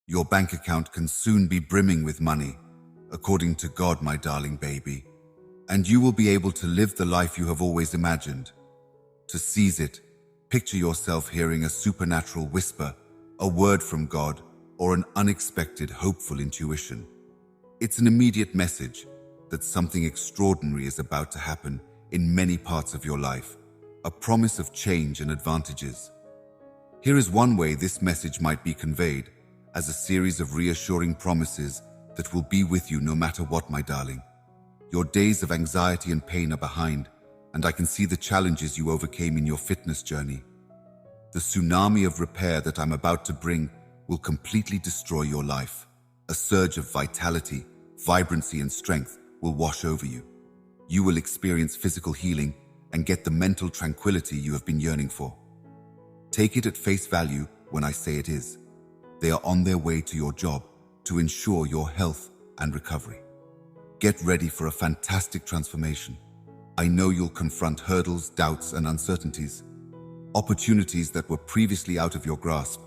Your bank account can soon be brimming with money, according to God, my darling baby, and you will be able to live the life you have always imagined. To seize it, picture yourself hearing a supernatural whisper, a word from God, or an unexpected, hopeful intuition. It's an immediate message that something extraordinary is about to happen in many parts of your life, a promise of change and advantages. Here is one way this message might be conveyed, as a series of reassuring promises that will be with you no matter what, my darling. Your days of anxiety and pain are behind, and I can see the challenges you overcame in your fitness journey. The tsunami of repair that I'm about to bring will completely destroy your life. A surge of vitality, vibrancy, and strength will wash over you. You will experience physical healing and get the mental tranquility you have been yearning for. Take it at face value when I say it is. They are on their way to your job to ensure your health and recovery. Get ready for a fantastic transformation. I know you'll confront hurdles, doubts, and uncertainties. Opportunities that were previously out of your grasp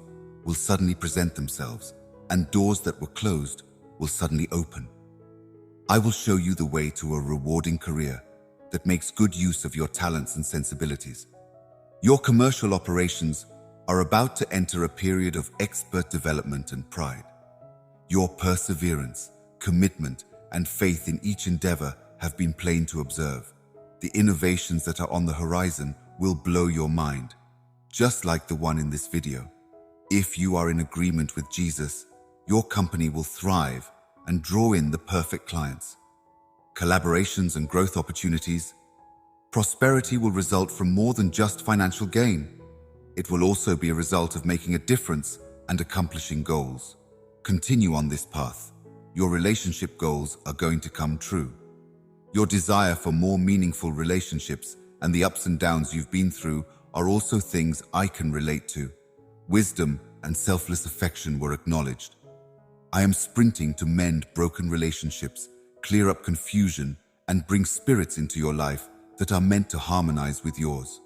will suddenly present themselves, and doors that were closed will suddenly open. I will show you the way to a rewarding career that makes good use of your talents and sensibilities. Your commercial operations are about to enter a period of expert development and pride. Your perseverance, commitment, and faith in each endeavor have been plain to observe. The innovations that are on the horizon will blow your mind, just like the one in this video. If you are in agreement with Jesus, your company will thrive and draw in the perfect clients. Collaborations and growth opportunities. Prosperity will result from more than just financial gain. It will also be a result of making a difference and accomplishing goals. Continue on this path. Your relationship goals are going to come true. Your desire for more meaningful relationships and the ups and downs you've been through are also things I can relate to. Wisdom and selfless affection were acknowledged. I am sprinting to mend broken relationships, clear up confusion, and bring spirits into your life that are meant to harmonize with yours.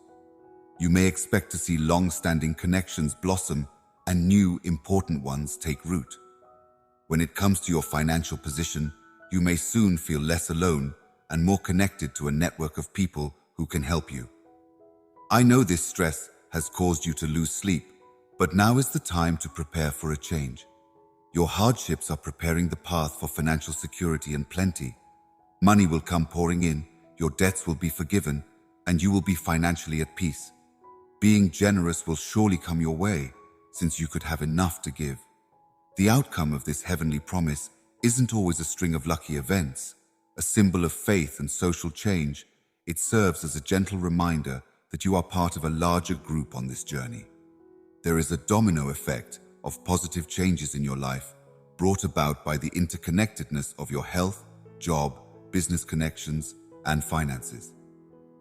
You may expect to see long-standing connections blossom and new, important ones take root. When it comes to your financial position, you may soon feel less alone and more connected to a network of people who can help you. I know this stress has caused you to lose sleep, but now is the time to prepare for a change. Your hardships are preparing the path for financial security and plenty. Money will come pouring in, your debts will be forgiven, and you will be financially at peace. Being generous will surely come your way, since you could have enough to give. The outcome of this heavenly promise isn't always a string of lucky events, a symbol of faith and social change. It serves as a gentle reminder that you are part of a larger group on this journey. There is a domino effect of positive changes in your life, brought about by the interconnectedness of your health, job, business connections, and finances.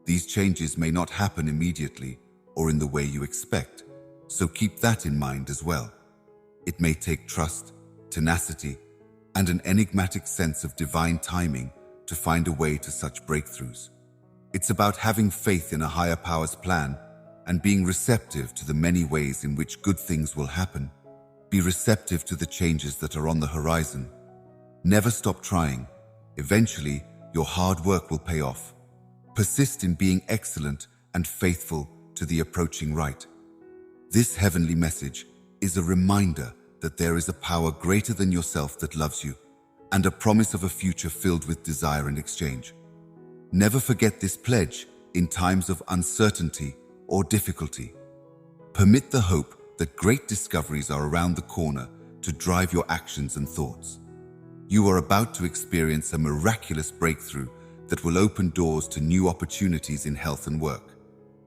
These changes may not happen immediately or in the way you expect, so keep that in mind as well. It may take trust, tenacity, and an enigmatic sense of divine timing to find a way to such breakthroughs. It's about having faith in a higher power's plan and being receptive to the many ways in which good things will happen. Be receptive to the changes that are on the horizon. Never stop trying. Eventually, your hard work will pay off. Persist in being excellent and faithful to the approaching right. This heavenly message is a reminder that there is a power greater than yourself that loves you, and a promise of a future filled with desire and exchange. Never forget this pledge in times of uncertainty or difficulty. Permit the hope that great discoveries are around the corner to drive your actions and thoughts. You are about to experience a miraculous breakthrough that will open doors to new opportunities in health and work,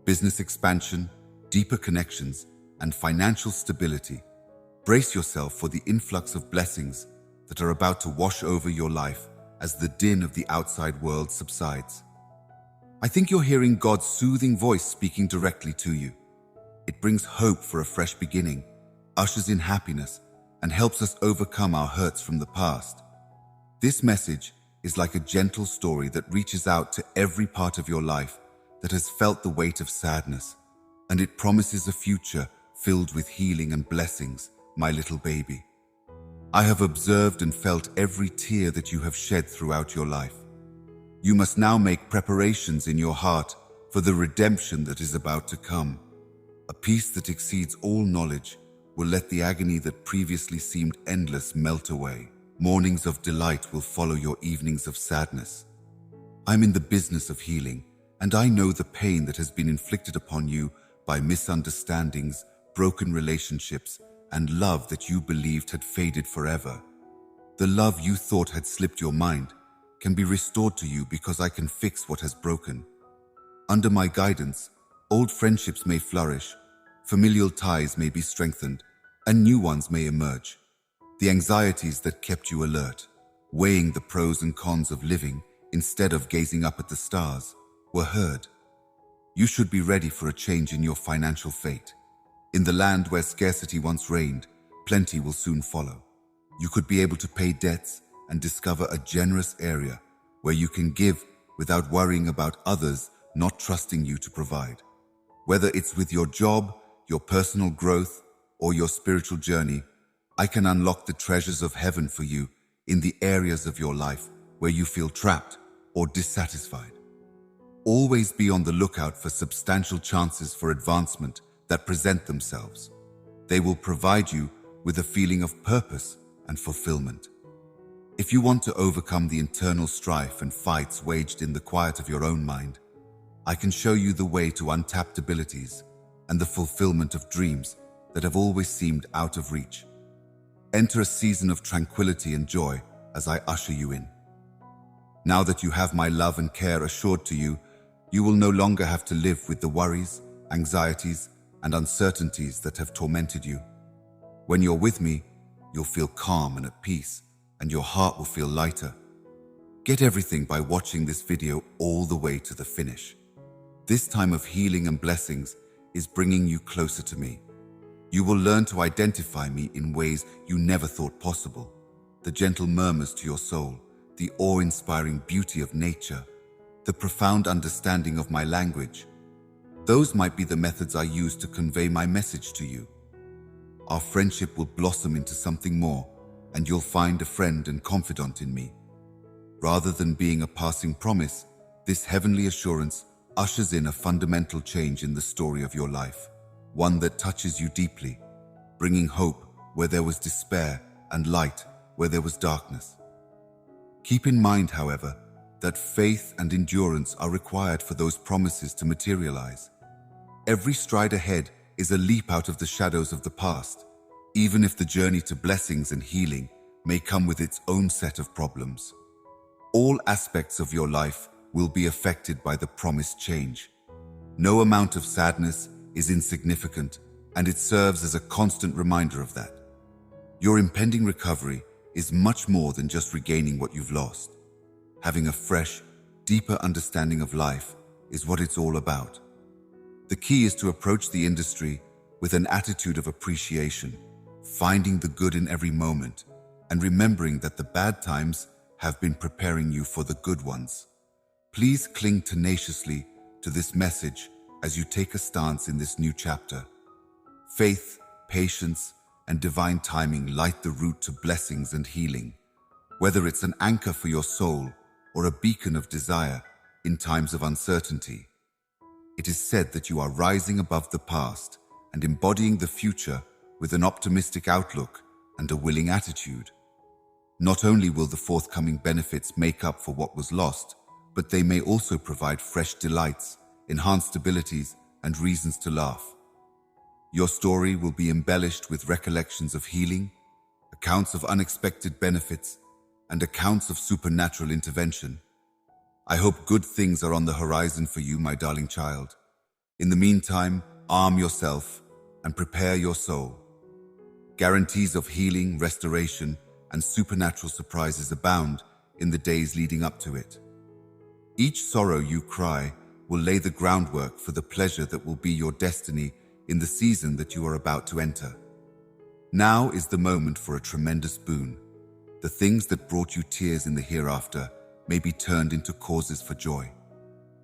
business expansion, deeper connections, and financial stability. Brace yourself for the influx of blessings that are about to wash over your life as the din of the outside world subsides. I think you're hearing God's soothing voice speaking directly to you. It brings hope for a fresh beginning, ushers in happiness, and helps us overcome our hurts from the past. This message is like a gentle story that reaches out to every part of your life that has felt the weight of sadness, and it promises a future filled with healing and blessings, my little baby. I have observed and felt every tear that you have shed throughout your life. You must now make preparations in your heart for the redemption that is about to come. A peace that exceeds all knowledge will let the agony that previously seemed endless melt away. Mornings of delight will follow your evenings of sadness. I'm in the business of healing, and I know the pain that has been inflicted upon you by misunderstandings, broken relationships, and love that you believed had faded forever. The love you thought had slipped your mind can be restored to you because I can fix what has broken. Under my guidance, old friendships may flourish, familial ties may be strengthened, and new ones may emerge. The anxieties that kept you alert, weighing the pros and cons of living instead of gazing up at the stars, were heard. You should be ready for a change in your financial fate. In the land where scarcity once reigned, plenty will soon follow. You could be able to pay debts and discover a generous area where you can give without worrying about others not trusting you to provide. Whether it's with your job, your personal growth, or your spiritual journey, I can unlock the treasures of heaven for you in the areas of your life where you feel trapped or dissatisfied. Always be on the lookout for substantial chances for advancement that present themselves. They will provide you with a feeling of purpose and fulfillment. If you want to overcome the internal strife and fights waged in the quiet of your own mind, I can show you the way to untapped abilities and the fulfillment of dreams that have always seemed out of reach. Enter a season of tranquility and joy as I usher you in. Now that you have my love and care assured to you, you will no longer have to live with the worries, anxieties, and uncertainties that have tormented you. When you're with me, you'll feel calm and at peace, and your heart will feel lighter. Get everything by watching this video all the way to the finish. This time of healing and blessings is bringing you closer to me. You will learn to identify me in ways you never thought possible. The gentle murmurs to your soul, the awe-inspiring beauty of nature, the profound understanding of my language. Those might be the methods I use to convey my message to you. Our friendship will blossom into something more, and you'll find a friend and confidant in me. Rather than being a passing promise, this heavenly assurance ushers in a fundamental change in the story of your life, one that touches you deeply, bringing hope where there was despair and light where there was darkness. Keep in mind, however, that faith and endurance are required for those promises to materialize. Every stride ahead is a leap out of the shadows of the past, even if the journey to blessings and healing may come with its own set of problems. All aspects of your life will be affected by the promised change. No amount of sadness is insignificant, and it serves as a constant reminder of that. Your impending recovery is much more than just regaining what you've lost. Having a fresh, deeper understanding of life is what it's all about. The key is to approach the industry with an attitude of appreciation, finding the good in every moment, and remembering that the bad times have been preparing you for the good ones. Please cling tenaciously to this message as you take a stance in this new chapter. Faith, patience, and divine timing light the route to blessings and healing, whether it's an anchor for your soul or a beacon of desire in times of uncertainty. It is said that you are rising above the past and embodying the future with an optimistic outlook and a willing attitude. Not only will the forthcoming benefits make up for what was lost, but they may also provide fresh delights, enhanced abilities, and reasons to laugh. Your story will be embellished with recollections of healing, accounts of unexpected benefits, and accounts of supernatural intervention. I hope good things are on the horizon for you, my darling child. In the meantime, arm yourself and prepare your soul. Guarantees of healing, restoration, and supernatural surprises abound in the days leading up to it. Each sorrow you cry will lay the groundwork for the pleasure that will be your destiny in the season that you are about to enter. Now is the moment for a tremendous boon. The things that brought you tears in the hereafter may be turned into causes for joy.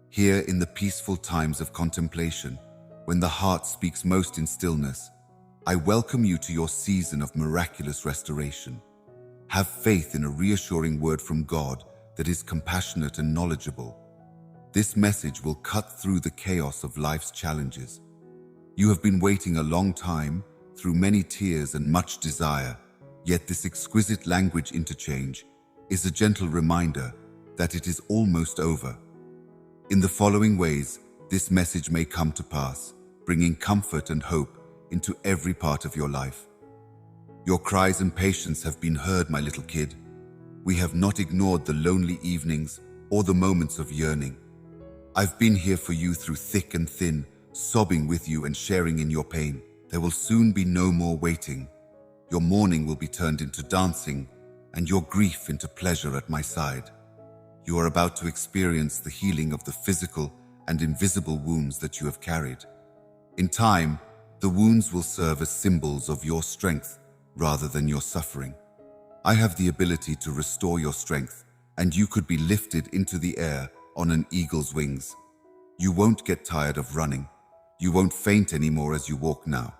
Here in the peaceful times of contemplation, when the heart speaks most in stillness, I welcome you to your season of miraculous restoration. Have faith in a reassuring word from God that is compassionate and knowledgeable. This message will cut through the chaos of life's challenges. You have been waiting a long time, through many tears and much desire, yet this exquisite language interchange is a gentle reminder that it is almost over. In the following ways, this message may come to pass, bringing comfort and hope into every part of your life. Your cries and patience have been heard, my little kid. We have not ignored the lonely evenings or the moments of yearning. I've been here for you through thick and thin, sobbing with you and sharing in your pain. There will soon be no more waiting. Your mourning will be turned into dancing, and your grief into pleasure at my side. You are about to experience the healing of the physical and invisible wounds that you have carried. In time, the wounds will serve as symbols of your strength rather than your suffering. I have the ability to restore your strength, and you could be lifted into the air on an eagle's wings. You won't get tired of running. You won't faint anymore as you walk now.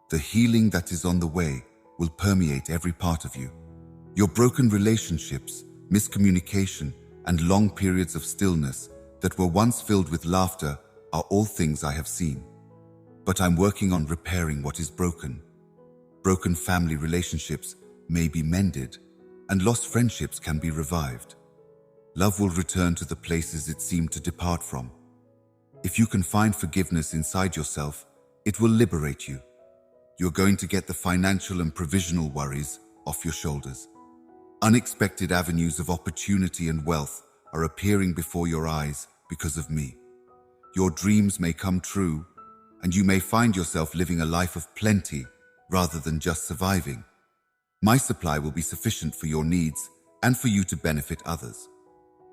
The healing that is on the way will permeate every part of you. Your broken relationships, miscommunication, and long periods of stillness that were once filled with laughter are all things I have seen. But I'm working on repairing what is broken. Broken family relationships may be mended, and lost friendships can be revived. Love will return to the places it seemed to depart from. If you can find forgiveness inside yourself, it will liberate you. You're going to get the financial and provisional worries off your shoulders. Unexpected avenues of opportunity and wealth are appearing before your eyes because of me. Your dreams may come true, and you may find yourself living a life of plenty rather than just surviving. My supply will be sufficient for your needs and for you to benefit others.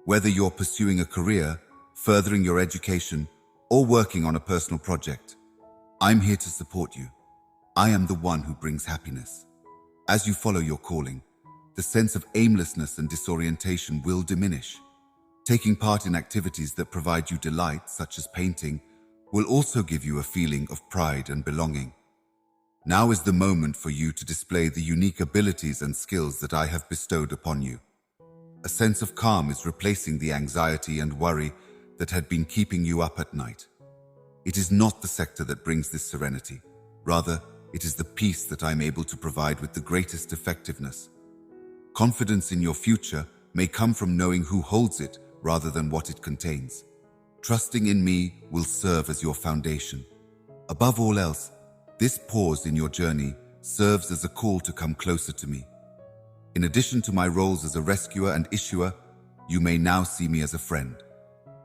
Whether you're pursuing a career, furthering your education, or working on a personal project, I'm here to support you. I am the one who brings happiness. As you follow your calling, the sense of aimlessness and disorientation will diminish. Taking part in activities that provide you delight, such as painting, will also give you a feeling of pride and belonging. Now is the moment for you to display the unique abilities and skills that I have bestowed upon you. A sense of calm is replacing the anxiety and worry that had been keeping you up at night. It is not the sector that brings this serenity. Rather, it is the peace that I'm able to provide with the greatest effectiveness. Confidence in your future may come from knowing who holds it rather than what it contains. Trusting in me will serve as your foundation. Above all else, this pause in your journey serves as a call to come closer to me. In addition to my roles as a rescuer and issuer, you may now see me as a friend.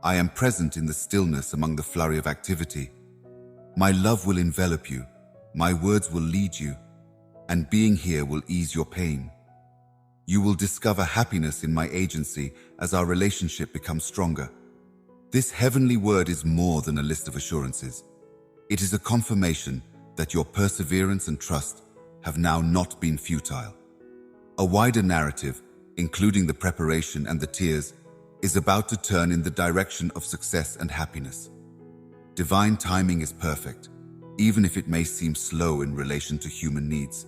I am present in the stillness among the flurry of activity. My love will envelop you, my words will lead you, and being here will ease your pain. You will discover happiness in my agency as our relationship becomes stronger. This heavenly word is more than a list of assurances. It is a confirmation that your perseverance and trust have now not been futile. A wider narrative, including the preparation and the tears, is about to turn in the direction of success and happiness. Divine timing is perfect, even if it may seem slow in relation to human needs.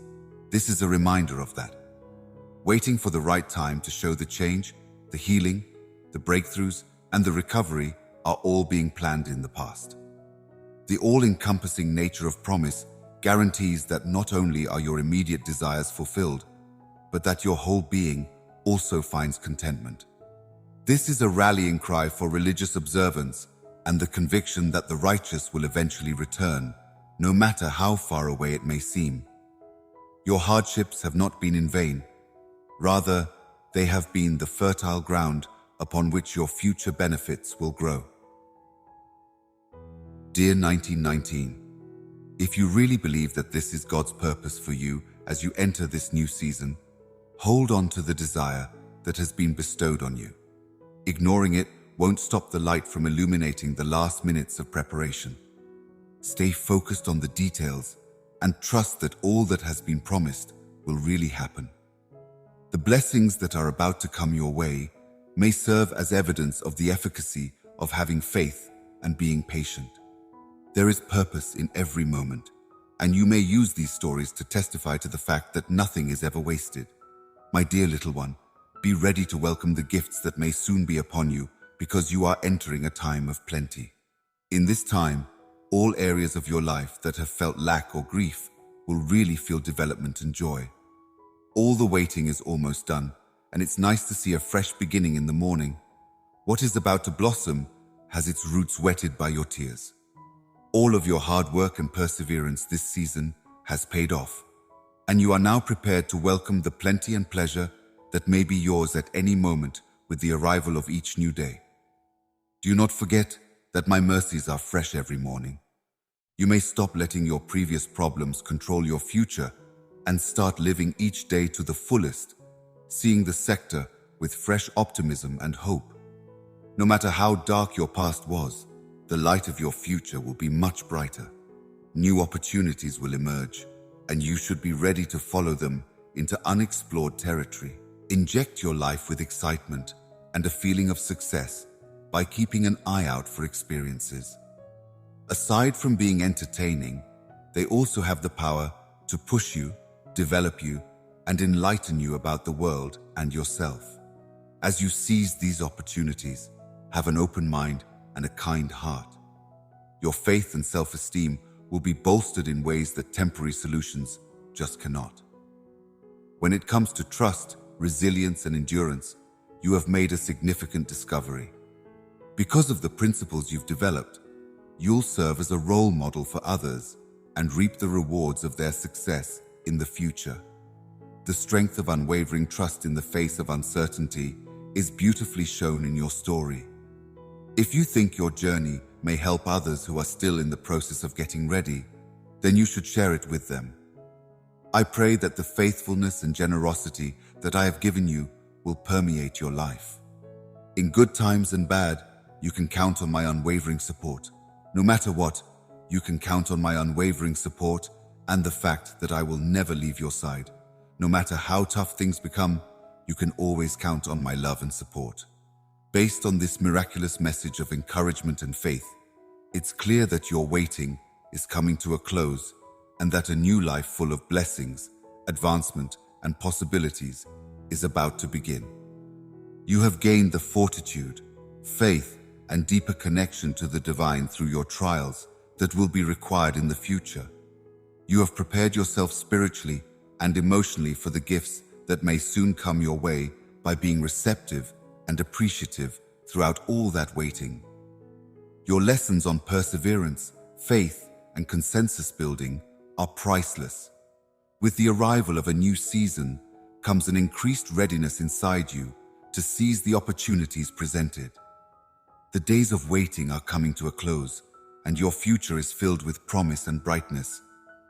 This is a reminder of that. Waiting for the right time to show the change, the healing, the breakthroughs, and the recovery are all being planned in the past. The all-encompassing nature of promise guarantees that not only are your immediate desires fulfilled, but that your whole being also finds contentment. This is a rallying cry for religious observance and the conviction that the righteous will eventually return, no matter how far away it may seem. Your hardships have not been in vain. Rather, they have been the fertile ground upon which your future benefits will grow. Dear 1919, if you really believe that this is God's purpose for you as you enter this new season, hold on to the desire that has been bestowed on you. Ignoring it won't stop the light from illuminating the last minutes of preparation. Stay focused on the details and trust that all that has been promised will really happen. The blessings that are about to come your way may serve as evidence of the efficacy of having faith and being patient. There is purpose in every moment, and you may use these stories to testify to the fact that nothing is ever wasted. My dear little one, be ready to welcome the gifts that may soon be upon you, because you are entering a time of plenty. In this time, all areas of your life that have felt lack or grief will really feel development and joy. All the waiting is almost done, and it's nice to see a fresh beginning in the morning. What is about to blossom has its roots wetted by your tears. All of your hard work and perseverance this season has paid off, and you are now prepared to welcome the plenty and pleasure that may be yours at any moment with the arrival of each new day. Do not forget that my mercies are fresh every morning. You may stop letting your previous problems control your future and start living each day to the fullest, seeing the sector with fresh optimism and hope. No matter how dark your past was, the light of your future will be much brighter. New opportunities will emerge, and you should be ready to follow them into unexplored territory. Inject your life with excitement and a feeling of success by keeping an eye out for experiences. Aside from being entertaining, they also have the power to push you, develop you, and enlighten you about the world and yourself. As you seize these opportunities, have an open mind and a kind heart. Your faith and self-esteem will be bolstered in ways that temporary solutions just cannot. When it comes to trust, resilience, and endurance, you have made a significant discovery. Because of the principles you've developed, you'll serve as a role model for others and reap the rewards of their success in the future. The strength of unwavering trust in the face of uncertainty is beautifully shown in your story. If you think your journey may help others who are still in the process of getting ready, then you should share it with them. I pray that the faithfulness and generosity that I have given you will permeate your life. In good times and bad, you can count on my unwavering support. No matter what, you can count on my unwavering support and the fact that I will never leave your side. No matter how tough things become, you can always count on my love and support. Based on this miraculous message of encouragement and faith, it's clear that your waiting is coming to a close and that a new life full of blessings, advancement, and possibilities is about to begin. You have gained the fortitude, faith, and deeper connection to the divine through your trials that will be required in the future. You have prepared yourself spiritually and emotionally for the gifts that may soon come your way by being receptive and appreciative throughout all that waiting. Your lessons on perseverance, faith, and consensus building are priceless. With the arrival of a new season comes an increased readiness inside you to seize the opportunities presented. The days of waiting are coming to a close, and your future is filled with promise and brightness.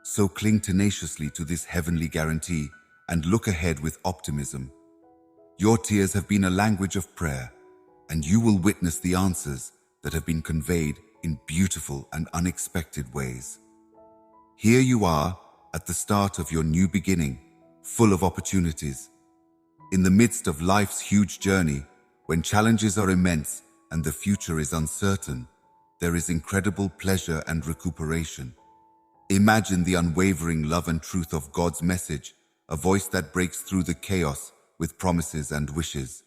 So cling tenaciously to this heavenly guarantee and look ahead with optimism. Your tears have been a language of prayer, and you will witness the answers that have been conveyed in beautiful and unexpected ways. Here you are at the start of your new beginning, full of opportunities. In the midst of life's huge journey, when challenges are immense and the future is uncertain, there is incredible pleasure and recuperation. Imagine the unwavering love and truth of God's message, a voice that breaks through the chaos with promises and wishes.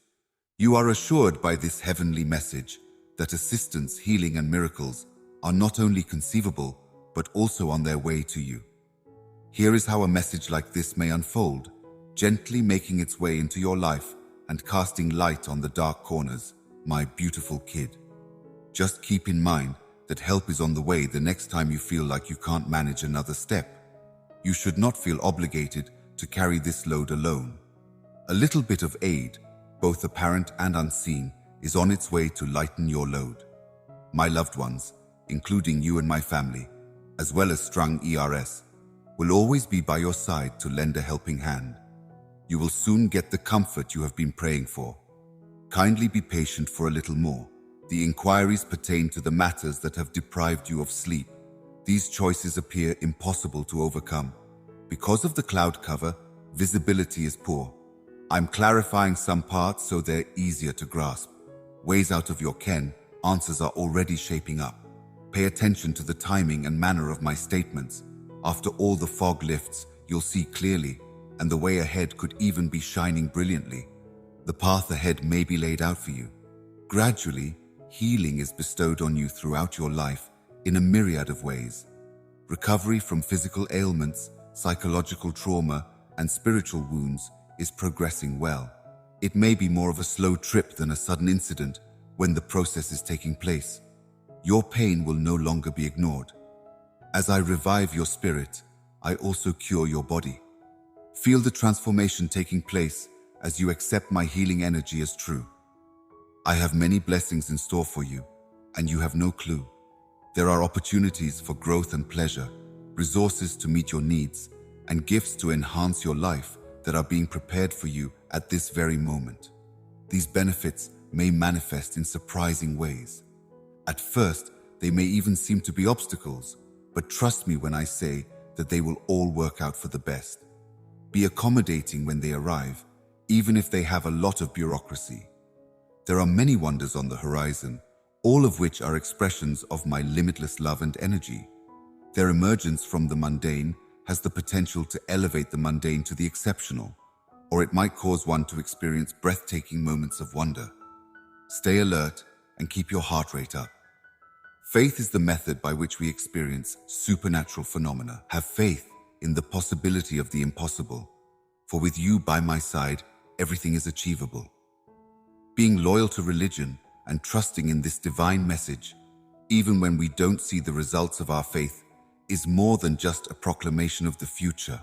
You are assured by this heavenly message that assistance, healing, and miracles are not only conceivable, but also on their way to you. Here is how a message like this may unfold, gently making its way into your life and casting light on the dark corners, my beautiful kid. Just keep in mind that help is on the way the next time you feel like you can't manage another step. You should not feel obligated to carry this load alone. A little bit of aid, both apparent and unseen, is on its way to lighten your load. My loved ones, including you and my family, as well as strong ERS, will always be by your side to lend a helping hand. You will soon get the comfort you have been praying for. Kindly be patient for a little more. The inquiries pertain to the matters that have deprived you of sleep. These choices appear impossible to overcome. Because of the cloud cover, visibility is poor. I'm clarifying some parts so they're easier to grasp. Ways out of your ken, answers are already shaping up. Pay attention to the timing and manner of my statements. After all the fog lifts, you'll see clearly, and the way ahead could even be shining brilliantly. The path ahead may be laid out for you. Gradually, healing is bestowed on you throughout your life in a myriad of ways. Recovery from physical ailments, psychological trauma, and spiritual wounds is progressing well. It may be more of a slow trip than a sudden incident when the process is taking place. Your pain will no longer be ignored. As I revive your spirit, I also cure your body. Feel the transformation taking place as you accept my healing energy as true. I have many blessings in store for you, and you have no clue. There are opportunities for growth and pleasure, resources to meet your needs, and gifts to enhance your life that are being prepared for you at this very moment. These benefits may manifest in surprising ways. At first, they may even seem to be obstacles, but trust me when I say that they will all work out for the best. Be accommodating when they arrive, even if they have a lot of bureaucracy. There are many wonders on the horizon, all of which are expressions of my limitless love and energy. Their emergence from the mundane has the potential to elevate the mundane to the exceptional, or it might cause one to experience breathtaking moments of wonder. Stay alert and keep your heart rate up. Faith is the method by which we experience supernatural phenomena. Have faith in the possibility of the impossible, for with you by my side, everything is achievable. Being loyal to religion and trusting in this divine message, even when we don't see the results of our faith, is more than just a proclamation of the future.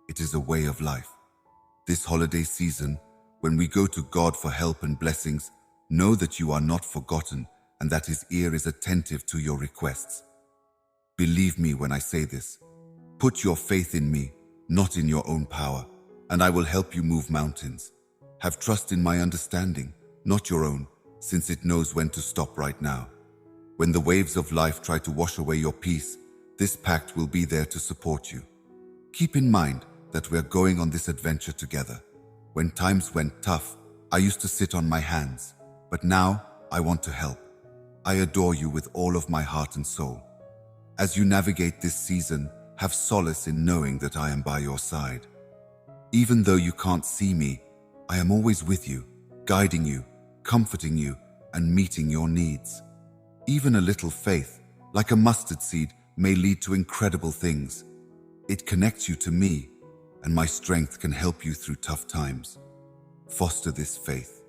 It is a way of life. This holiday season, when we go to God for help and blessings, know that you are not forgotten and that His ear is attentive to your requests. Believe me when I say this. Put your faith in me, not in your own power, and I will help you move mountains. Have trust in my understanding, not your own, since it knows when to stop right now. When the waves of life try to wash away your peace, this pact will be there to support you. Keep in mind that we're going on this adventure together. When times went tough, I used to sit on my hands, but now I want to help. I adore you with all of my heart and soul. As you navigate this season, have solace in knowing that I am by your side. Even though you can't see me, I am always with you, guiding you, comforting you, and meeting your needs. Even a little faith, like a mustard seed, may lead to incredible things. It connects you to me, and my strength can help you through tough times. Foster this faith.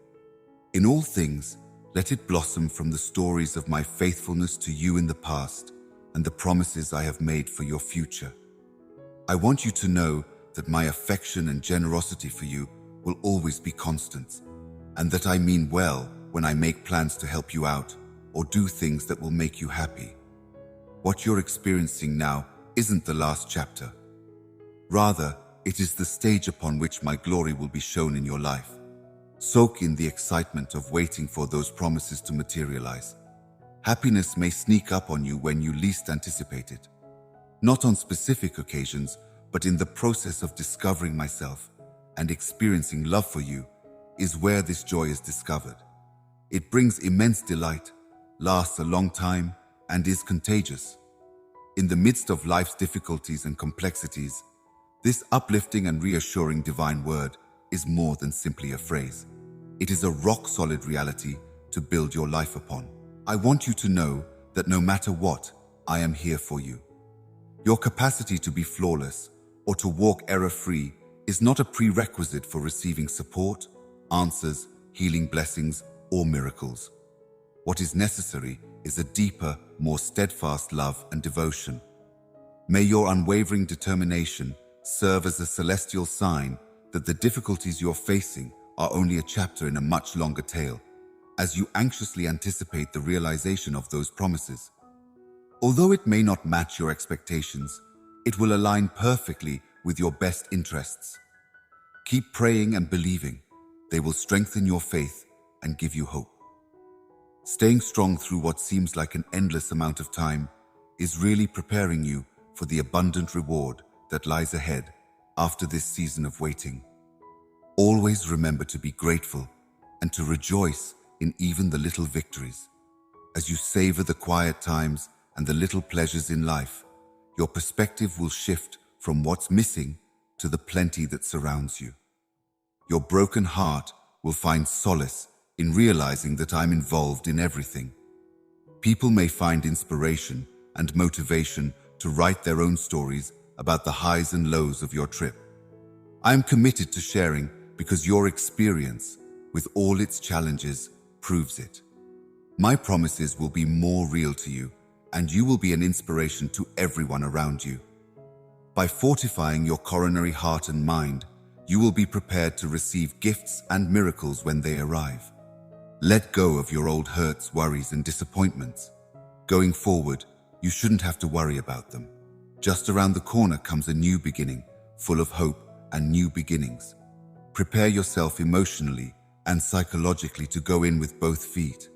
In all things, let it blossom from the stories of my faithfulness to you in the past and the promises I have made for your future. I want you to know that my affection and generosity for you will always be constant, and that I mean well when I make plans to help you out or do things that will make you happy. What you're experiencing now isn't the last chapter. Rather, it is the stage upon which my glory will be shown in your life. Soak in the excitement of waiting for those promises to materialize. Happiness may sneak up on you when you least anticipate it. Not on specific occasions, but in the process of discovering myself and experiencing love for you is where this joy is discovered. It brings immense delight, lasts a long time, and is contagious. In the midst of life's difficulties and complexities, this uplifting and reassuring divine word is more than simply a phrase. It is a rock-solid reality to build your life upon. I want you to know that no matter what, I am here for you. Your capacity to be flawless or to walk error-free is not a prerequisite for receiving support, answers, healing blessings, or miracles. What is necessary is a deeper, more steadfast love and devotion. May your unwavering determination serve as a celestial sign that the difficulties you're facing are only a chapter in a much longer tale, as you anxiously anticipate the realization of those promises. Although it may not match your expectations, it will align perfectly with your best interests. Keep praying and believing. They will strengthen your faith and give you hope. Staying strong through what seems like an endless amount of time is really preparing you for the abundant reward that lies ahead after this season of waiting. Always remember to be grateful and to rejoice in even the little victories. As you savor the quiet times and the little pleasures in life, your perspective will shift from what's missing to the plenty that surrounds you. Your broken heart will find solace in realizing that I'm involved in everything. People may find inspiration and motivation to write their own stories about the highs and lows of your trip. I am committed to sharing because your experience, with all its challenges, proves it. My promises will be more real to you, and you will be an inspiration to everyone around you. By fortifying your coronary heart and mind, you will be prepared to receive gifts and miracles when they arrive. Let go of your old hurts, worries, and disappointments. Going forward, you shouldn't have to worry about them. Just around the corner comes a new beginning, full of hope and new beginnings. Prepare yourself emotionally and psychologically to go in with both feet.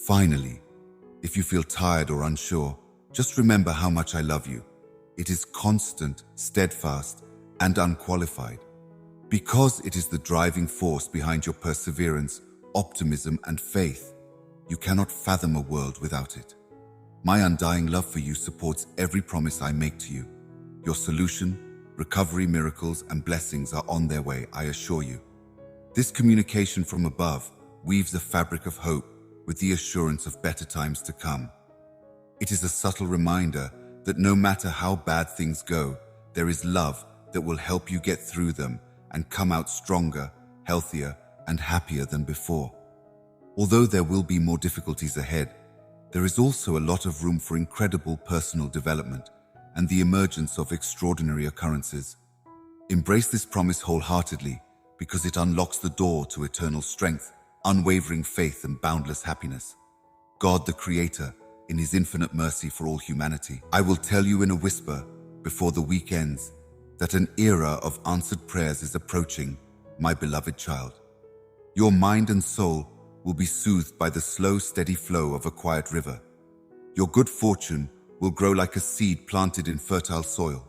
Finally, if you feel tired or unsure, just remember how much I love you. It is constant, steadfast, and unqualified. Because it is the driving force behind your perseverance, optimism, and faith, you cannot fathom a world without it. My undying love for you supports every promise I make to you. Your solution, recovery, miracles, and blessings are on their way, I assure you. This communication from above weaves a fabric of hope with the assurance of better times to come. It is a subtle reminder that no matter how bad things go, there is love that will help you get through them and come out stronger, healthier, and happier than before. Although there will be more difficulties ahead, there is also a lot of room for incredible personal development and the emergence of extraordinary occurrences. Embrace this promise wholeheartedly because it unlocks the door to eternal strength, unwavering faith, and boundless happiness. God, the Creator, in His infinite mercy for all humanity, I will tell you in a whisper before the week ends that an era of answered prayers is approaching, my beloved child. Your mind and soul will be soothed by the slow, steady flow of a quiet river. Your good fortune will grow like a seed planted in fertile soil.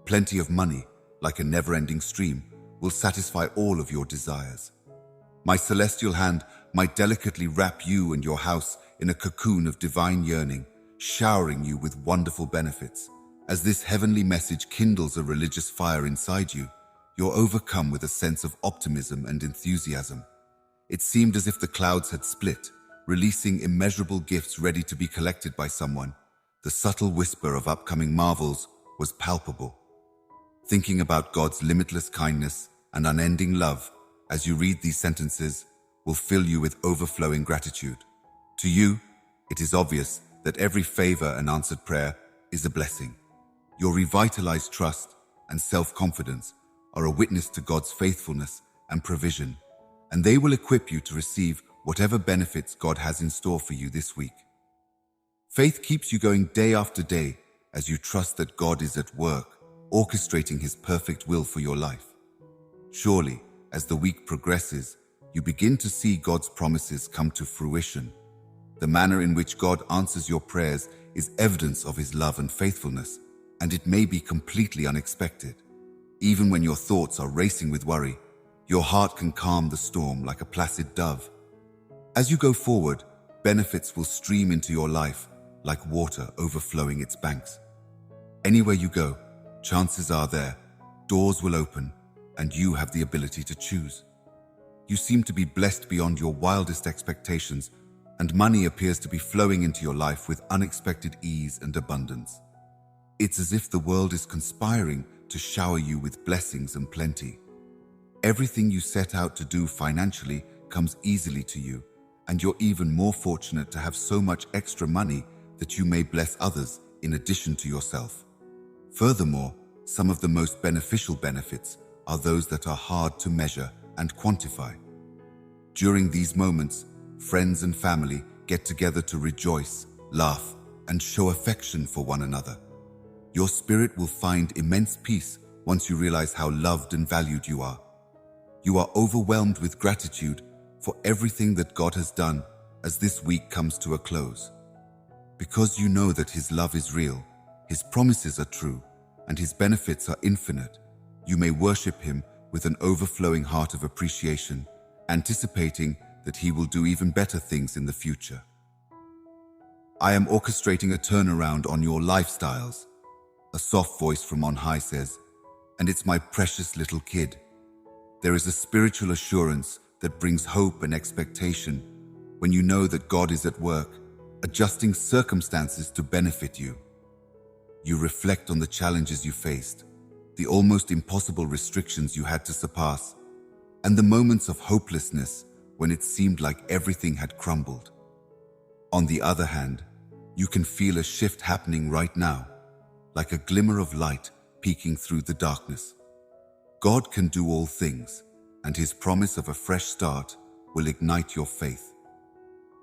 Plenty of money, like a never-ending stream, will satisfy all of your desires. My celestial hand might delicately wrap you and your house in a cocoon of divine yearning, showering you with wonderful benefits. As this heavenly message kindles a religious fire inside you, you're overcome with a sense of optimism and enthusiasm. It seemed as if the clouds had split, releasing immeasurable gifts ready to be collected by someone. The subtle whisper of upcoming marvels was palpable. Thinking about God's limitless kindness and unending love as you read these sentences will fill you with overflowing gratitude. To you, it is obvious that every favor and answered prayer is a blessing. Your revitalized trust and self-confidence are a witness to God's faithfulness and provision, and they will equip you to receive whatever benefits God has in store for you this week. Faith keeps you going day after day as you trust that God is at work, orchestrating His perfect will for your life. Surely, as the week progresses, you begin to see God's promises come to fruition. The manner in which God answers your prayers is evidence of His love and faithfulness, and it may be completely unexpected. Even when your thoughts are racing with worry, your heart can calm the storm like a placid dove. As you go forward, benefits will stream into your life like water overflowing its banks. Anywhere you go, chances are there, doors will open, and you have the ability to choose. You seem to be blessed beyond your wildest expectations, and money appears to be flowing into your life with unexpected ease and abundance. It's as if the world is conspiring to shower you with blessings and plenty. Everything you set out to do financially comes easily to you, and you're even more fortunate to have so much extra money that you may bless others in addition to yourself. Furthermore, some of the most beneficial benefits are those that are hard to measure and quantify. During these moments, friends and family get together to rejoice, laugh, and show affection for one another. Your spirit will find immense peace once you realize how loved and valued you are. You are overwhelmed with gratitude for everything that God has done as this week comes to a close. Because you know that His love is real, His promises are true, and His benefits are infinite, you may worship Him with an overflowing heart of appreciation, anticipating that He will do even better things in the future. I am orchestrating a turnaround on your lifestyles. A soft voice from on high says, and it's my precious little kid. There is a spiritual assurance that brings hope and expectation when you know that God is at work, adjusting circumstances to benefit you. You reflect on the challenges you faced, the almost impossible restrictions you had to surpass, and the moments of hopelessness when it seemed like everything had crumbled. On the other hand, you can feel a shift happening right now, like a glimmer of light peeking through the darkness. God can do all things, and His promise of a fresh start will ignite your faith.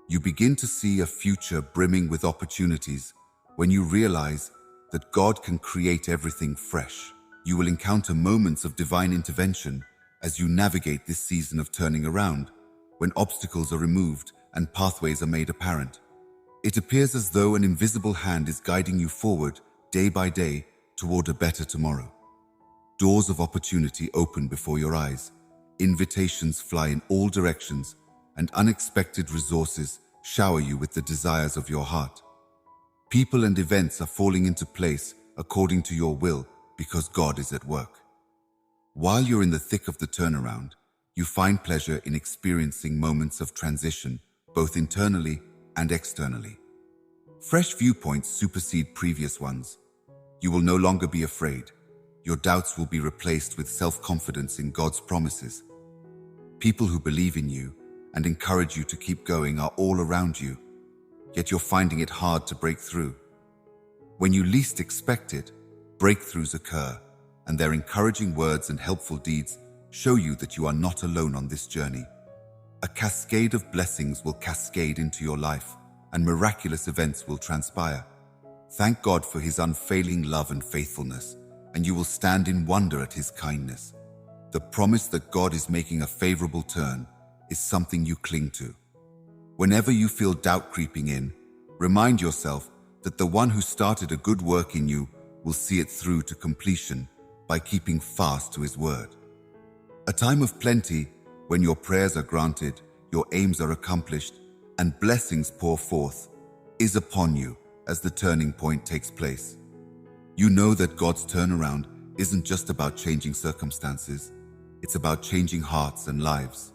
You begin to see a future brimming with opportunities when you realize that God can create everything fresh. You will encounter moments of divine intervention as you navigate this season of turning around, when obstacles are removed and pathways are made apparent. It appears as though an invisible hand is guiding you forward, day by day, toward a better tomorrow. Doors of opportunity open before your eyes, invitations fly in all directions, and unexpected resources shower you with the desires of your heart. People and events are falling into place according to your will because God is at work. While you're in the thick of the turnaround, you find pleasure in experiencing moments of transition, both internally and externally. Fresh viewpoints supersede previous ones. You will no longer be afraid. Your doubts will be replaced with self-confidence in God's promises. People who believe in you and encourage you to keep going are all around you, yet you're finding it hard to break through. When you least expect it, breakthroughs occur, and their encouraging words and helpful deeds show you that you are not alone on this journey. A cascade of blessings will cascade into your life, and miraculous events will transpire. Thank God for His unfailing love and faithfulness, and you will stand in wonder at His kindness. The promise that God is making a favorable turn is something you cling to. Whenever you feel doubt creeping in, remind yourself that the one who started a good work in you will see it through to completion by keeping fast to His word. A time of plenty, when your prayers are granted, your aims are accomplished, and blessings pour forth, is upon you as the turning point takes place. You know that God's turnaround isn't just about changing circumstances, it's about changing hearts and lives.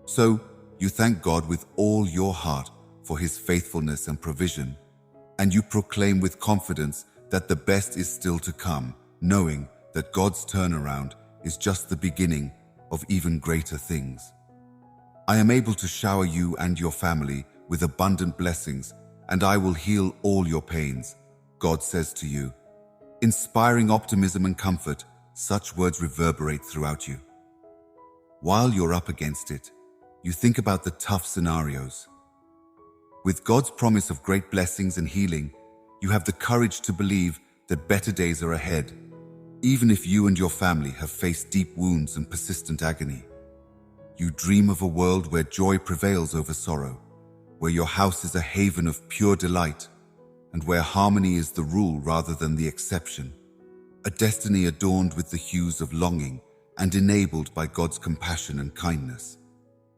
So, you thank God with all your heart for His faithfulness and provision, and you proclaim with confidence that the best is still to come, knowing that God's turnaround is just the beginning of even greater things. I am able to shower you and your family with abundant blessings, and I will heal all your pains, God says to you. Inspiring optimism and comfort, such words reverberate throughout you. While you're up against it, you think about the tough scenarios. With God's promise of great blessings and healing, you have the courage to believe that better days are ahead, even if you and your family have faced deep wounds and persistent agony. You dream of a world where joy prevails over sorrow, where your house is a haven of pure delight, and where harmony is the rule rather than the exception. A destiny adorned with the hues of longing and enabled by God's compassion and kindness.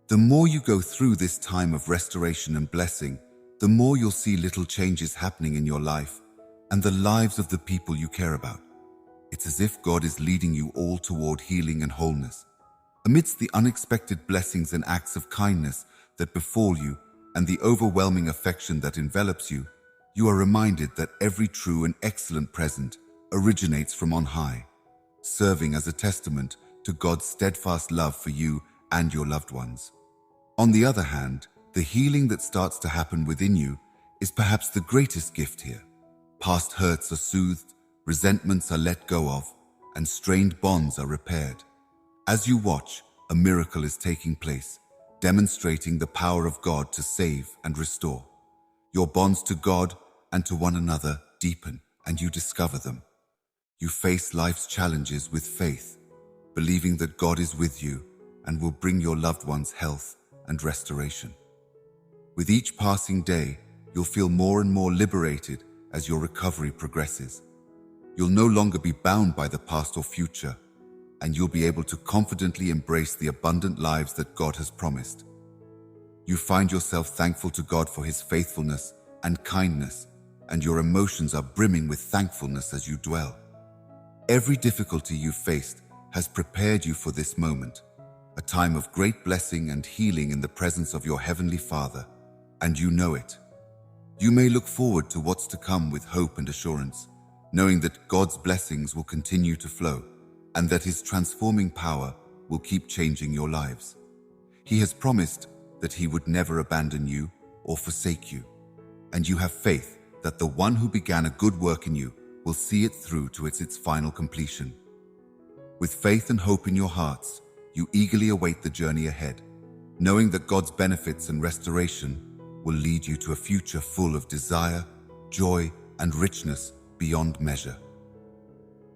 The more you go through this time of restoration and blessing, the more you'll see little changes happening in your life and the lives of the people you care about. It's as if God is leading you all toward healing and wholeness. Amidst the unexpected blessings and acts of kindness that befall you and the overwhelming affection that envelops you, you are reminded that every true and excellent present originates from on high, serving as a testament to God's steadfast love for you and your loved ones. On the other hand, the healing that starts to happen within you is perhaps the greatest gift here. Past hurts are soothed, resentments are let go of, and strained bonds are repaired. As you watch, a miracle is taking place, demonstrating the power of God to save and restore. Your bonds to God and to one another deepen, and you discover them. You face life's challenges with faith, believing that God is with you and will bring your loved ones health and restoration. With each passing day, you'll feel more and more liberated as your recovery progresses. You'll no longer be bound by the past or future, and you'll be able to confidently embrace the abundant lives that God has promised. You find yourself thankful to God for His faithfulness and kindness, and your emotions are brimming with thankfulness as you dwell. Every difficulty you've faced has prepared you for this moment, a time of great blessing and healing in the presence of your Heavenly Father, and you know it. You may look forward to what's to come with hope and assurance, knowing that God's blessings will continue to flow and that His transforming power will keep changing your lives. He has promised that He would never abandon you or forsake you, and you have faith that the one who began a good work in you will see it through to its final completion. With faith and hope in your hearts, you eagerly await the journey ahead, knowing that God's benefits and restoration will lead you to a future full of desire, joy, and richness beyond measure.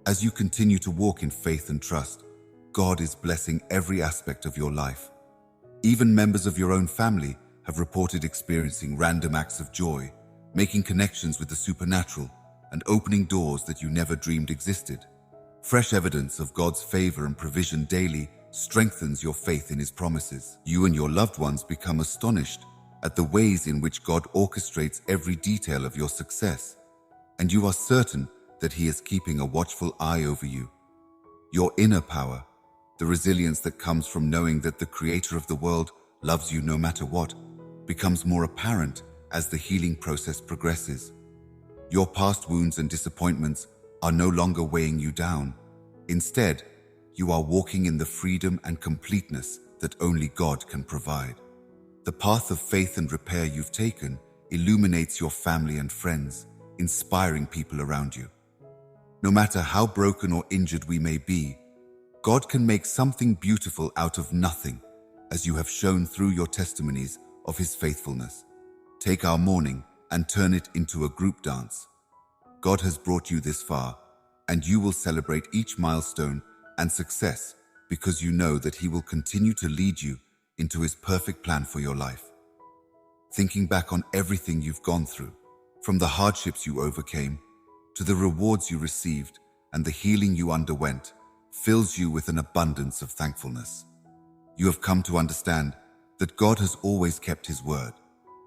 As you continue to walk in faith and trust, God is blessing every aspect of your life. Even members of your own family have reported experiencing random acts of joy, making connections with the supernatural, and opening doors that you never dreamed existed. Fresh evidence of God's favor and provision daily strengthens your faith in His promises. You and your loved ones become astonished at the ways in which God orchestrates every detail of your success, and you are certain that He is keeping a watchful eye over you. Your inner power, the resilience that comes from knowing that the Creator of the world loves you no matter what, becomes more apparent as the healing process progresses. Your past wounds and disappointments are no longer weighing you down. Instead, you are walking in the freedom and completeness that only God can provide. The path of faith and repair you've taken illuminates your family and friends, inspiring people around you. No matter how broken or injured we may be, God can make something beautiful out of nothing, as you have shown through your testimonies of His faithfulness. Take our mourning and turn it into a group dance. God has brought you this far, and you will celebrate each milestone and success because you know that He will continue to lead you into His perfect plan for your life. Thinking back on everything you've gone through, from the hardships you overcame to the rewards you received and the healing you underwent, fills you with an abundance of thankfulness. You have come to understand that God has always kept His word,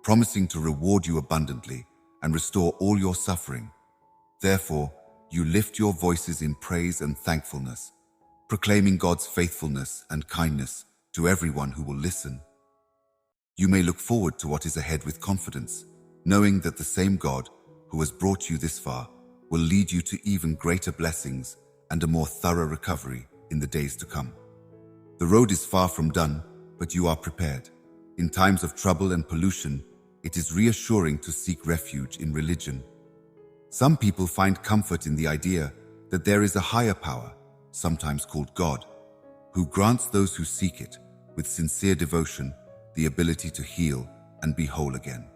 promising to reward you abundantly and restore all your suffering. Therefore, you lift your voices in praise and thankfulness, proclaiming God's faithfulness and kindness to everyone who will listen. You may look forward to what is ahead with confidence, knowing that the same God who has brought you this far will lead you to even greater blessings and a more thorough recovery in the days to come. The road is far from done, but you are prepared. In times of trouble and pollution, it is reassuring to seek refuge in religion. Some people find comfort in the idea that there is a higher power, sometimes called God, who grants those who seek it with sincere devotion the ability to heal and be whole again.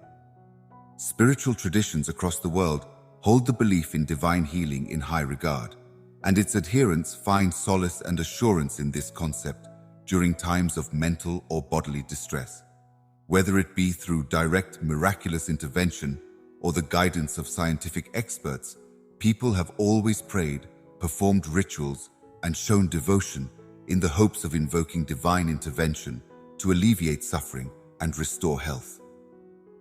Spiritual traditions across the world hold the belief in divine healing in high regard, and its adherents find solace and assurance in this concept during times of mental or bodily distress. Whether it be through direct miraculous intervention or the guidance of scientific experts, people have always prayed, performed rituals, and shown devotion in the hopes of invoking divine intervention to alleviate suffering and restore health.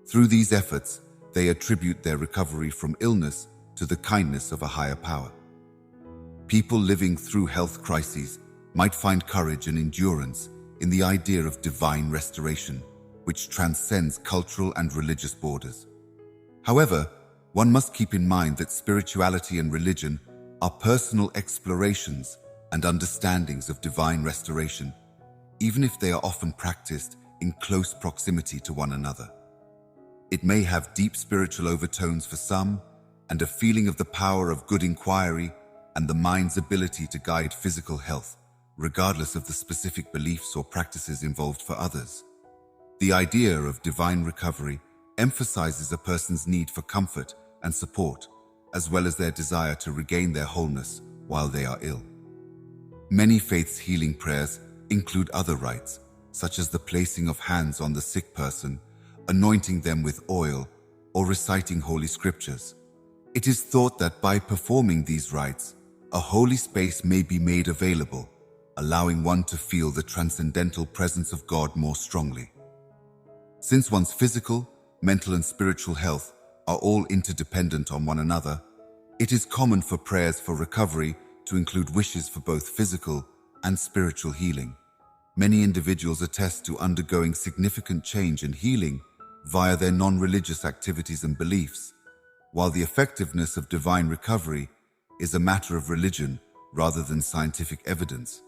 Through these efforts, they attribute their recovery from illness to the kindness of a higher power. People living through health crises might find courage and endurance in the idea of divine restoration, which transcends cultural and religious borders. However, one must keep in mind that spirituality and religion are personal explorations and understandings of divine restoration, even if they are often practiced in close proximity to one another. It may have deep spiritual overtones for some, and a feeling of the power of good inquiry and the mind's ability to guide physical health, regardless of the specific beliefs or practices involved for others. The idea of divine recovery emphasizes a person's need for comfort and support, as well as their desire to regain their wholeness while they are ill. Many faiths' healing prayers include other rites, such as the placing of hands on the sick person, anointing them with oil, or reciting holy scriptures. It is thought that by performing these rites, a holy space may be made available, allowing one to feel the transcendental presence of God more strongly. Since one's physical, mental, and spiritual health are all interdependent on one another, it is common for prayers for recovery to to include wishes for both physical and spiritual healing. Many individuals attest to undergoing significant change and healing via their non-religious activities and beliefs, while the effectiveness of divine recovery is a matter of religion rather than scientific evidence.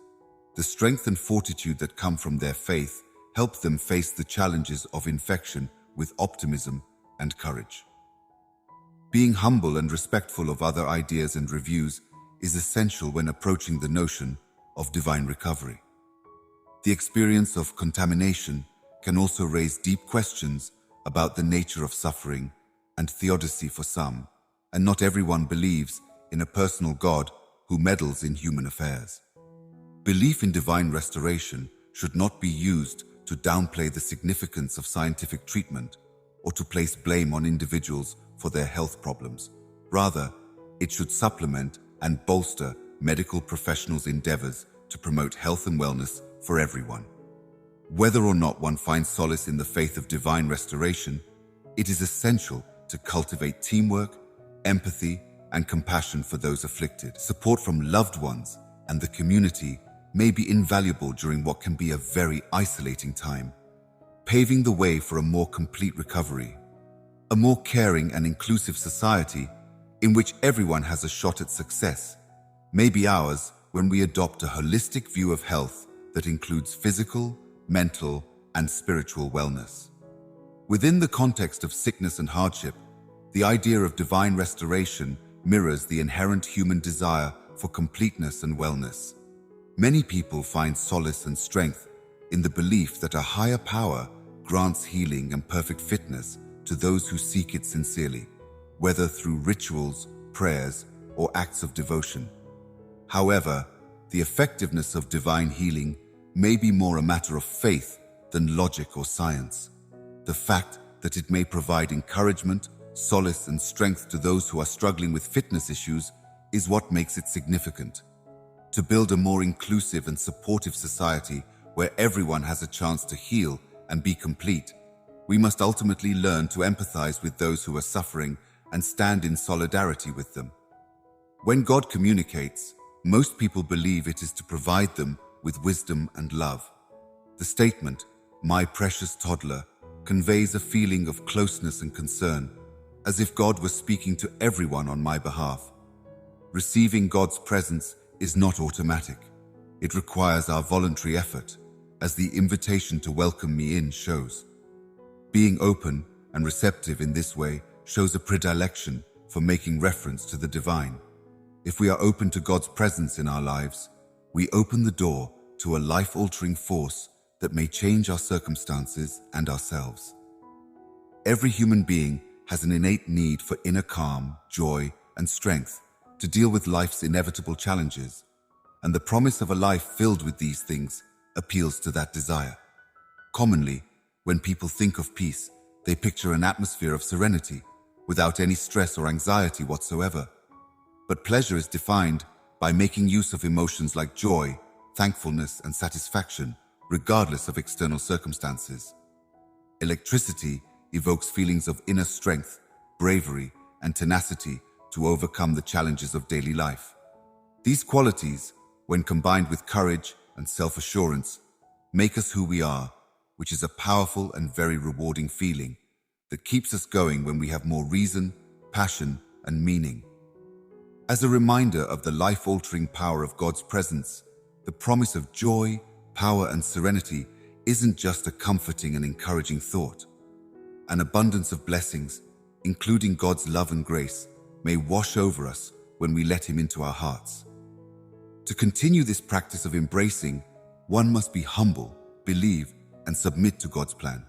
The strength and fortitude that come from their faith help them face the challenges of infection with optimism and courage. Being humble and respectful of other ideas and reviews is essential when approaching the notion of divine recovery. The experience of contamination can also raise deep questions about the nature of suffering and theodicy for some, and not everyone believes in a personal God who meddles in human affairs. Belief in divine restoration should not be used to downplay the significance of scientific treatment or to place blame on individuals for their health problems. Rather, it should supplement and bolster medical professionals' endeavors to promote health and wellness for everyone. Whether or not one finds solace in the faith of divine restoration, it is essential to cultivate teamwork, empathy, and compassion for those afflicted. Support from loved ones and the community may be invaluable during what can be a very isolating time, paving the way for a more complete recovery. A more caring and inclusive society in which everyone has a shot at success may be ours when we adopt a holistic view of health that includes physical, mental, and spiritual wellness. Within the context of sickness and hardship, the idea of divine restoration mirrors the inherent human desire for completeness and wellness. Many people find solace and strength in the belief that a higher power grants healing and perfect fitness to those who seek it sincerely, whether through rituals, prayers, or acts of devotion. However, the effectiveness of divine healing may be more a matter of faith than logic or science. The fact that it may provide encouragement, solace, and strength to those who are struggling with fitness issues is what makes it significant. To build a more inclusive and supportive society where everyone has a chance to heal and be complete, we must ultimately learn to empathize with those who are suffering and stand in solidarity with them. When God communicates, most people believe it is to provide them with wisdom and love. The statement, "My precious toddler," conveys a feeling of closeness and concern, as if God was speaking to everyone on my behalf. Receiving God's presence is not automatic. It requires our voluntary effort, as the invitation to welcome me in shows. Being open and receptive in this way shows a predilection for making reference to the divine. If we are open to God's presence in our lives, we open the door to a life-altering force that may change our circumstances and ourselves. Every human being has an innate need for inner calm, joy, and strength to deal with life's inevitable challenges, and the promise of a life filled with these things appeals to that desire. Commonly, when people think of peace, they picture an atmosphere of serenity, without any stress or anxiety whatsoever. But pleasure is defined by making use of emotions like joy, thankfulness, and satisfaction, regardless of external circumstances. Electricity evokes feelings of inner strength, bravery, and tenacity to overcome the challenges of daily life. These qualities, when combined with courage and self-assurance, make us who we are, which is a powerful and very rewarding feeling that keeps us going when we have more reason, passion, and meaning. As a reminder of the life-altering power of God's presence, the promise of joy, power, and serenity isn't just a comforting and encouraging thought. An abundance of blessings, including God's love and grace, may wash over us when we let Him into our hearts. To continue this practice of embracing, one must be humble, believe, and submit to God's plan.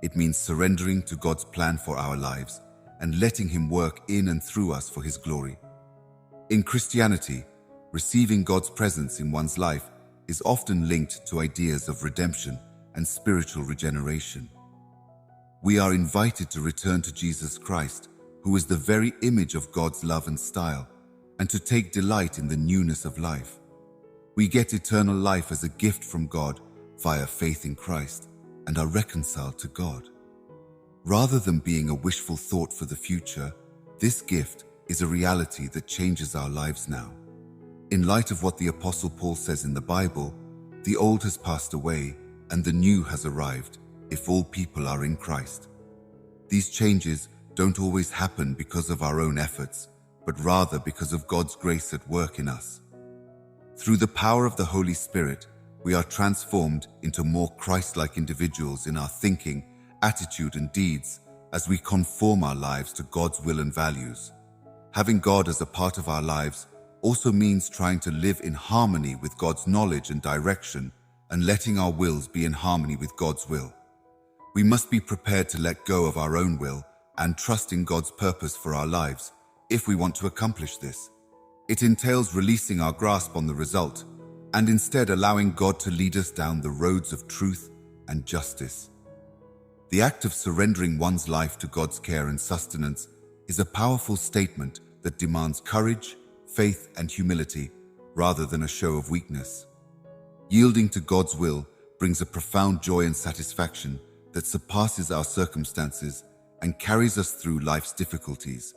It means surrendering to God's plan for our lives and letting Him work in and through us for His glory. In Christianity, receiving God's presence in one's life is often linked to ideas of redemption and spiritual regeneration. We are invited to return to Jesus Christ, who is the very image of God's love and style, and to take delight in the newness of life. We get eternal life as a gift from God via faith in Christ and are reconciled to God. Rather than being a wishful thought for the future, this gift is a reality that changes our lives now. In light of what the Apostle Paul says in the Bible, the old has passed away and the new has arrived, if all people are in Christ. These changes don't always happen because of our own efforts, but rather because of God's grace at work in us. Through the power of the Holy Spirit, we are transformed into more Christ-like individuals in our thinking, attitude, and deeds as we conform our lives to God's will and values. Having God as a part of our lives also means trying to live in harmony with God's knowledge and direction and letting our wills be in harmony with God's will. We must be prepared to let go of our own will and trust in God's purpose for our lives if we want to accomplish this. It entails releasing our grasp on the result and instead allowing God to lead us down the roads of truth and justice. The act of surrendering one's life to God's care and sustenance is a powerful statement that demands courage, faith, and humility rather than a show of weakness. Yielding to God's will brings a profound joy and satisfaction that surpasses our circumstances and carries us through life's difficulties.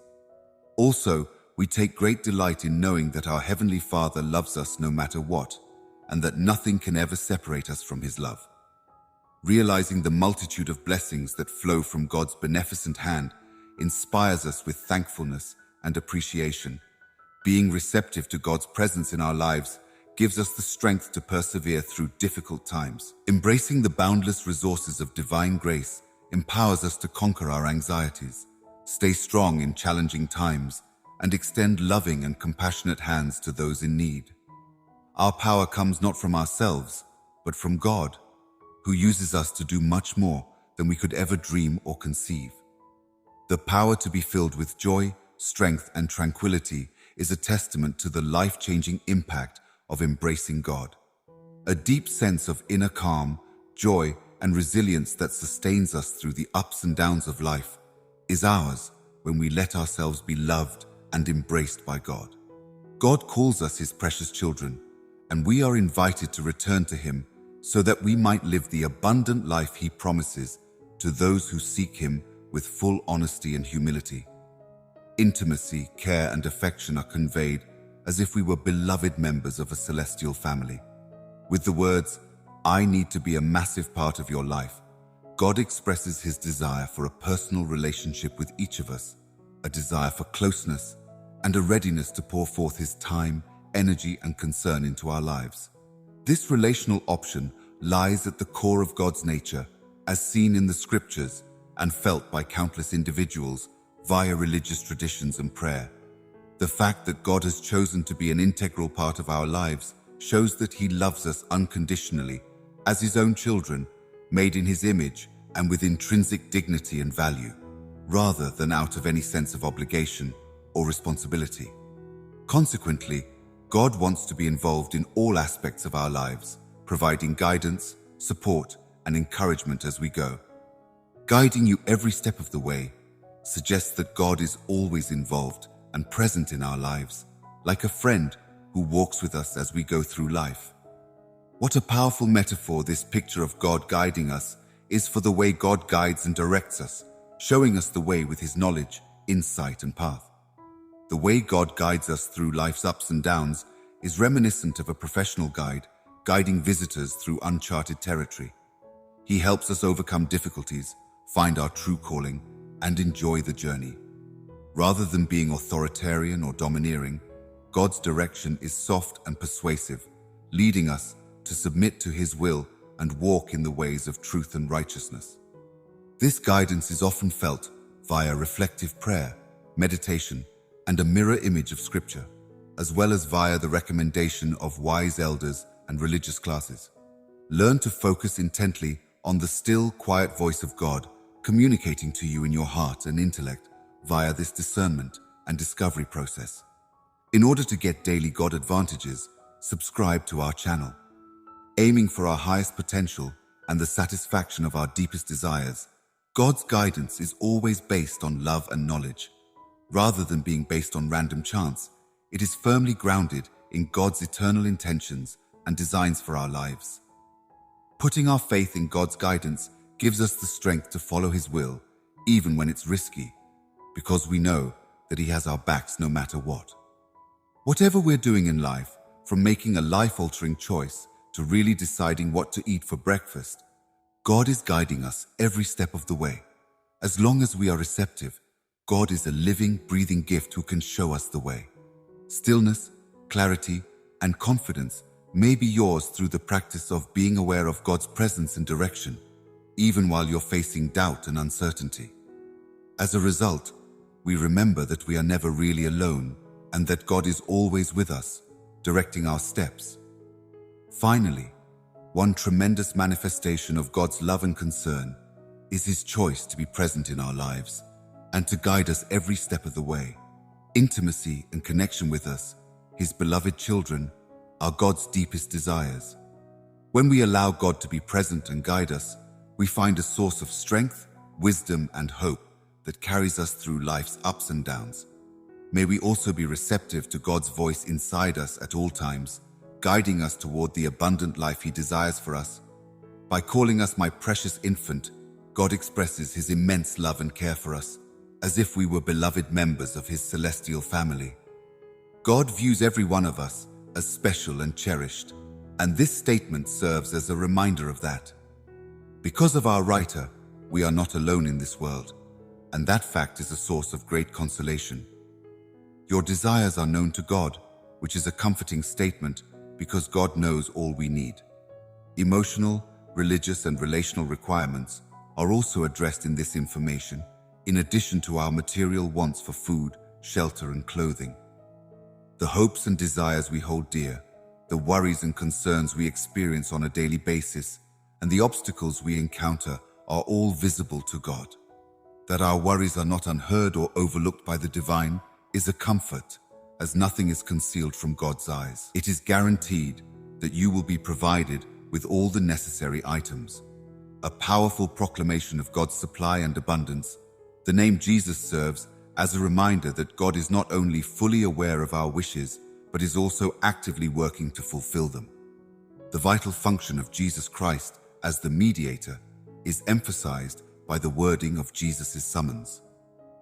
Also, we take great delight in knowing that our Heavenly Father loves us no matter what, and that nothing can ever separate us from His love. Realizing the multitude of blessings that flow from God's beneficent hand inspires us with thankfulness and appreciation. Being receptive to God's presence in our lives gives us the strength to persevere through difficult times. Embracing the boundless resources of divine grace empowers us to conquer our anxieties, stay strong in challenging times, and extend loving and compassionate hands to those in need. Our power comes not from ourselves, but from God, who uses us to do much more than we could ever dream or conceive. The power to be filled with joy, strength, and tranquility is a testament to the life-changing impact of embracing God. A deep sense of inner calm, joy, and resilience that sustains us through the ups and downs of life is ours when we let ourselves be loved and embraced by God. God calls us His precious children, and we are invited to return to Him so that we might live the abundant life He promises to those who seek Him with full honesty and humility. Intimacy, care, and affection are conveyed as if we were beloved members of a celestial family. With the words, "I need to be a massive part of your life," God expresses His desire for a personal relationship with each of us, a desire for closeness, and a readiness to pour forth His time, energy, and concern into our lives. This relational option lies at the core of God's nature, as seen in the Scriptures and felt by countless individuals via religious traditions and prayer. The fact that God has chosen to be an integral part of our lives shows that He loves us unconditionally, as His own children, made in His image and with intrinsic dignity and value, rather than out of any sense of obligation or responsibility. Consequently, God wants to be involved in all aspects of our lives, providing guidance, support, and encouragement as we go. Guiding you every step of the way suggests that God is always involved and present in our lives, like a friend who walks with us as we go through life. What a powerful metaphor this picture of God guiding us is for the way God guides and directs us, showing us the way with His knowledge, insight, and path. The way God guides us through life's ups and downs is reminiscent of a professional guide guiding visitors through uncharted territory. He helps us overcome difficulties, find our true calling, and enjoy the journey. Rather than being authoritarian or domineering, God's direction is soft and persuasive, leading us to submit to His will and walk in the ways of truth and righteousness. This guidance is often felt via reflective prayer, meditation, and a mirror image of Scripture, as well as via the recommendation of wise elders and religious classes. Learn to focus intently on the still, quiet voice of God, communicating to you in your heart and intellect via this discernment and discovery process. In order to get daily God advantages, subscribe to our channel. Aiming for our highest potential and the satisfaction of our deepest desires, God's guidance is always based on love and knowledge. Rather than being based on random chance, it is firmly grounded in God's eternal intentions and designs for our lives. Putting our faith in God's guidance gives us the strength to follow His will, even when it's risky, because we know that He has our backs no matter what. Whatever we're doing in life, from making a life-altering choice to really deciding what to eat for breakfast, God is guiding us every step of the way. As long as we are receptive, God is a living, breathing gift who can show us the way. Stillness, clarity, and confidence may be yours through the practice of being aware of God's presence and direction, even while you're facing doubt and uncertainty. As a result, we remember that we are never really alone and that God is always with us, directing our steps. Finally, one tremendous manifestation of God's love and concern is His choice to be present in our lives and to guide us every step of the way. Intimacy and connection with us, His beloved children, are God's deepest desires. When we allow God to be present and guide us, we find a source of strength, wisdom, and hope that carries us through life's ups and downs. May we also be receptive to God's voice inside us at all times, guiding us toward the abundant life He desires for us. By calling us my precious infant, God expresses His immense love and care for us, as if we were beloved members of His celestial family. God views every one of us as special and cherished, and this statement serves as a reminder of that. Because of our writer, we are not alone in this world, and that fact is a source of great consolation. Your desires are known to God, which is a comforting statement because God knows all we need. Emotional, religious, and relational requirements are also addressed in this information, in addition to our material wants for food, shelter, and clothing. The hopes and desires we hold dear, the worries and concerns we experience on a daily basis, and the obstacles we encounter are all visible to God. That our worries are not unheard or overlooked by the divine is a comfort, as nothing is concealed from God's eyes. It is guaranteed that you will be provided with all the necessary items. A powerful proclamation of God's supply and abundance. The name Jesus serves as a reminder that God is not only fully aware of our wishes, but is also actively working to fulfill them. The vital function of Jesus Christ as the mediator is emphasized by the wording of Jesus' summons.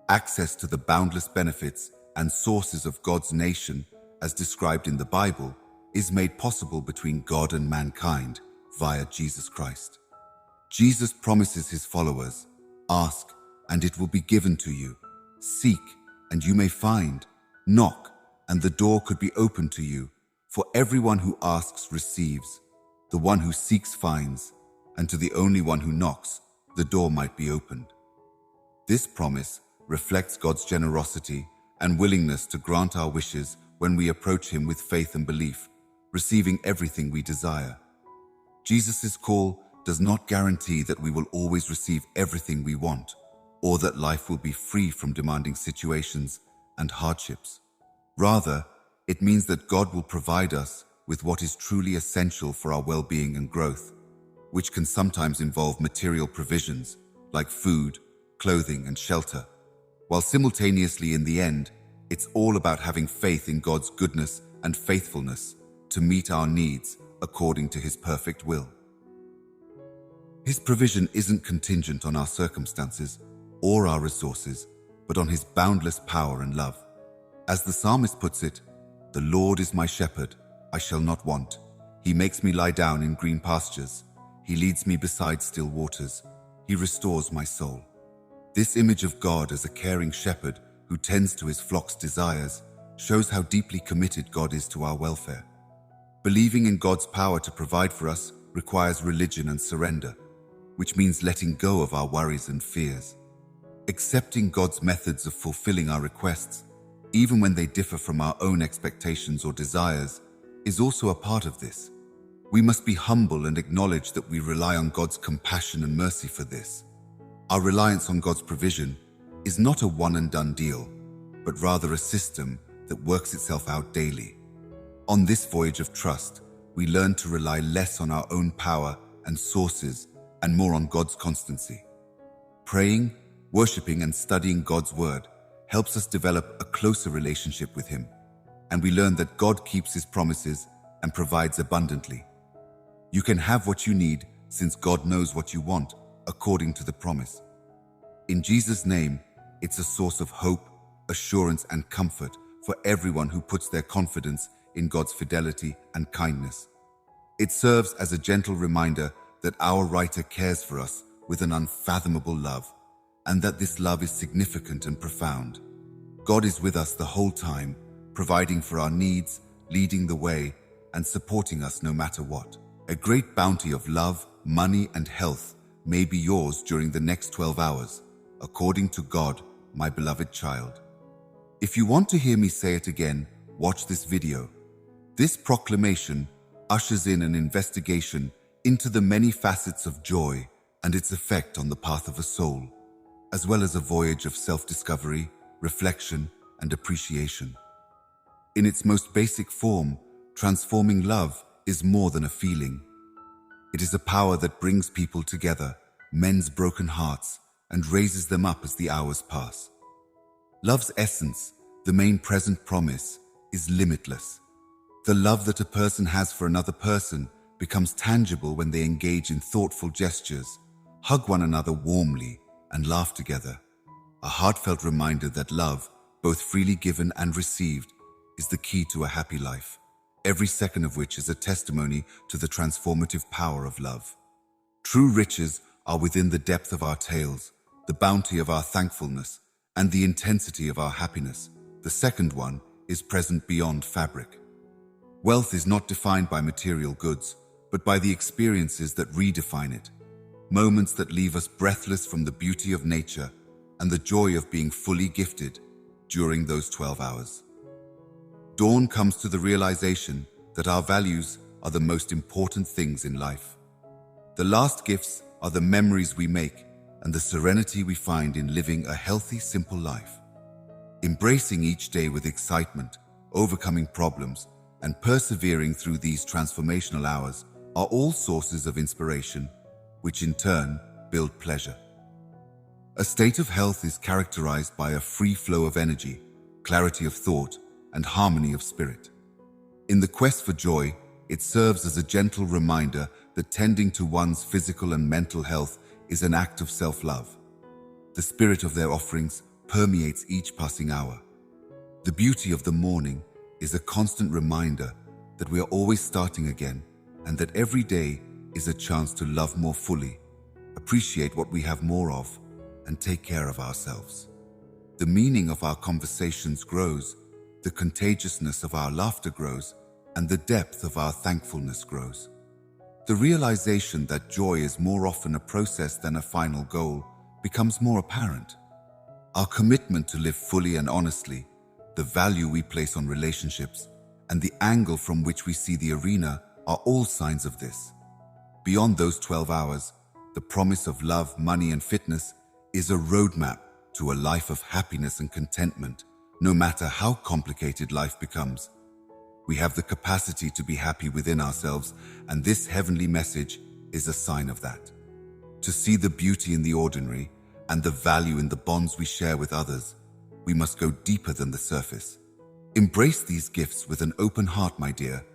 Access to the boundless benefits and sources of God's nation, as described in the Bible, is made possible between God and mankind via Jesus Christ. Jesus promises His followers, "Ask, and it will be given to you. Seek, and you may find. Knock, and the door could be opened to you. For everyone who asks receives. The one who seeks finds, and to the only one who knocks, the door might be opened." This promise reflects God's generosity and willingness to grant our wishes when we approach Him with faith and belief, receiving everything we desire. Jesus' call does not guarantee that we will always receive everything we want, or that life will be free from demanding situations and hardships. Rather, it means that God will provide us with what is truly essential for our well-being and growth, which can sometimes involve material provisions like food, clothing, and shelter, while simultaneously in the end, it's all about having faith in God's goodness and faithfulness to meet our needs according to His perfect will. His provision isn't contingent on our circumstances or our resources, but on His boundless power and love. As the psalmist puts it, "The Lord is my shepherd, I shall not want. He makes me lie down in green pastures. He leads me beside still waters. He restores my soul." This image of God as a caring shepherd who tends to His flock's desires shows how deeply committed God is to our welfare. Believing in God's power to provide for us requires religion and surrender, which means letting go of our worries and fears. Accepting God's methods of fulfilling our requests, even when they differ from our own expectations or desires, is also a part of this. We must be humble and acknowledge that we rely on God's compassion and mercy for this. Our reliance on God's provision is not a one-and-done deal, but rather a system that works itself out daily. On this voyage of trust, we learn to rely less on our own power and sources and more on God's constancy. Praying, worshiping, and studying God's word helps us develop a closer relationship with Him, and we learn that God keeps His promises and provides abundantly. You can have what you need since God knows what you want, according to the promise. In Jesus' name, it's a source of hope, assurance, and comfort for everyone who puts their confidence in God's fidelity and kindness. It serves as a gentle reminder that our writer cares for us with an unfathomable love, and that this love is significant and profound. God is with us the whole time, providing for our needs, leading the way, and supporting us no matter what. A great bounty of love, money, and health may be yours during the next 12 hours, according to God, my beloved child. If you want to hear me say it again, watch this video. This proclamation ushers in an investigation into the many facets of joy and its effect on the path of a soul, as well as a voyage of self-discovery, reflection, and appreciation. In its most basic form, transforming love is more than a feeling. It is a power that brings people together, mends broken hearts, and raises them up as the hours pass. Love's essence, the main present promise, is limitless. The love that a person has for another person becomes tangible when they engage in thoughtful gestures, hug one another warmly, and laugh together. A heartfelt reminder that love, both freely given and received, is the key to a happy life, every second of which is a testimony to the transformative power of love. True riches are within the depth of our tales, the bounty of our thankfulness, and the intensity of our happiness. The second one is present beyond fabric. Wealth is not defined by material goods, but by the experiences that redefine it. Moments that leave us breathless from the beauty of nature and the joy of being fully gifted during those 12 hours. Dawn comes to the realization that our values are the most important things in life. The last gifts are the memories we make and the serenity we find in living a healthy, simple life. Embracing each day with excitement, overcoming problems, and persevering through these transformational hours are all sources of inspiration, which in turn build pleasure. A state of health is characterized by a free flow of energy, clarity of thought, and harmony of spirit. In the quest for joy, it serves as a gentle reminder that tending to one's physical and mental health is an act of self-love. The spirit of their offerings permeates each passing hour. The beauty of the morning is a constant reminder that we are always starting again and that every day is a chance to love more fully, appreciate what we have more of, and take care of ourselves. The meaning of our conversations grows, the contagiousness of our laughter grows, and the depth of our thankfulness grows. The realization that joy is more often a process than a final goal becomes more apparent. Our commitment to live fully and honestly, the value we place on relationships, and the angle from which we see the arena are all signs of this. Beyond those 12 hours, the promise of love, money, and fitness is a roadmap to a life of happiness and contentment, no matter how complicated life becomes. We have the capacity to be happy within ourselves, and this heavenly message is a sign of that. To see the beauty in the ordinary and the value in the bonds we share with others, we must go deeper than the surface. Embrace these gifts with an open heart, my dear,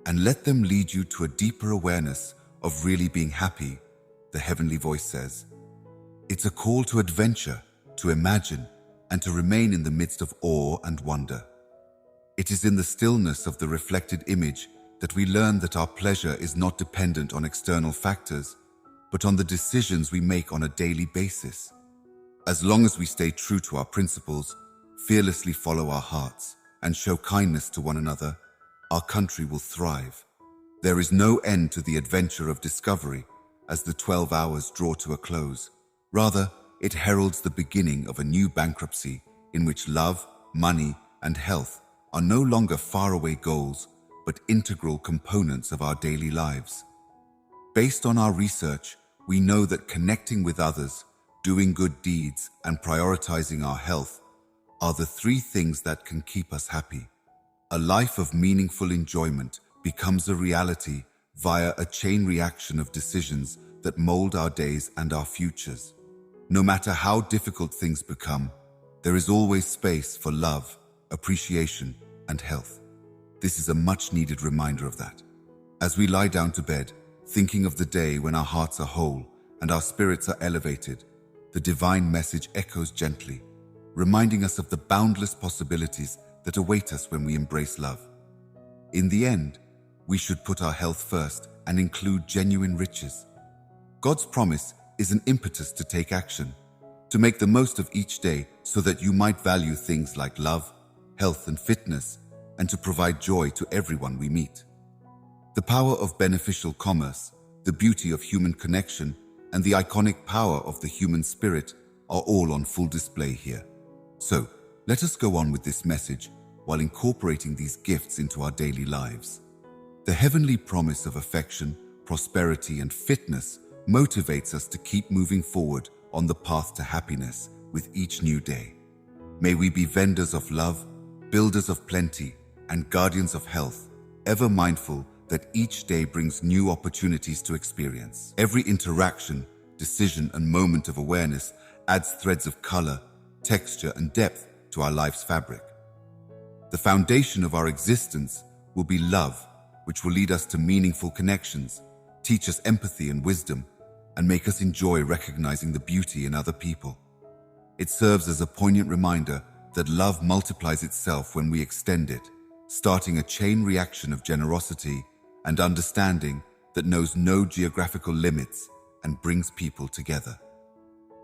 and let them lead you to a deeper awareness of really being happy, the heavenly voice says. It's a call to adventure, to imagine, and to remain in the midst of awe and wonder. It is in the stillness of the reflected image that we learn that our pleasure is not dependent on external factors, but on the decisions we make on a daily basis. As long as we stay true to our principles, fearlessly follow our hearts, and show kindness to one another, our country will thrive. There is no end to the adventure of discovery as the 12 hours draw to a close. Rather, it heralds the beginning of a new bankruptcy in which love, money, and health are no longer faraway goals, but integral components of our daily lives. Based on our research, we know that connecting with others, doing good deeds, and prioritizing our health are the three things that can keep us happy. A life of meaningful enjoyment becomes a reality via a chain reaction of decisions that mold our days and our futures. No matter how difficult things become, there is always space for love, appreciation, and health. This is a much-needed reminder of that. As we lie down to bed, thinking of the day when our hearts are whole and our spirits are elevated, the divine message echoes gently, reminding us of the boundless possibilities that await us when we embrace love. In the end, we should put our health first and include genuine riches. God's promise is an impetus to take action, to make the most of each day so that you might value things like love, health, and fitness, and to provide joy to everyone we meet. The power of beneficial commerce, the beauty of human connection, and the iconic power of the human spirit are all on full display here. So, let us go on with this message while incorporating these gifts into our daily lives. The heavenly promise of affection, prosperity, and fitness motivates us to keep moving forward on the path to happiness with each new day. May we be vendors of love, builders of plenty, and guardians of health, ever mindful that each day brings new opportunities to experience. Every interaction, decision, and moment of awareness adds threads of color, texture, and depth to our life's fabric. The foundation of our existence will be love, which will lead us to meaningful connections, teach us empathy and wisdom, and make us enjoy recognizing the beauty in other people. It serves as a poignant reminder that love multiplies itself when we extend it, starting a chain reaction of generosity and understanding that knows no geographical limits and brings people together.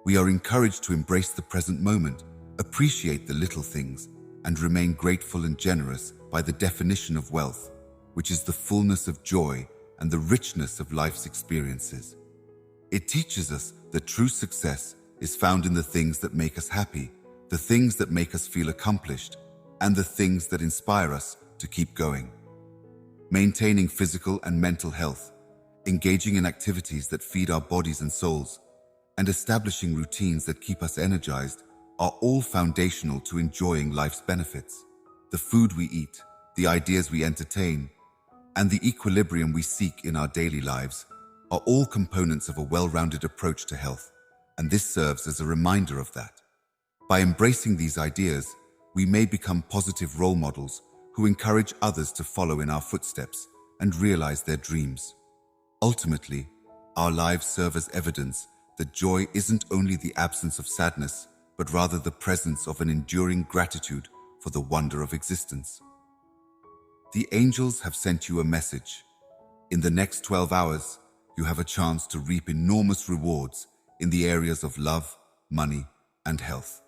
We are encouraged to embrace the present moment, appreciate the little things, and remain grateful and generous by the definition of wealth, which is the fullness of joy and the richness of life's experiences. It teaches us that true success is found in the things that make us happy, the things that make us feel accomplished, and the things that inspire us to keep going. Maintaining physical and mental health, engaging in activities that feed our bodies and souls, and establishing routines that keep us energized are all foundational to enjoying life's benefits. The food we eat, the ideas we entertain, and the equilibrium we seek in our daily lives are all components of a well-rounded approach to health, and this serves as a reminder of that. By embracing these ideas, we may become positive role models who encourage others to follow in our footsteps and realize their dreams. Ultimately, our lives serve as evidence that joy isn't only the absence of sadness, but rather the presence of an enduring gratitude for the wonder of existence. The angels have sent you a message. In the next 12 hours, you have a chance to reap enormous rewards in the areas of love, money, and health.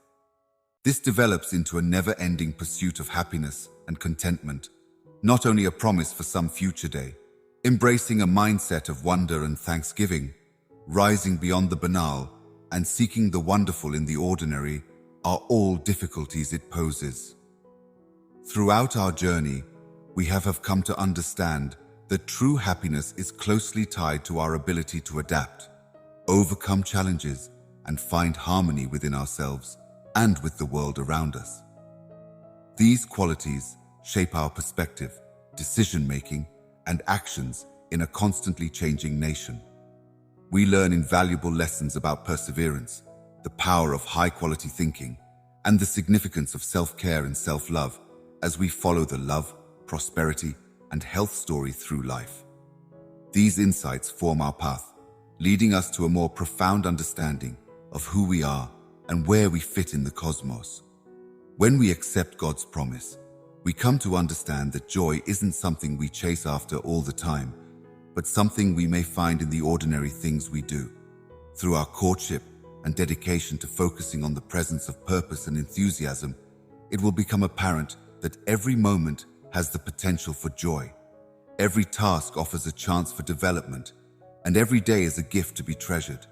This develops into a never-ending pursuit of happiness and contentment, not only a promise for some future day. Embracing a mindset of wonder and thanksgiving, rising beyond the banal, and seeking the wonderful in the ordinary are all difficulties it poses. Throughout our journey, we have come to understand that true happiness is closely tied to our ability to adapt, overcome challenges, and find harmony within ourselves and with the world around us. These qualities shape our perspective, decision-making, and actions in a constantly changing nation. We learn invaluable lessons about perseverance, the power of high-quality thinking, and the significance of self-care and self-love as we follow the love, prosperity, and health story through life. These insights form our path, leading us to a more profound understanding of who we are and where we fit in the cosmos. When we accept God's promise, we come to understand that joy isn't something we chase after all the time, but something we may find in the ordinary things we do. Through our courtship and dedication to focusing on the presence of purpose and enthusiasm, it will become apparent that every moment has the potential for joy. Every task offers a chance for development, and every day is a gift to be treasured.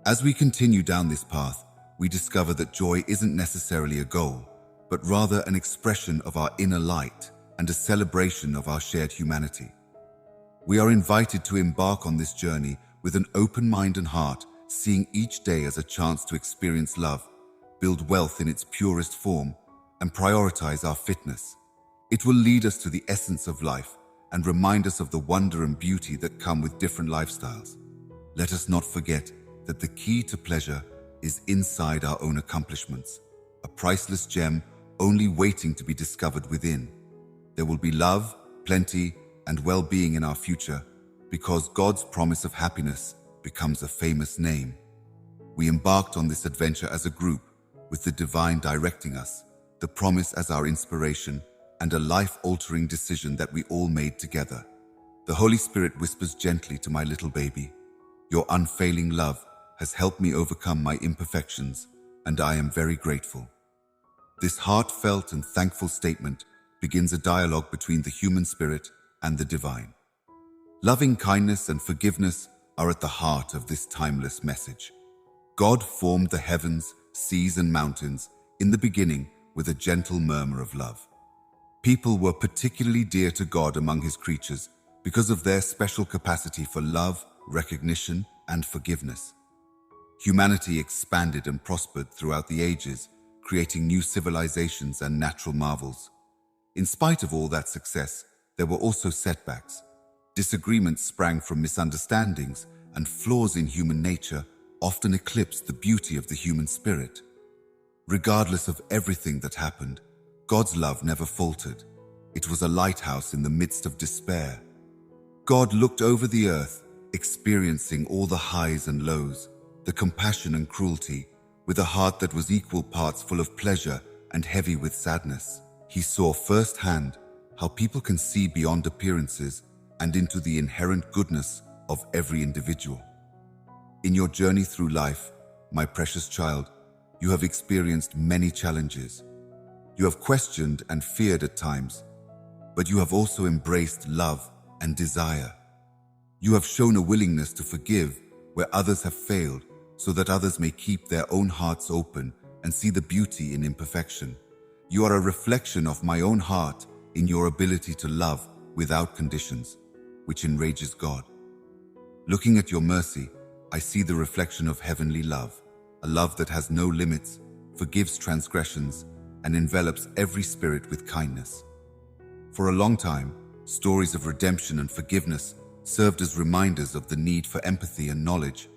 As we continue down this path, we discover that joy isn't necessarily a goal, but rather an expression of our inner light and a celebration of our shared humanity. We are invited to embark on this journey with an open mind and heart, seeing each day as a chance to experience love, build wealth in its purest form, and prioritize our fitness. It will lead us to the essence of life and remind us of the wonder and beauty that come with different lifestyles. Let us not forget that the key to pleasure is inside our own accomplishments, a priceless gem only waiting to be discovered within. There will be love, plenty, and well-being in our future because God's promise of happiness becomes a famous name. We embarked on this adventure as a group, with the divine directing us, the promise as our inspiration, and a life-altering decision that we all made together. The Holy Spirit whispers gently to my little baby, "Your unfailing love has helped me overcome my imperfections, and I am very grateful." This heartfelt and thankful statement begins a dialogue between the human spirit and the divine. Loving kindness and forgiveness are at the heart of this timeless message. God formed the heavens, seas, and mountains in the beginning with a gentle murmur of love. People were particularly dear to God among his creatures because of their special capacity for love, recognition, and forgiveness. Humanity expanded and prospered throughout the ages, creating new civilizations and natural marvels. In spite of all that success, there were also setbacks. Disagreements sprang from misunderstandings, and flaws in human nature often eclipsed the beauty of the human spirit. Regardless of everything that happened, God's love never faltered. It was a lighthouse in the midst of despair. God looked over the earth, experiencing all the highs and lows, the compassion and cruelty, with a heart that was equal parts full of pleasure and heavy with sadness. He saw firsthand how people can see beyond appearances and into the inherent goodness of every individual. In your journey through life, my precious child, you have experienced many challenges. You have questioned and feared at times, but you have also embraced love and desire. You have shown a willingness to forgive where others have failed, so that others may keep their own hearts open and see the beauty in imperfection. You are a reflection of my own heart in your ability to love without conditions, which enrages God. Looking at your mercy, I see the reflection of heavenly love, a love that has no limits, forgives transgressions, and envelops every spirit with kindness. For a long time, stories of redemption and forgiveness served as reminders of the need for empathy and knowledge.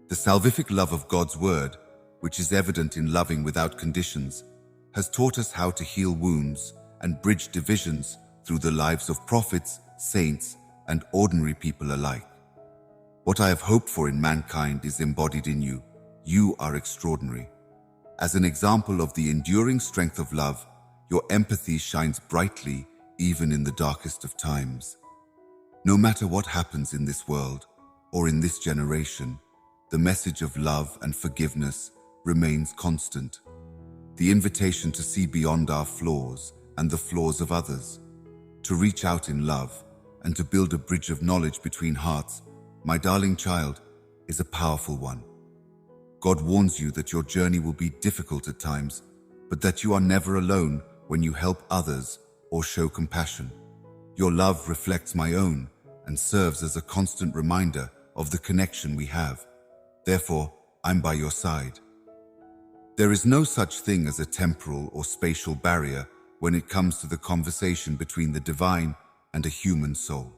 The salvific love of God's word, which is evident in loving without conditions, has taught us how to heal wounds and bridge divisions through the lives of prophets, saints, and ordinary people alike. What I have hoped for in mankind is embodied in you. You are extraordinary. As an example of the enduring strength of love, your empathy shines brightly even in the darkest of times. No matter what happens in this world or in this generation, the message of love and forgiveness remains constant. The invitation to see beyond our flaws and the flaws of others, to reach out in love and to build a bridge of knowledge between hearts, my darling child, is a powerful one. God warns you that your journey will be difficult at times, but that you are never alone when you help others or show compassion. Your love reflects my own and serves as a constant reminder of the connection we have. Therefore, I'm by your side. There is no such thing as a temporal or spatial barrier when it comes to the conversation between the divine and a human soul.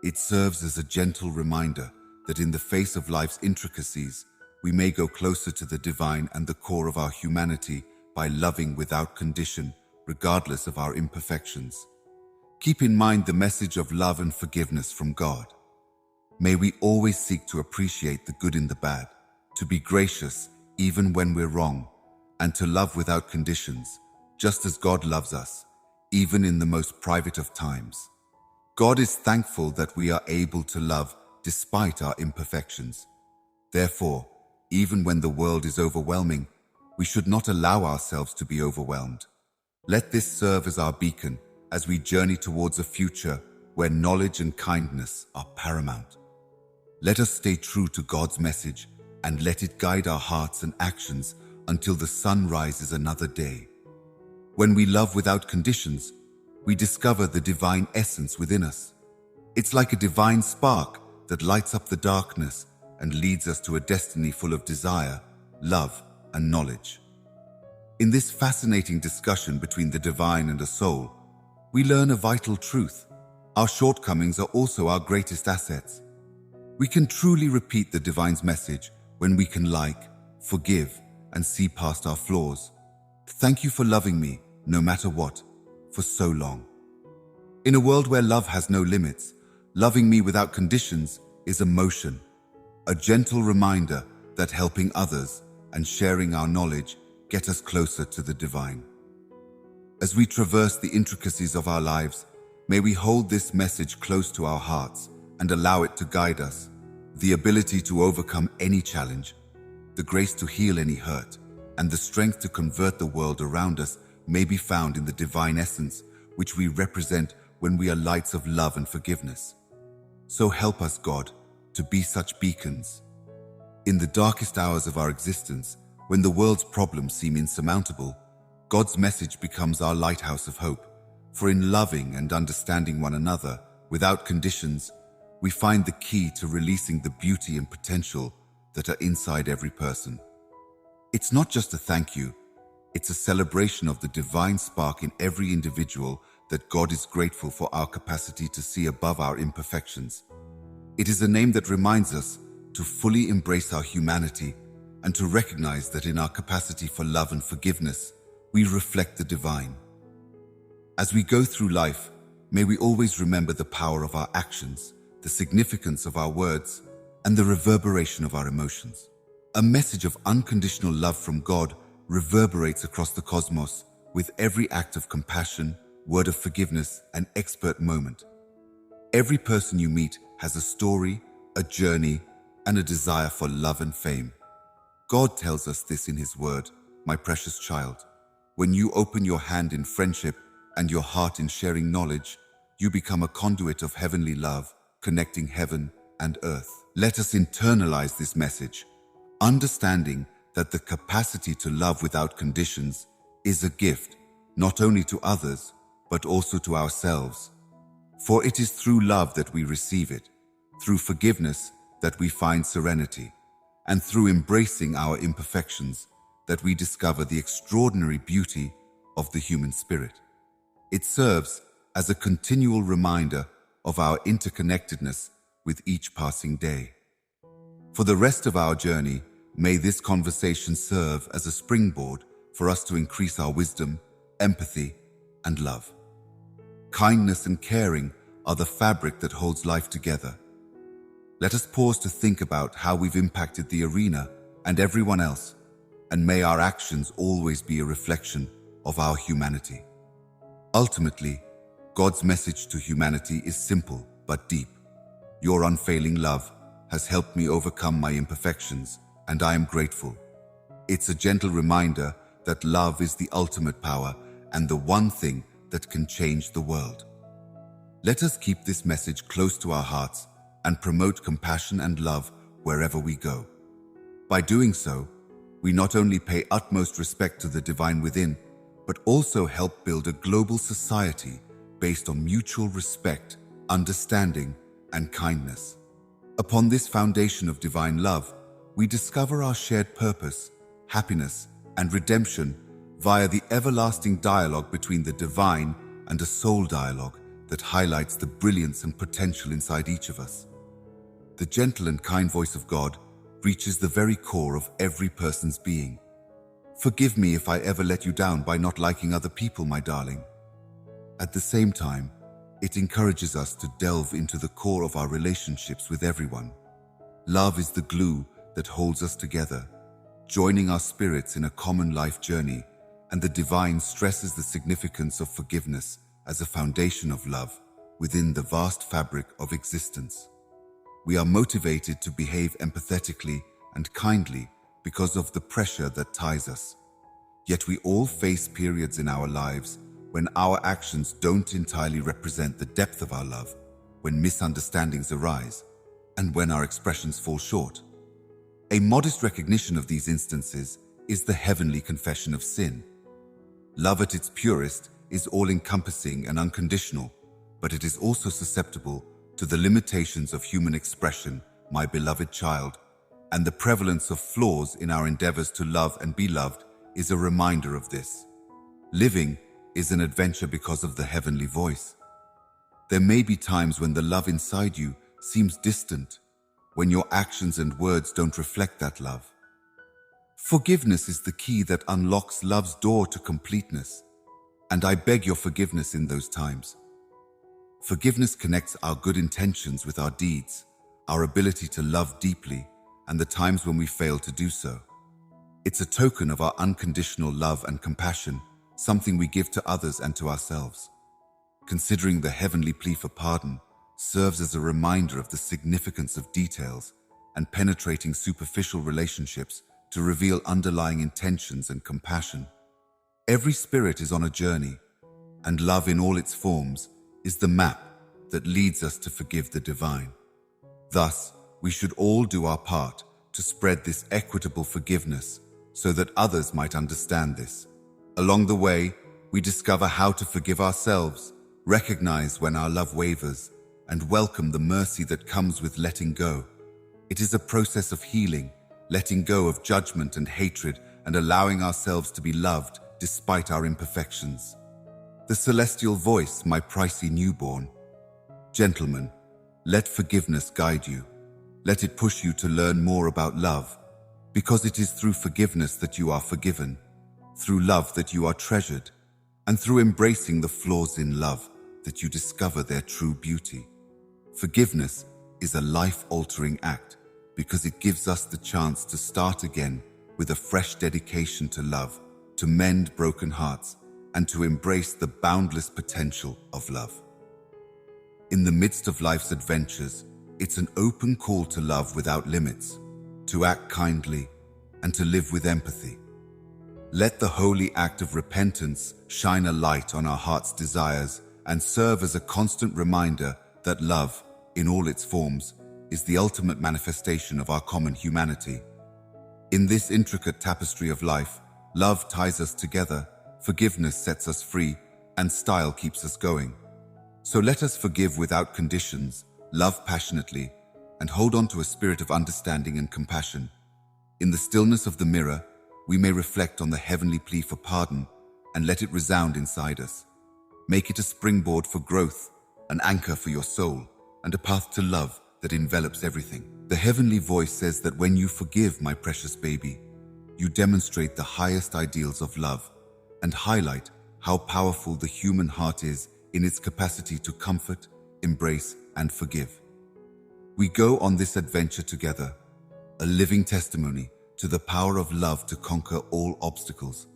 It serves as a gentle reminder that in the face of life's intricacies, we may go closer to the divine and the core of our humanity by loving without condition, regardless of our imperfections. Keep in mind the message of love and forgiveness from God. May we always seek to appreciate the good in the bad, to be gracious even when we're wrong, and to love without conditions, just as God loves us, even in the most private of times. God is thankful that we are able to love despite our imperfections. Therefore, even when the world is overwhelming, we should not allow ourselves to be overwhelmed. Let this serve as our beacon as we journey towards a future where knowledge and kindness are paramount. Let us stay true to God's message and let it guide our hearts and actions until the sun rises another day. When we love without conditions, we discover the divine essence within us. It's like a divine spark that lights up the darkness and leads us to a destiny full of desire, love, and knowledge. In this fascinating discussion between the divine and a soul, we learn a vital truth. Our shortcomings are also our greatest assets. We can truly repeat the divine's message when we can forgive, and see past our flaws. Thank you for loving me, no matter what, for so long. In a world where love has no limits, loving me without conditions is a motion, a gentle reminder that helping others and sharing our knowledge get us closer to the divine. As we traverse the intricacies of our lives, may we hold this message close to our hearts and allow it to guide us. The ability to overcome any challenge, the grace to heal any hurt, and the strength to convert the world around us may be found in the divine essence which we represent when we are lights of love and forgiveness. So help us, God, to be such beacons. In the darkest hours of our existence, when the world's problems seem insurmountable, God's message becomes our lighthouse of hope. For in loving and understanding one another, without conditions, we find the key to releasing the beauty and potential that are inside every person. It's not just a thank you, it's a celebration of the divine spark in every individual that God is grateful for our capacity to see above our imperfections. It is a name that reminds us to fully embrace our humanity and to recognize that in our capacity for love and forgiveness, we reflect the divine. As we go through life, may we always remember the power of our actions, the significance of our words, and the reverberation of our emotions. A message of unconditional love from God reverberates across the cosmos with every act of compassion, word of forgiveness, and expert moment. Every person you meet has a story, a journey, and a desire for love and fame. God tells us this in His word, "My precious child, when you open your hand in friendship and your heart in sharing knowledge, you become a conduit of heavenly love, connecting heaven and earth." Let us internalize this message, understanding that the capacity to love without conditions is a gift, not only to others, but also to ourselves. For it is through love that we receive it, through forgiveness that we find serenity, and through embracing our imperfections that we discover the extraordinary beauty of the human spirit. It serves as a continual reminder of our interconnectedness with each passing day. For the rest of our journey, may this conversation serve as a springboard for us to increase our wisdom, empathy, and love. Kindness and caring are the fabric that holds life together. Let us pause to think about how we've impacted the arena and everyone else, and may our actions always be a reflection of our humanity. Ultimately, God's message to humanity is simple but deep. Your unfailing love has helped me overcome my imperfections, and I am grateful. It's a gentle reminder that love is the ultimate power and the one thing that can change the world. Let us keep this message close to our hearts and promote compassion and love wherever we go. By doing so, we not only pay utmost respect to the divine within, but also help build a global society based on mutual respect, understanding, and kindness. Upon this foundation of divine love, we discover our shared purpose, happiness, and redemption via the everlasting dialogue between the divine and a soul dialogue that highlights the brilliance and potential inside each of us. The gentle and kind voice of God reaches the very core of every person's being. Forgive me if I ever let you down by not liking other people, my darling. At the same time, it encourages us to delve into the core of our relationships with everyone. Love is the glue that holds us together, joining our spirits in a common life journey, and the divine stresses the significance of forgiveness as a foundation of love within the vast fabric of existence. We are motivated to behave empathetically and kindly because of the pressure that ties us. Yet we all face periods in our lives when our actions don't entirely represent the depth of our love, when misunderstandings arise, and when our expressions fall short. A modest recognition of these instances is the heavenly confession of sin. Love at its purest is all-encompassing and unconditional, but it is also susceptible to the limitations of human expression, my beloved child, and the prevalence of flaws in our endeavors to love and be loved is a reminder of this. Living is an adventure because of the heavenly voice. There may be times when the love inside you seems distant, when your actions and words don't reflect that love. Forgiveness is the key that unlocks love's door to completeness, and I beg your forgiveness in those times. Forgiveness connects our good intentions with our deeds, our ability to love deeply, and the times when we fail to do so. It's a token of our unconditional love and compassion, something we give to others and to ourselves. Considering the heavenly plea for pardon serves as a reminder of the significance of details and penetrating superficial relationships to reveal underlying intentions and compassion. Every spirit is on a journey, and love in all its forms is the map that leads us to forgive the divine. Thus, we should all do our part to spread this equitable forgiveness so that others might understand this. Along the way, we discover how to forgive ourselves, recognize when our love wavers, and welcome the mercy that comes with letting go. It is a process of healing, letting go of judgment and hatred and allowing ourselves to be loved despite our imperfections. The celestial voice, my pricey newborn. Gentlemen, let forgiveness guide you. Let it push you to learn more about love, because it is through forgiveness that you are forgiven, through love that you are treasured, and through embracing the flaws in love that you discover their true beauty. Forgiveness is a life-altering act because it gives us the chance to start again with a fresh dedication to love, to mend broken hearts, and to embrace the boundless potential of love. In the midst of life's adventures, it's an open call to love without limits, to act kindly, and to live with empathy. Let the holy act of repentance shine a light on our heart's desires and serve as a constant reminder that love, in all its forms, is the ultimate manifestation of our common humanity. In this intricate tapestry of life, love ties us together, forgiveness sets us free, and style keeps us going. So let us forgive without conditions, love passionately, and hold on to a spirit of understanding and compassion. In the stillness of the mirror, we may reflect on the heavenly plea for pardon and let it resound inside us. Make it a springboard for growth, an anchor for your soul, and a path to love that envelops everything. The heavenly voice says that when you forgive, my precious baby, you demonstrate the highest ideals of love and highlight how powerful the human heart is in its capacity to comfort, embrace, and forgive. We go on this adventure together, a living testimony to the power of love to conquer all obstacles.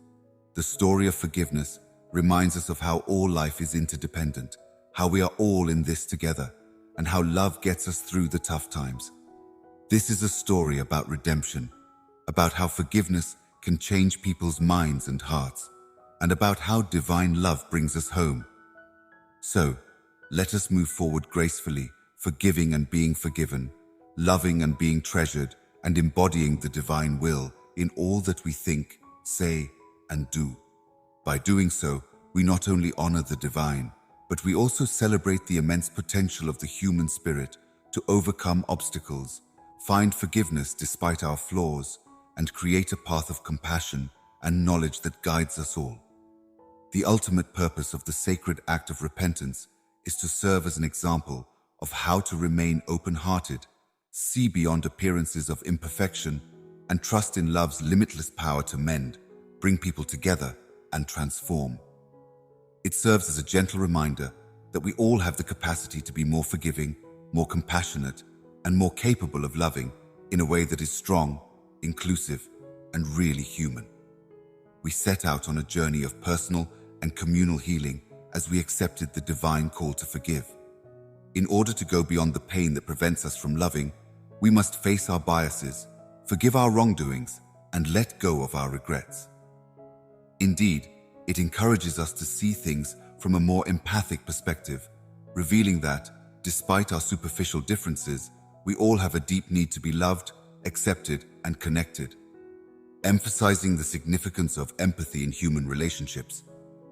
The story of forgiveness reminds us of how all life is interdependent, how we are all in this together, and how love gets us through the tough times. This is a story about redemption, about how forgiveness can change people's minds and hearts, and about how divine love brings us home. So, let us move forward gracefully, forgiving and being forgiven, loving and being treasured, and embodying the divine will in all that we think, say, and do. By doing so, we not only honor the divine, but we also celebrate the immense potential of the human spirit to overcome obstacles, find forgiveness despite our flaws, and create a path of compassion and knowledge that guides us all. The ultimate purpose of the sacred act of repentance is to serve as an example of how to remain open-hearted, see beyond appearances of imperfection, and trust in love's limitless power to mend, bring people together, and transform. It serves as a gentle reminder that we all have the capacity to be more forgiving, more compassionate, and more capable of loving in a way that is strong, inclusive, and really human. We set out on a journey of personal and communal healing as we accepted the divine call to forgive. In order to go beyond the pain that prevents us from loving, we must face our biases, forgive our wrongdoings, and let go of our regrets. Indeed, it encourages us to see things from a more empathic perspective, revealing that, despite our superficial differences, we all have a deep need to be loved, accepted, and connected. Emphasizing the significance of empathy in human relationships,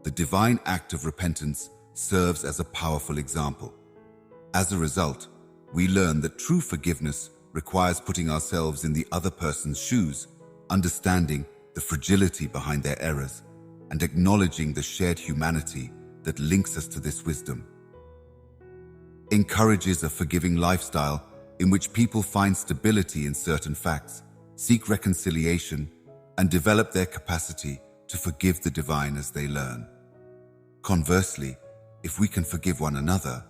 the divine act of repentance serves as a powerful example. As a result, we learn that true forgiveness requires putting ourselves in the other person's shoes, understanding the fragility behind their errors, and acknowledging the shared humanity that links us to this wisdom. Encourages a forgiving lifestyle in which people find stability in certain facts, seek reconciliation, and develop their capacity to forgive the divine as they learn. Conversely, if we can forgive one another,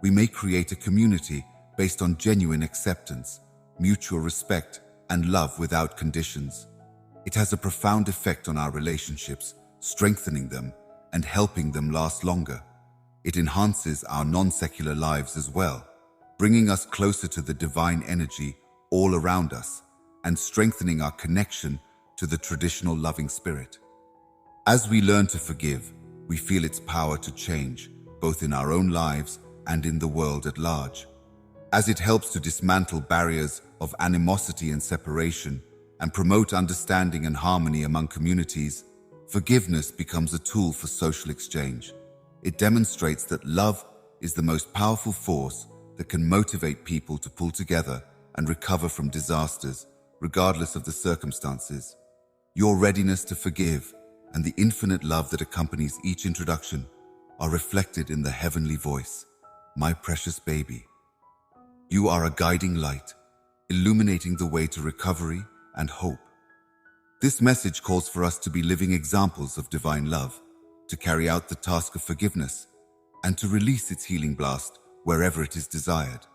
we may create a community based on genuine acceptance, mutual respect, and love without conditions. It has a profound effect on our relationships, strengthening them, and helping them last longer. It enhances our non-secular lives as well, bringing us closer to the divine energy all around us and strengthening our connection to the traditional loving spirit. As we learn to forgive, we feel its power to change, both in our own lives and in the world at large. As it helps to dismantle barriers of animosity and separation and promote understanding and harmony among communities, forgiveness becomes a tool for social exchange. It demonstrates that love is the most powerful force that can motivate people to pull together and recover from disasters, regardless of the circumstances. Your readiness to forgive and the infinite love that accompanies each introduction are reflected in the heavenly voice, "My precious baby." You are a guiding light, illuminating the way to recovery and hope. This message calls for us to be living examples of divine love, to carry out the task of forgiveness, and to release its healing blast wherever it is desired.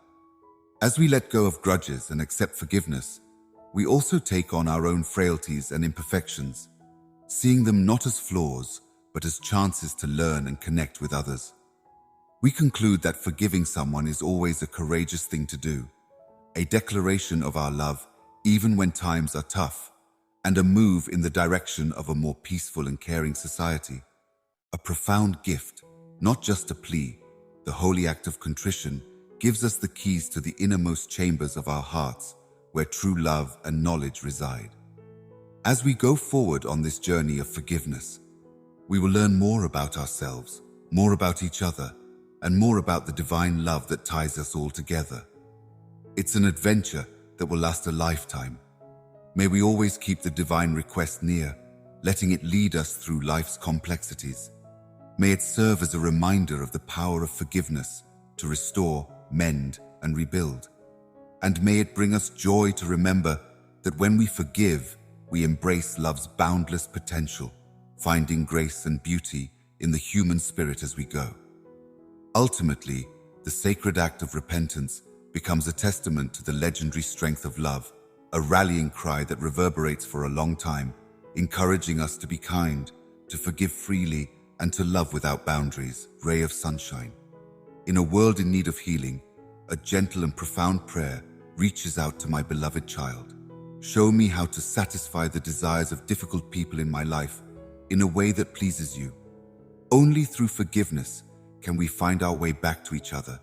As we let go of grudges and accept forgiveness, we also take on our own frailties and imperfections, seeing them not as flaws, but as chances to learn and connect with others. We conclude that forgiving someone is always a courageous thing to do, a declaration of our love even when times are tough, and a move in the direction of a more peaceful and caring society. A profound gift, not just a plea. The holy act of contrition gives us the keys to the innermost chambers of our hearts, where true love and knowledge reside. As we go forward on this journey of forgiveness, we will learn more about ourselves, more about each other, and more about the divine love that ties us all together. It's an adventure that will last a lifetime. May we always keep the divine request near, letting it lead us through life's complexities. May it serve as a reminder of the power of forgiveness to restore, mend, and rebuild. And may it bring us joy to remember that when we forgive, we embrace love's boundless potential, finding grace and beauty in the human spirit as we go. Ultimately, the sacred act of repentance becomes a testament to the legendary strength of love, a rallying cry that reverberates for a long time, encouraging us to be kind, to forgive freely, and to love without boundaries. Ray of sunshine. In a world in need of healing, a gentle and profound prayer reaches out to my beloved child. Show me how to satisfy the desires of difficult people in my life in a way that pleases you. Only through forgiveness can we find our way back to each other,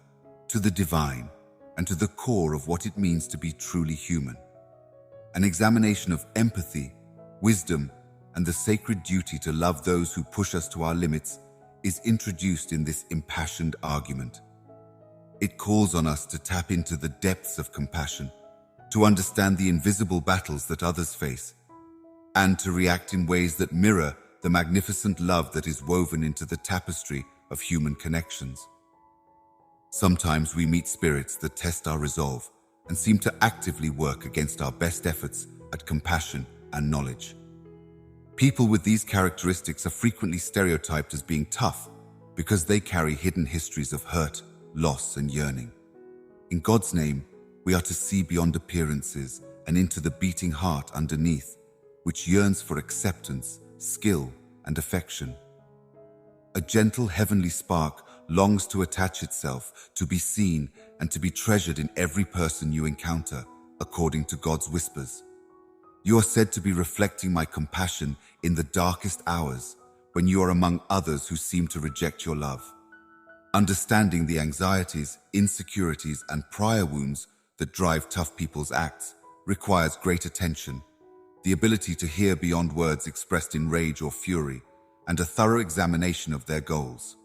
to the divine, and to the core of what it means to be truly human. An examination of empathy, wisdom, and the sacred duty to love those who push us to our limits is introduced in this impassioned argument. It calls on us to tap into the depths of compassion, to understand the invisible battles that others face, and to react in ways that mirror the magnificent love that is woven into the tapestry of human connections. Sometimes we meet spirits that test our resolve and seem to actively work against our best efforts at compassion and knowledge. People with these characteristics are frequently stereotyped as being tough because they carry hidden histories of hurt, loss, and yearning. In God's name, we are to see beyond appearances and into the beating heart underneath, which yearns for acceptance, skill, and affection. A gentle heavenly spark longs to attach itself, to be seen, and to be treasured in every person you encounter, according to God's whispers. You are said to be reflecting my compassion in the darkest hours, when you are among others who seem to reject your love. Understanding the anxieties, insecurities, and prior wounds that drive tough people's acts requires great attention, the ability to hear beyond words expressed in rage or fury, and a thorough examination of their goals.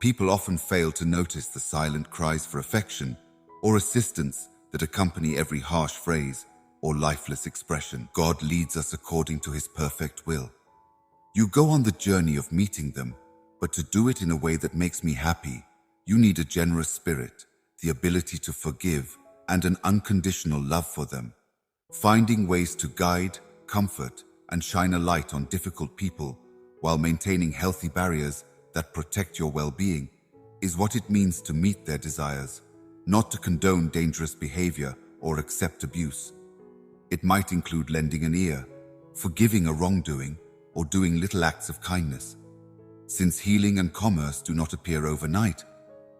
People often fail to notice the silent cries for affection or assistance that accompany every harsh phrase or lifeless expression. God leads us according to His perfect will. You go on the journey of meeting them, but to do it in a way that makes me happy, you need a generous spirit, the ability to forgive, and an unconditional love for them. Finding ways to guide, comfort, and shine a light on difficult people while maintaining healthy barriers that protect your well-being is what it means to meet their desires, not to condone dangerous behavior or accept abuse. It might include lending an ear, forgiving a wrongdoing, or doing little acts of kindness. Since healing and commerce do not appear overnight,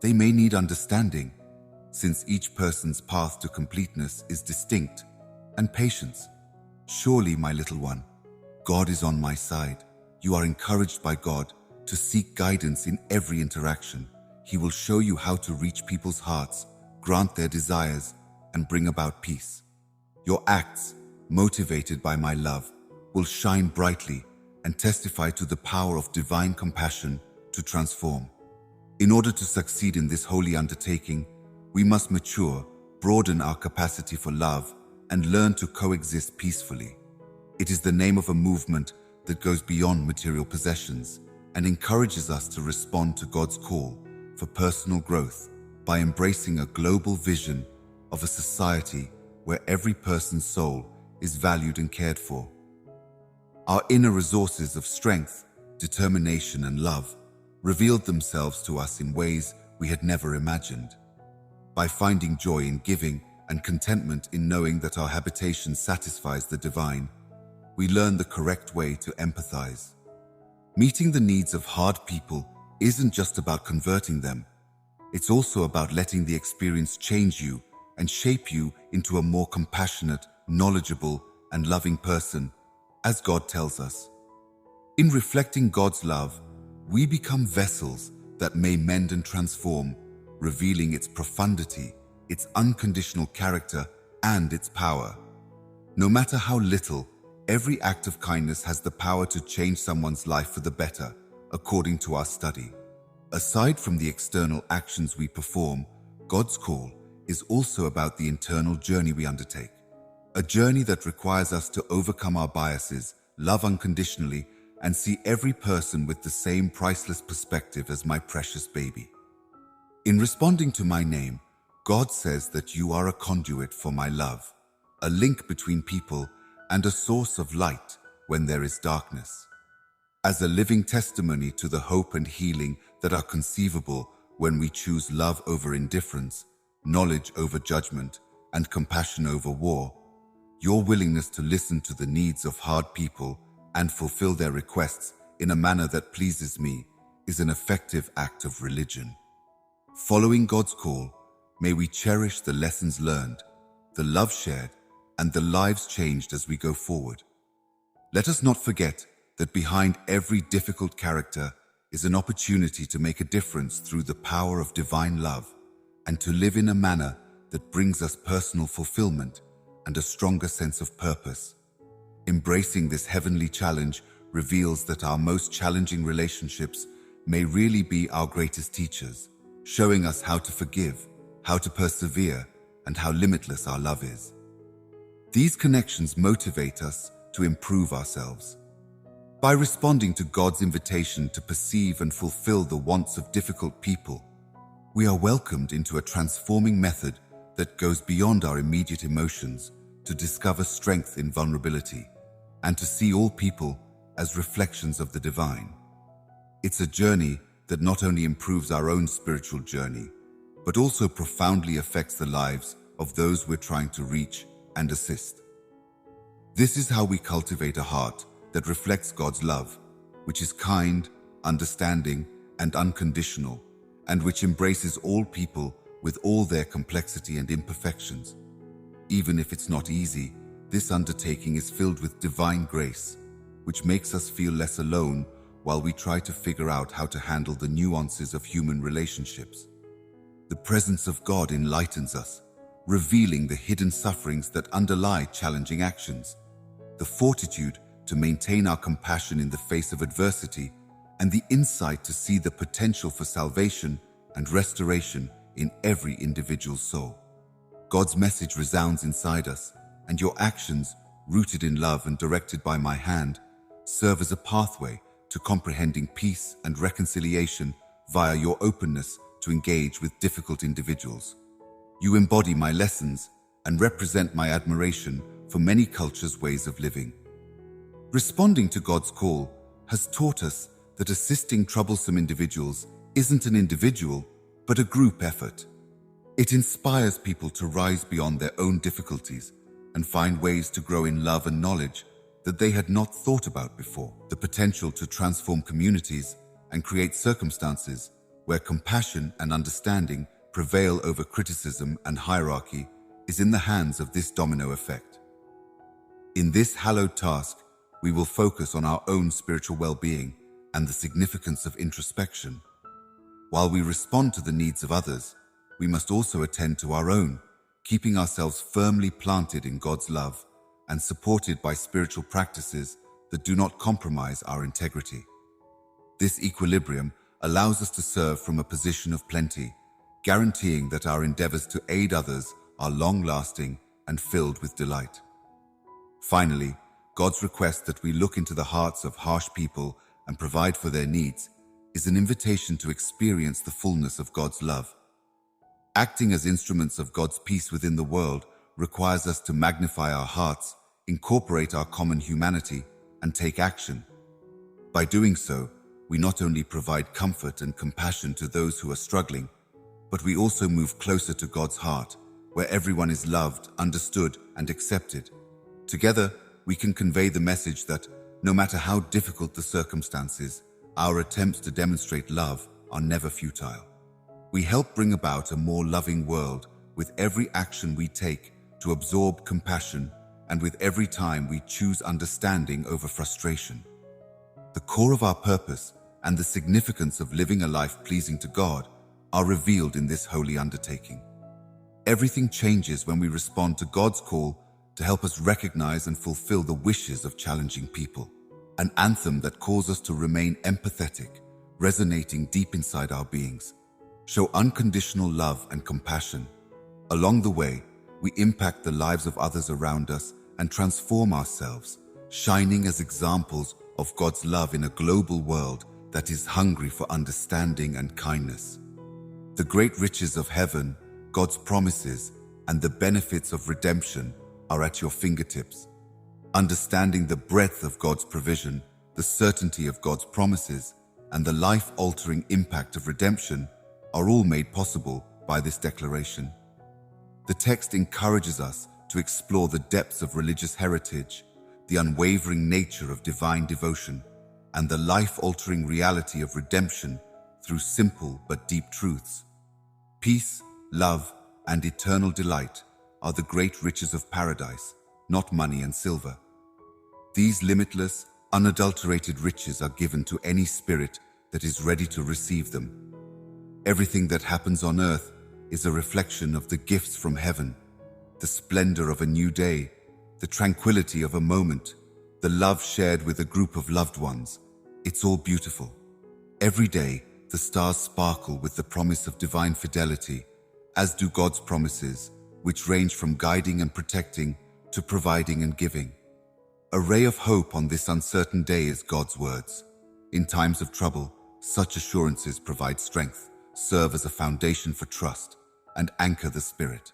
they may need understanding, since each person's path to completeness is distinct, and patience. Surely, my little one, God is on my side. You are encouraged by God to seek guidance in every interaction. He will show you how to reach people's hearts, grant their desires, and bring about peace. Your acts, motivated by my love, will shine brightly and testify to the power of divine compassion to transform. In order to succeed in this holy undertaking, we must mature, broaden our capacity for love, and learn to coexist peacefully. It is the name of a movement that goes beyond material possessions and encourages us to respond to God's call for personal growth by embracing a global vision of a society where every person's soul is valued and cared for. Our inner resources of strength, determination, and love revealed themselves to us in ways we had never imagined. By finding joy in giving and contentment in knowing that our habitation satisfies the divine, we learn the correct way to empathize. Meeting the needs of hard people isn't just about converting them. It's also about letting the experience change you and shape you into a more compassionate, knowledgeable, and loving person, as God tells us. In reflecting God's love, we become vessels that may mend and transform, revealing its profundity, its unconditional character, and its power. No matter how little, every act of kindness has the power to change someone's life for the better, according to our study. Aside from the external actions we perform, God's call is also about the internal journey we undertake. A journey that requires us to overcome our biases, love unconditionally, and see every person with the same priceless perspective as my precious baby. In responding to my name, God says that you are a conduit for my love, a link between people, and a source of light when there is darkness. As a living testimony to the hope and healing that are conceivable when we choose love over indifference, knowledge over judgment, and compassion over war, your willingness to listen to the needs of hard people and fulfill their requests in a manner that pleases me is an effective act of religion. Following God's call, may we cherish the lessons learned, the love shared, and the lives changed as we go forward. Let us not forget that behind every difficult character is an opportunity to make a difference through the power of divine love and to live in a manner that brings us personal fulfillment and a stronger sense of purpose. Embracing this heavenly challenge reveals that our most challenging relationships may really be our greatest teachers, showing us how to forgive, how to persevere, and how limitless our love is. These connections motivate us to improve ourselves. By responding to God's invitation to perceive and fulfill the wants of difficult people, we are welcomed into a transforming method that goes beyond our immediate emotions to discover strength in vulnerability and to see all people as reflections of the divine. It's a journey that not only improves our own spiritual journey, but also profoundly affects the lives of those we're trying to reach and assist. This is how we cultivate a heart that reflects God's love, which is kind, understanding, and unconditional, and which embraces all people with all their complexity and imperfections. Even if it's not easy, this undertaking is filled with divine grace, which makes us feel less alone while we try to figure out how to handle the nuances of human relationships. The presence of God enlightens us, revealing the hidden sufferings that underlie challenging actions, the fortitude to maintain our compassion in the face of adversity, and the insight to see the potential for salvation and restoration in every individual soul. God's message resounds inside us, and your actions, rooted in love and directed by my hand, serve as a pathway to comprehending peace and reconciliation via your openness to engage with difficult individuals. You embody my lessons and represent my admiration for many cultures' ways of living. Responding to God's call has taught us that assisting troublesome individuals isn't an individual, but a group effort. It inspires people to rise beyond their own difficulties and find ways to grow in love and knowledge, that they had not thought about before. The potential to transform communities and create circumstances where compassion and understanding prevail over criticism and hierarchy is in the hands of this domino effect. In this hallowed task, we will focus on our own spiritual well-being and the significance of introspection. While we respond to the needs of others, we must also attend to our own, keeping ourselves firmly planted in God's love and supported by spiritual practices that do not compromise our integrity. This equilibrium allows us to serve from a position of plenty, guaranteeing that our endeavors to aid others are long-lasting and filled with delight. Finally, God's request that we look into the hearts of harsh people and provide for their needs is an invitation to experience the fullness of God's love. Acting as instruments of God's peace within the world requires us to magnify our hearts, incorporate our common humanity, and take action. By doing so, we not only provide comfort and compassion to those who are struggling, but we also move closer to God's heart, where everyone is loved, understood, and accepted. Together, we can convey the message that, no matter how difficult the circumstances, our attempts to demonstrate love are never futile. We help bring about a more loving world with every action we take to absorb compassion and with every time we choose understanding over frustration. The core of our purpose and the significance of living a life pleasing to God are revealed in this holy undertaking. Everything changes when we respond to God's call to help us recognize and fulfill the wishes of challenging people. An anthem that calls us to remain empathetic, resonating deep inside our beings. Show unconditional love and compassion. Along the way, we impact the lives of others around us and transform ourselves, shining as examples of God's love in a global world that is hungry for understanding and kindness. The great riches of heaven, God's promises, and the benefits of redemption are at your fingertips. Understanding the breadth of God's provision, the certainty of God's promises, and the life-altering impact of redemption are all made possible by this declaration. The text encourages us to explore the depths of religious heritage, the unwavering nature of divine devotion, and the life-altering reality of redemption through simple but deep truths. Peace, love, and eternal delight are the great riches of paradise, not money and silver. These limitless, unadulterated riches are given to any spirit that is ready to receive them. Everything that happens on earth is a reflection of the gifts from heaven, the splendor of a new day, the tranquility of a moment, the love shared with a group of loved ones. It's all beautiful. Every day, the stars sparkle with the promise of divine fidelity, as do God's promises, which range from guiding and protecting to providing and giving. A ray of hope on this uncertain day is God's words. In times of trouble, such assurances provide strength, serve as a foundation for trust, and anchor the spirit.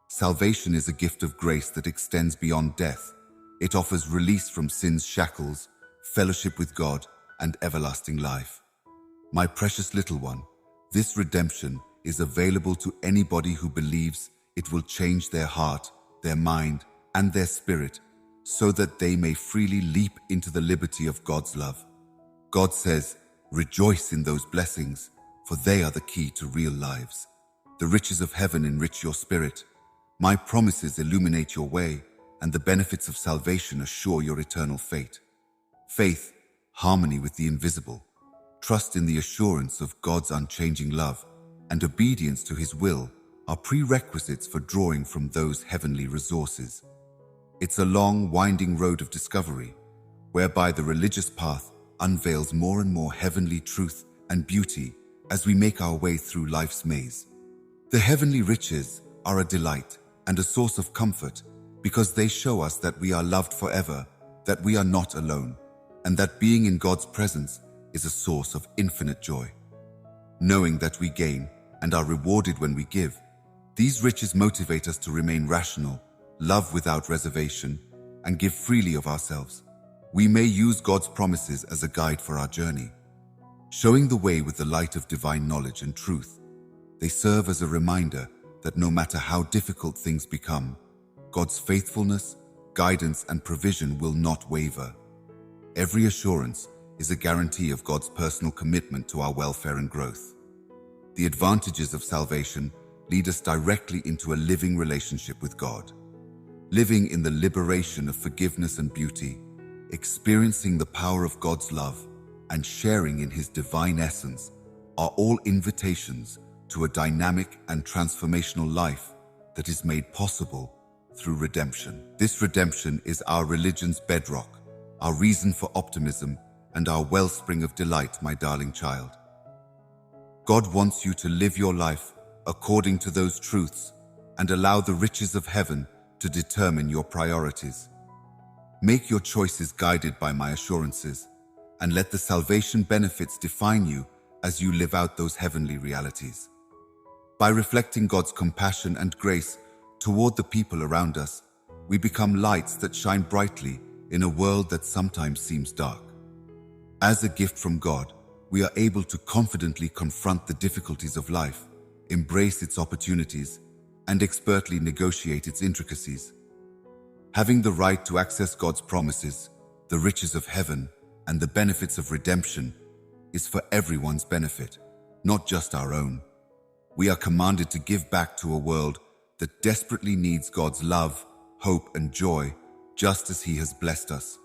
Salvation is a gift of grace that extends beyond death. It offers release from sin's shackles, fellowship with God, and everlasting life. My precious little one, this redemption is available to anybody who believes it will change their heart, their mind, and their spirit, so that they may freely leap into the liberty of God's love. God says, "Rejoice in those blessings, for they are the key to real lives. The riches of heaven enrich your spirit. My promises illuminate your way, and the benefits of salvation assure your eternal fate." Faith, harmony with the invisible, trust in the assurance of God's unchanging love, and obedience to His will are prerequisites for drawing from those heavenly resources. It's a long, winding road of discovery, whereby the religious path unveils more and more heavenly truth and beauty as we make our way through life's maze. The heavenly riches are a delight and a source of comfort because they show us that we are loved forever, that we are not alone, and that being in God's presence is a source of infinite joy. Knowing that we gain and are rewarded when we give, these riches motivate us to remain rational, love without reservation, and give freely of ourselves. We may use God's promises as a guide for our journey, showing the way with the light of divine knowledge and truth. They serve as a reminder that no matter how difficult things become, God's faithfulness, guidance, and provision will not waver. Every assurance is a guarantee of God's personal commitment to our welfare and growth. The advantages of salvation lead us directly into a living relationship with God. Living in the liberation of forgiveness and beauty, experiencing the power of God's love, and sharing in His divine essence are all invitations to a dynamic and transformational life that is made possible through redemption. This redemption is our religion's bedrock, our reason for optimism, and our wellspring of delight, my darling child. God wants you to live your life according to those truths and allow the riches of heaven to determine your priorities. Make your choices guided by my assurances, and let the salvation benefits define you as you live out those heavenly realities. By reflecting God's compassion and grace toward the people around us, we become lights that shine brightly in a world that sometimes seems dark. As a gift from God, we are able to confidently confront the difficulties of life, embrace its opportunities, and expertly negotiate its intricacies. Having the right to access God's promises, the riches of heaven, and the benefits of redemption is for everyone's benefit, not just our own. We are commanded to give back to a world that desperately needs God's love, hope, and joy, just as He has blessed us.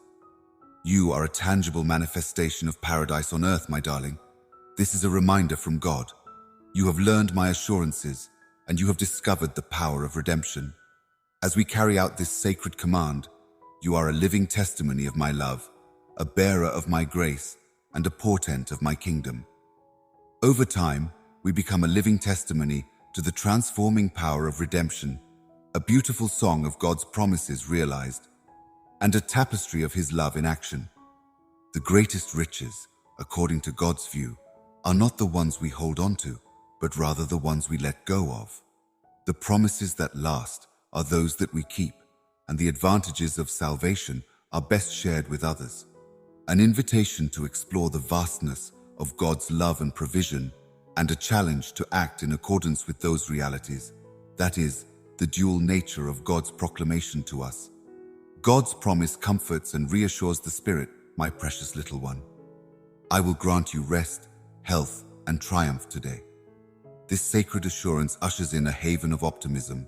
You are a tangible manifestation of paradise on earth, my darling. This is a reminder from God. You have learned my assurances, and you have discovered the power of redemption. As we carry out this sacred command, you are a living testimony of my love, a bearer of my grace, and a portent of my kingdom. Over time, we become a living testimony to the transforming power of redemption, a beautiful song of God's promises realized, and a tapestry of His love in action. The greatest riches, according to God's view, are not the ones we hold on to, but rather the ones we let go of. The promises that last are those that we keep, and the advantages of salvation are best shared with others. An invitation to explore the vastness of God's love and provision, and a challenge to act in accordance with those realities. That is, the dual nature of God's proclamation to us. God's promise comforts and reassures the spirit, my precious little one. I will grant you rest, health, and triumph today. This sacred assurance ushers in a haven of optimism,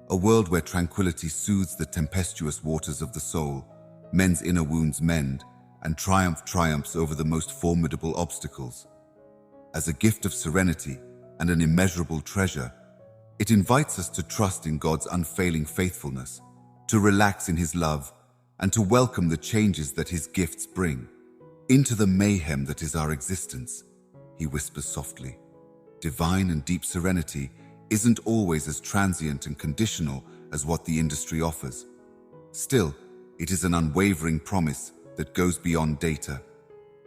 a world where tranquility soothes the tempestuous waters of the soul, men's inner wounds mend, and triumph triumphs over the most formidable obstacles. As a gift of serenity and an immeasurable treasure, it invites us to trust in God's unfailing faithfulness, to relax in His love, and to welcome the changes that His gifts bring. Into the mayhem that is our existence, He whispers softly. Divine and deep serenity isn't always as transient and conditional as what the industry offers. Still, it is an unwavering promise that goes beyond data.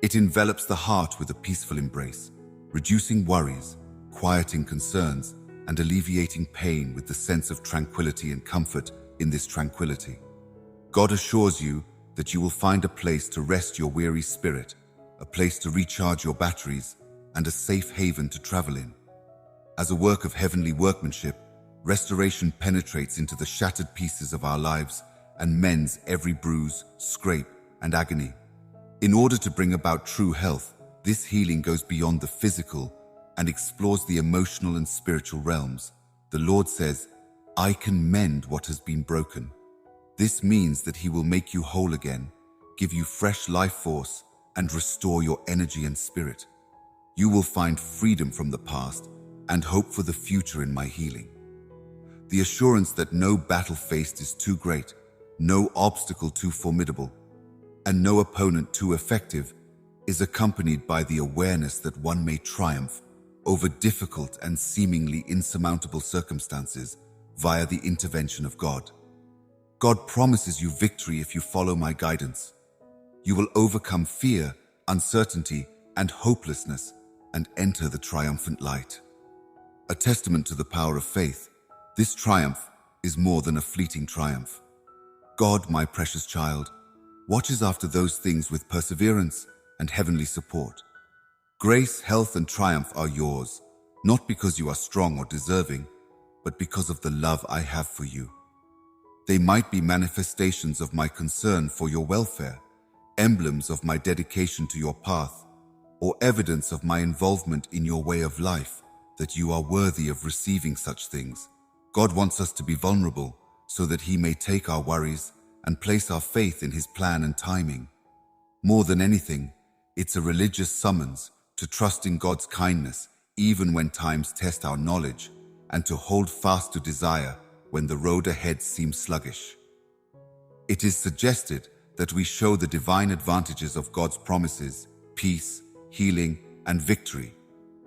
It envelops the heart with a peaceful embrace, reducing worries, quieting concerns, and alleviating pain with the sense of tranquility and comfort in this tranquility. God assures you that you will find a place to rest your weary spirit, a place to recharge your batteries, and a safe haven to travel in. As a work of heavenly workmanship, restoration penetrates into the shattered pieces of our lives and mends every bruise, scrape, and agony. In order to bring about true health, this healing goes beyond the physical and explores the emotional and spiritual realms. The Lord says, I can mend what has been broken. This means that He will make you whole again, give you fresh life force, and restore your energy and spirit. You will find freedom from the past and hope for the future in my healing. The assurance that no battle faced is too great, no obstacle too formidable, and no opponent too effective is accompanied by the awareness that one may triumph over difficult and seemingly insurmountable circumstances via the intervention of God. God promises you victory if you follow my guidance. You will overcome fear, uncertainty, and hopelessness and enter the triumphant light. A testament to the power of faith, this triumph is more than a fleeting triumph. God, my precious child, watches after those things with perseverance and heavenly support. Grace, health, and triumph are yours, not because you are strong or deserving, but because of the love I have for you. They might be manifestations of my concern for your welfare, emblems of my dedication to your path, or evidence of my involvement in your way of life, that you are worthy of receiving such things. God wants us to be vulnerable so that He may take our worries and place our faith in His plan and timing. More than anything, it's a religious summons to trust in God's kindness even when times test our knowledge, and to hold fast to desire when the road ahead seems sluggish. It is suggested that we show the divine advantages of God's promises, peace, healing, and victory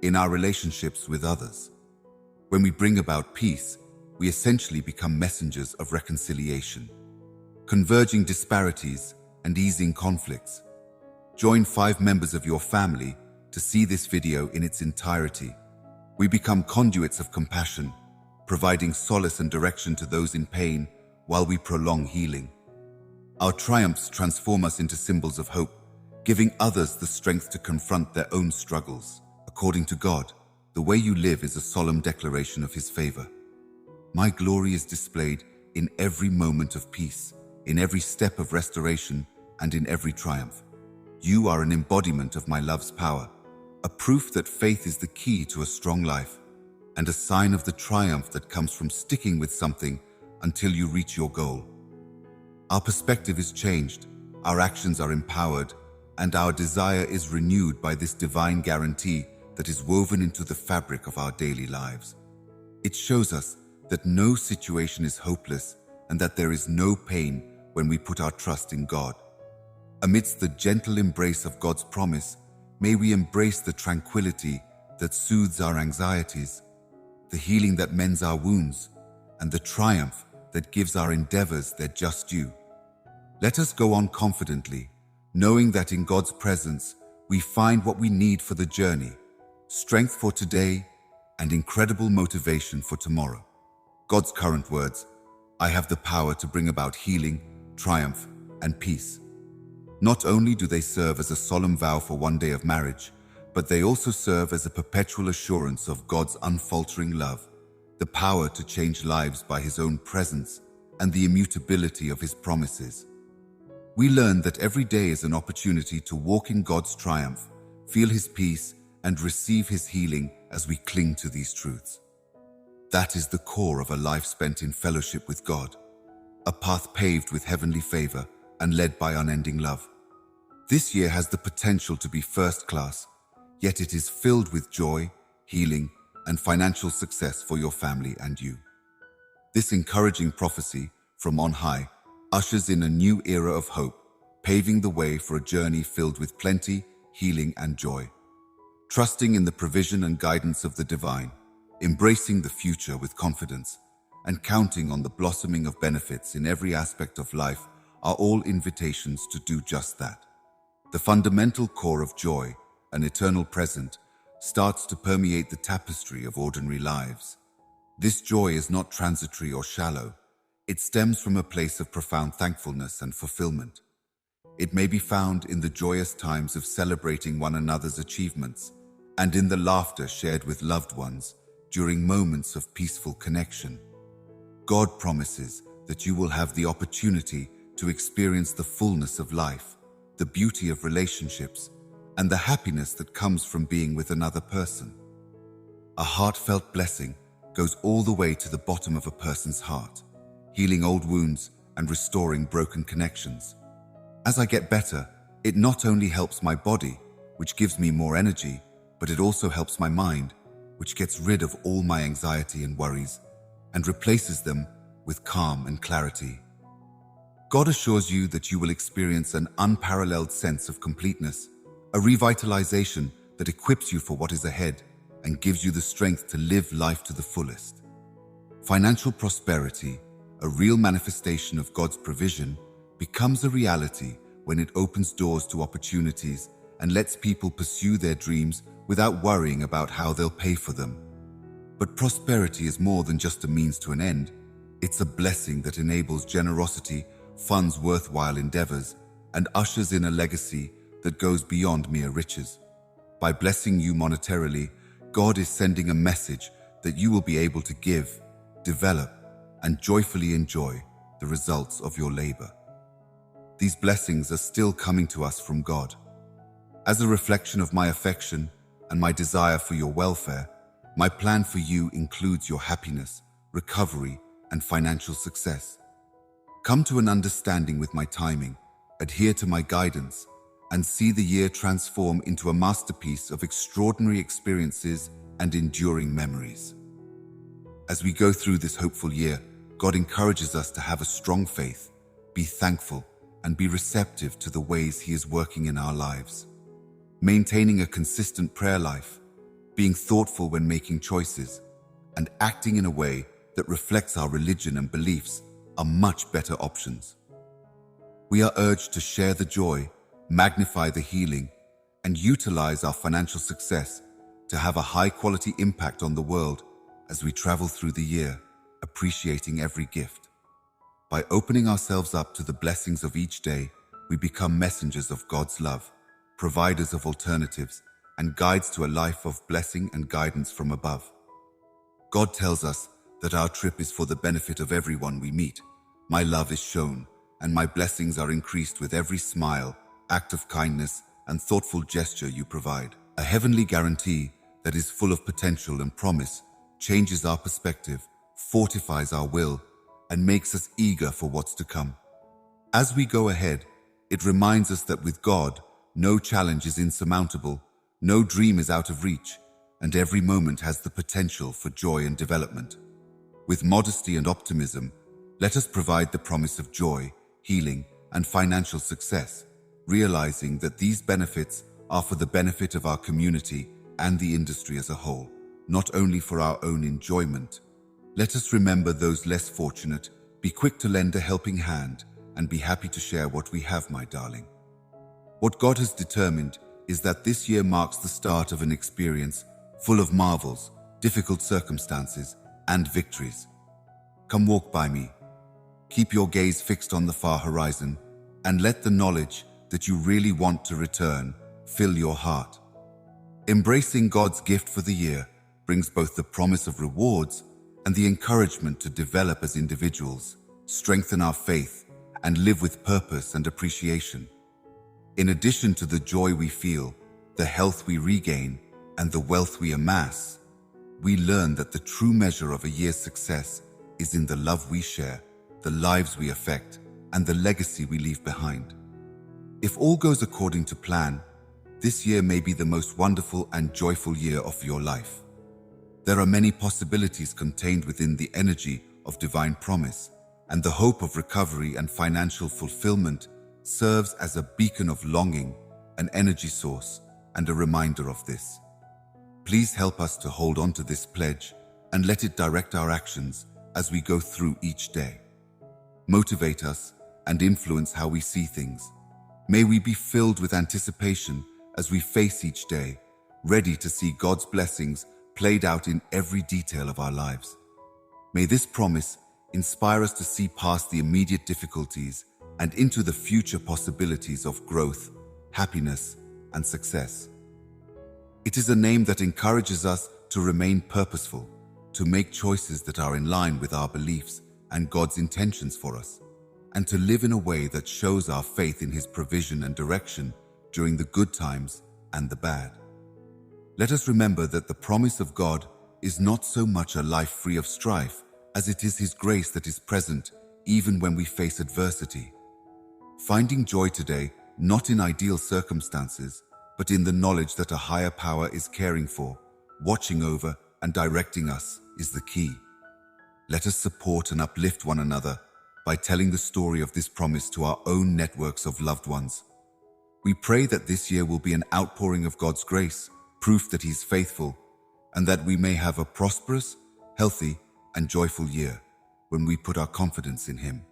in our relationships with others. When we bring about peace, we essentially become messengers of reconciliation, converging disparities and easing conflicts. Join 5 members of your family to see this video in its entirety. We become conduits of compassion, providing solace and direction to those in pain while we prolong healing. Our triumphs transform us into symbols of hope, giving others the strength to confront their own struggles. According to God, the way you live is a solemn declaration of His favor. My glory is displayed in every moment of peace, in every step of restoration, and in every triumph. You are an embodiment of my love's power, a proof that faith is the key to a strong life, and a sign of the triumph that comes from sticking with something until you reach your goal. Our perspective is changed, our actions are empowered, and our desire is renewed by this divine guarantee that is woven into the fabric of our daily lives. It shows us that no situation is hopeless and that there is no pain when we put our trust in God. Amidst the gentle embrace of God's promise, may we embrace the tranquility that soothes our anxieties, the healing that mends our wounds, and the triumph that gives our endeavors their just due. Let us go on confidently, knowing that in God's presence we find what we need for the journey, strength for today, and incredible motivation for tomorrow. God's current words, I have the power to bring about healing, triumph, and peace. Not only do they serve as a solemn vow for one day of marriage, but they also serve as a perpetual assurance of God's unfaltering love, the power to change lives by His own presence, and the immutability of His promises. We learn that every day is an opportunity to walk in God's triumph, feel His peace, and receive His healing as we cling to these truths. That is the core of a life spent in fellowship with God, a path paved with heavenly favor and led by unending love. This year has the potential to be first class, yet it is filled with joy, healing, and financial success for your family and you. This encouraging prophecy from on high ushers in a new era of hope, paving the way for a journey filled with plenty, healing, and joy. Trusting in the provision and guidance of the divine, embracing the future with confidence, and counting on the blossoming of benefits in every aspect of life are all invitations to do just that. The fundamental core of joy, an eternal present, starts to permeate the tapestry of ordinary lives. This joy is not transitory or shallow. It stems from a place of profound thankfulness and fulfillment. It may be found in the joyous times of celebrating one another's achievements and in the laughter shared with loved ones during moments of peaceful connection. God promises that you will have the opportunity to experience the fullness of life, the beauty of relationships, and the happiness that comes from being with another person. A heartfelt blessing goes all the way to the bottom of a person's heart, healing old wounds and restoring broken connections. As I get better, it not only helps my body, which gives me more energy, but it also helps my mind, which gets rid of all my anxiety and worries and replaces them with calm and clarity. God assures you that you will experience an unparalleled sense of completeness, a revitalization that equips you for what is ahead and gives you the strength to live life to the fullest. Financial prosperity, a real manifestation of God's provision, becomes a reality when it opens doors to opportunities and lets people pursue their dreams without worrying about how they'll pay for them. But prosperity is more than just a means to an end. It's a blessing that enables generosity, funds worthwhile endeavors, and ushers in a legacy that goes beyond mere riches. By blessing you monetarily, God is sending a message that you will be able to give, develop, and joyfully enjoy the results of your labor. These blessings are still coming to us from God. As a reflection of my affection and my desire for your welfare, my plan for you includes your happiness, recovery, and financial success. Come to an understanding with my timing, adhere to my guidance, and see the year transform into a masterpiece of extraordinary experiences and enduring memories. As we go through this hopeful year, God encourages us to have a strong faith, be thankful, and be receptive to the ways He is working in our lives. Maintaining a consistent prayer life, being thoughtful when making choices, and acting in a way that reflects our religion and beliefs are much better options. We are urged to share the joy, magnify the healing, and utilize our financial success to have a high-quality impact on the world as we travel through the year, appreciating every gift. By opening ourselves up to the blessings of each day, we become messengers of God's love, providers of alternatives, and guides to a life of blessing and guidance from above. God tells us that our trip is for the benefit of everyone we meet. My love is shown, and my blessings are increased with every smile, act of kindness, and thoughtful gesture you provide. A heavenly guarantee that is full of potential and promise changes our perspective, fortifies our will, and makes us eager for what's to come. As we go ahead, it reminds us that with God, no challenge is insurmountable, no dream is out of reach, and every moment has the potential for joy and development. With modesty and optimism, let us provide the promise of joy, healing, and financial success, realizing that these benefits are for the benefit of our community and the industry as a whole, not only for our own enjoyment. Let us remember those less fortunate, be quick to lend a helping hand, and be happy to share what we have, my darling. What God has determined is that this year marks the start of an experience full of marvels, difficult circumstances, and victories. Come walk by me. Keep your gaze fixed on the far horizon, and let the knowledge that you really want to return fill your heart. Embracing God's gift for the year brings both the promise of rewards and the encouragement to develop as individuals, strengthen our faith, and live with purpose and appreciation. In addition to the joy we feel, the health we regain, and the wealth we amass, we learn that the true measure of a year's success is in the love we share, the lives we affect, and the legacy we leave behind. If all goes according to plan, this year may be the most wonderful and joyful year of your life. There are many possibilities contained within the energy of divine promise, and the hope of recovery and financial fulfillment serves as a beacon of longing, an energy source, and a reminder of this. Please help us to hold on to this pledge and let it direct our actions as we go through each day. Motivate us and influence how we see things. May we be filled with anticipation as we face each day, ready to see God's blessings played out in every detail of our lives. May this promise inspire us to see past the immediate difficulties and into the future possibilities of growth, happiness, and success. It is a name that encourages us to remain purposeful, to make choices that are in line with our beliefs and God's intentions for us, and to live in a way that shows our faith in His provision and direction during the good times and the bad. Let us remember that the promise of God is not so much a life free of strife as it is His grace that is present even when we face adversity. Finding joy today, not in ideal circumstances, but in the knowledge that a higher power is caring for, watching over, and directing us is the key. Let us support and uplift one another by telling the story of this promise to our own networks of loved ones. We pray that this year will be an outpouring of God's grace, proof that He's faithful, and that we may have a prosperous, healthy, and joyful year when we put our confidence in Him.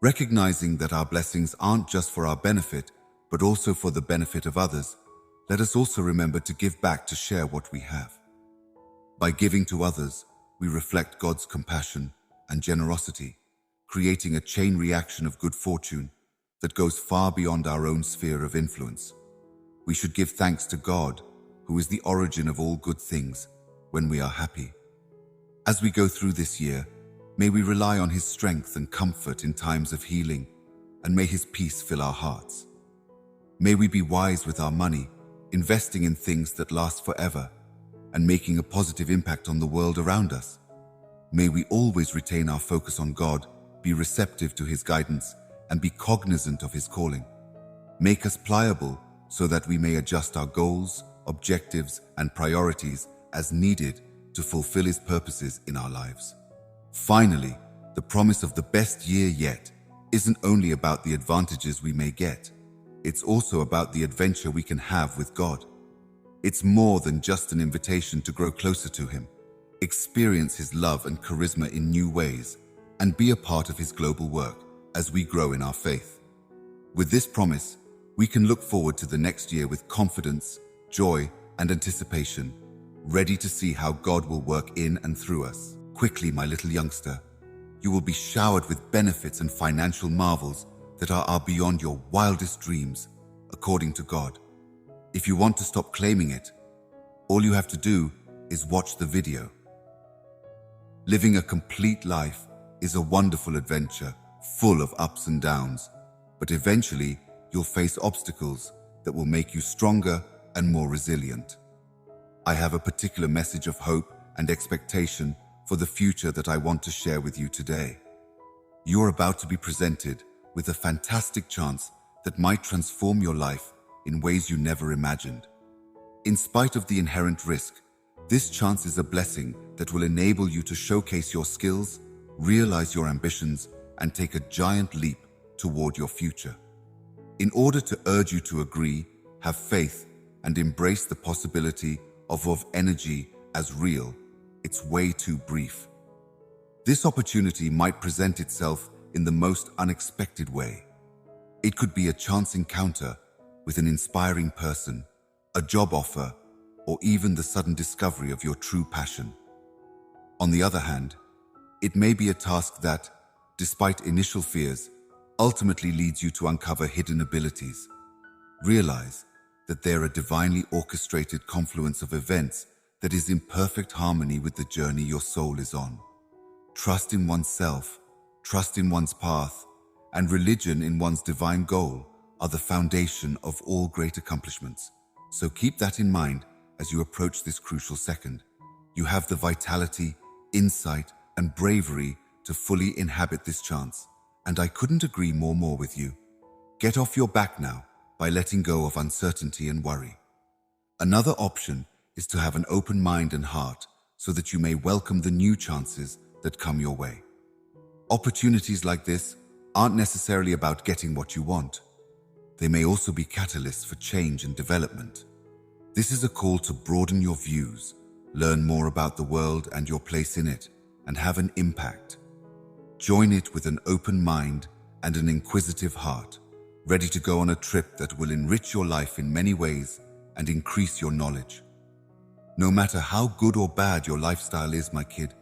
Recognizing that our blessings aren't just for our benefit, but also for the benefit of others, let us also remember to give back to share what we have. By giving to others, we reflect God's compassion and generosity, creating a chain reaction of good fortune that goes far beyond our own sphere of influence. We should give thanks to God, who is the origin of all good things, when we are happy. As we go through this year, May we rely on His strength and comfort in times of healing, and may His peace fill our hearts. May we be wise with our money, investing in things that last forever, and making a positive impact on the world around us. May we always retain our focus on God, be receptive to His guidance, and be cognizant of His calling. Make us pliable so that we may adjust our goals, objectives, and priorities as needed to fulfill His purposes in our lives. Finally, the promise of the best year yet isn't only about the advantages we may get. It's also about the adventure we can have with God. It's more than just an invitation to grow closer to Him, experience His love and charisma in new ways, and be a part of His global work as we grow in our faith. With this promise, we can look forward to the next year with confidence, joy, and anticipation, ready to see how God will work in and through us. Quickly, my little youngster, you will be showered with benefits and financial marvels that are beyond your wildest dreams, according to God. If you want to stop claiming it, all you have to do is watch the video. Living a complete life is a wonderful adventure, full of ups and downs, but eventually you'll face obstacles that will make you stronger and more resilient. I have a particular message of hope and expectation for the future that I want to share with you today. You're about to be presented with a fantastic chance that might transform your life in ways you never imagined. In spite of the inherent risk, this chance is a blessing that will enable you to showcase your skills, realize your ambitions, and take a giant leap toward your future. In order to urge you to agree, have faith, and embrace the possibility of energy as real, it's way too brief. This opportunity might present itself in the most unexpected way. It could be a chance encounter with an inspiring person, a job offer, or even the sudden discovery of your true passion. On the other hand, it may be a task that, despite initial fears, ultimately leads you to uncover hidden abilities. Realize that they're a divinely orchestrated confluence of events that is in perfect harmony with the journey your soul is on. Trust in oneself, trust in one's path, and religion in one's divine goal are the foundation of all great accomplishments. So keep that in mind as you approach this crucial second. You have the vitality, insight, and bravery to fully inhabit this chance, and I couldn't agree more with you. Get off your back now by letting go of uncertainty and worry. Another option is to have an open mind and heart so that you may welcome the new chances that come your way. Opportunities like this aren't necessarily about getting what you want. They may also be catalysts for change and development. This is a call to broaden your views, learn more about the world and your place in it, and have an impact. Join it with an open mind and an inquisitive heart, ready to go on a trip that will enrich your life in many ways and increase your knowledge. No matter how good or bad your lifestyle is, my kid,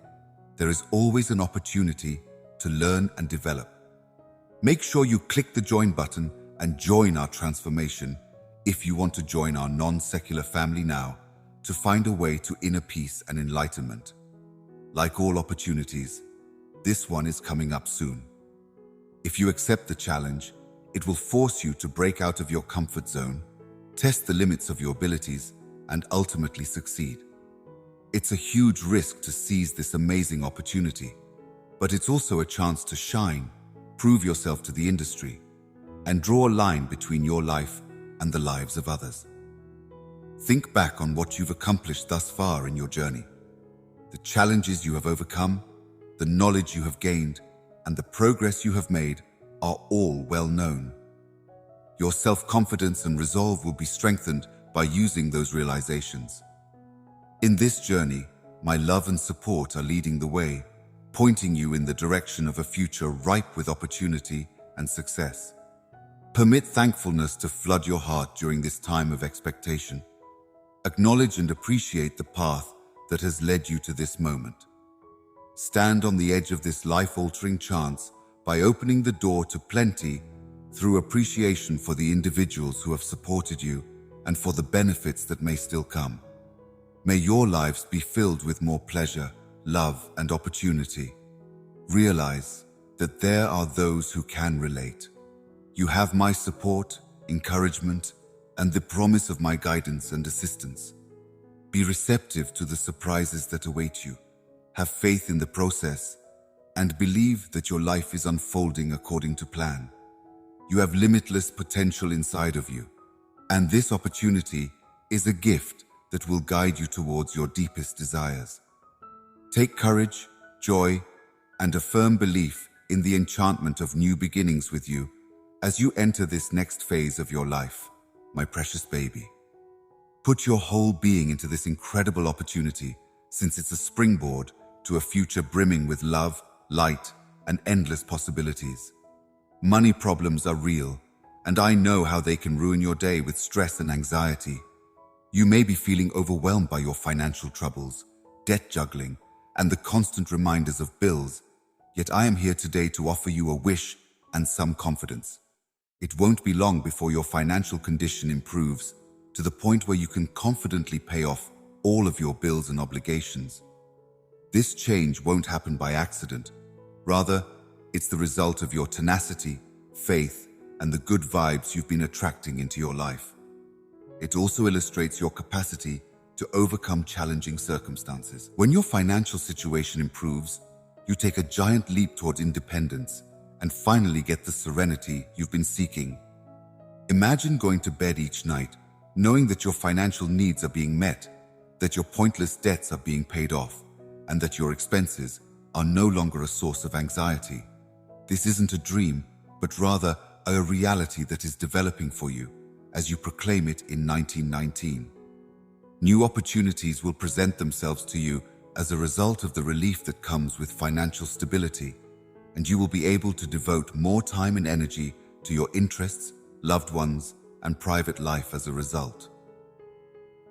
there is always an opportunity to learn and develop. Make sure you click the join button and join our transformation if you want to join our non-secular family now to find a way to inner peace and enlightenment. Like all opportunities, this one is coming up soon. If you accept the challenge, it will force you to break out of your comfort zone, test the limits of your abilities, and ultimately succeed. It's a huge risk to seize this amazing opportunity, but it's also a chance to shine, prove yourself to the industry, and draw a line between your life and the lives of others. Think back on what you've accomplished thus far in your journey. The challenges you have overcome, the knowledge you have gained, and the progress you have made are all well known. Your self-confidence and resolve will be strengthened by using those realizations. In this journey, my love and support are leading the way, pointing you in the direction of a future ripe with opportunity and success. Permit thankfulness to flood your heart during this time of expectation. Acknowledge and appreciate the path that has led you to this moment. Stand on the edge of this life-altering chance by opening the door to plenty through appreciation for the individuals who have supported you and for the benefits that may still come. May your lives be filled with more pleasure, love, and opportunity. Realize that there are those who can relate. You have my support, encouragement, and the promise of my guidance and assistance. Be receptive to the surprises that await you. Have faith in the process and believe that your life is unfolding according to plan. You have limitless potential inside of you, and this opportunity is a gift that will guide you towards your deepest desires. Take courage, joy, and a firm belief in the enchantment of new beginnings with you as you enter this next phase of your life, my precious baby. Put your whole being into this incredible opportunity, since it's a springboard to a future brimming with love, light, and endless possibilities. Money problems are real, and I know how they can ruin your day with stress and anxiety. You may be feeling overwhelmed by your financial troubles, debt juggling, and the constant reminders of bills, yet I am here today to offer you a wish and some confidence. It won't be long before your financial condition improves to the point where you can confidently pay off all of your bills and obligations. This change won't happen by accident. Rather, it's the result of your tenacity, faith, and the good vibes you've been attracting into your life. It also illustrates your capacity to overcome challenging circumstances. When your financial situation improves, you take a giant leap toward independence and finally get the serenity you've been seeking. Imagine going to bed each night knowing that your financial needs are being met, that your pointless debts are being paid off, and that your expenses are no longer a source of anxiety. This isn't a dream, but rather a reality that is developing for you as you proclaim it in 1919. New opportunities will present themselves to you as a result of the relief that comes with financial stability, and you will be able to devote more time and energy to your interests, loved ones, and private life as a result.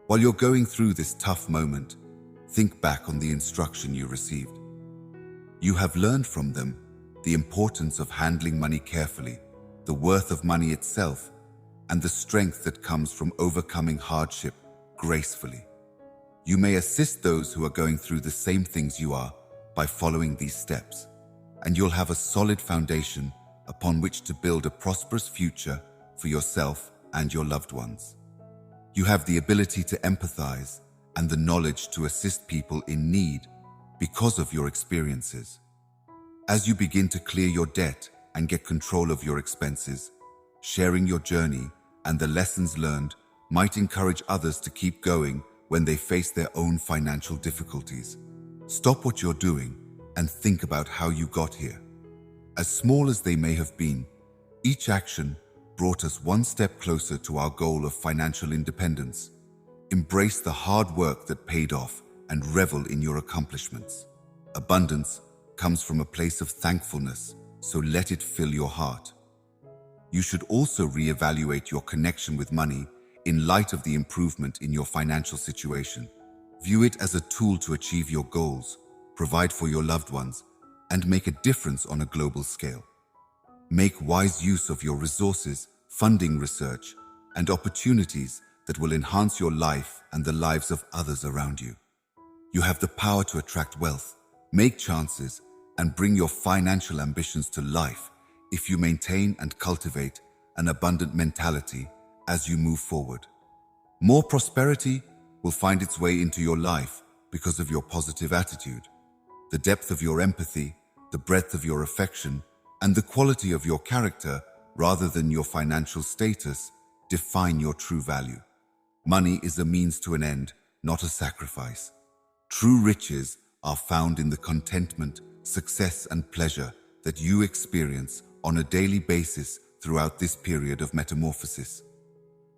While you're going through this tough moment, think back on the instruction you received. You have learned from them the importance of handling money carefully, the worth of money itself, and the strength that comes from overcoming hardship gracefully. You may assist those who are going through the same things you are by following these steps, and you'll have a solid foundation upon which to build a prosperous future for yourself and your loved ones. You have the ability to empathize and the knowledge to assist people in need because of your experiences. As you begin to clear your debt and get control of your expenses, sharing your journey and the lessons learned might encourage others to keep going when they face their own financial difficulties. Stop what you're doing and think about how you got here. As small as they may have been, each action brought us one step closer to our goal of financial independence. Embrace the hard work that paid off and revel in your accomplishments. Abundance comes from a place of thankfulness, so let it fill your heart. You should also reevaluate your connection with money in light of the improvement in your financial situation. View it as a tool to achieve your goals, provide for your loved ones, and make a difference on a global scale. Make wise use of your resources, funding research, and opportunities that will enhance your life and the lives of others around you. You have the power to attract wealth, make chances, and bring your financial ambitions to life if you maintain and cultivate an abundant mentality as you move forward. More prosperity will find its way into your life because of your positive attitude. The depth of your empathy, the breadth of your affection, and the quality of your character, rather than your financial status, define your true value. Money is a means to an end, not a sacrifice. True riches are found in the contentment, success, and pleasure that you experience on a daily basis throughout this period of metamorphosis.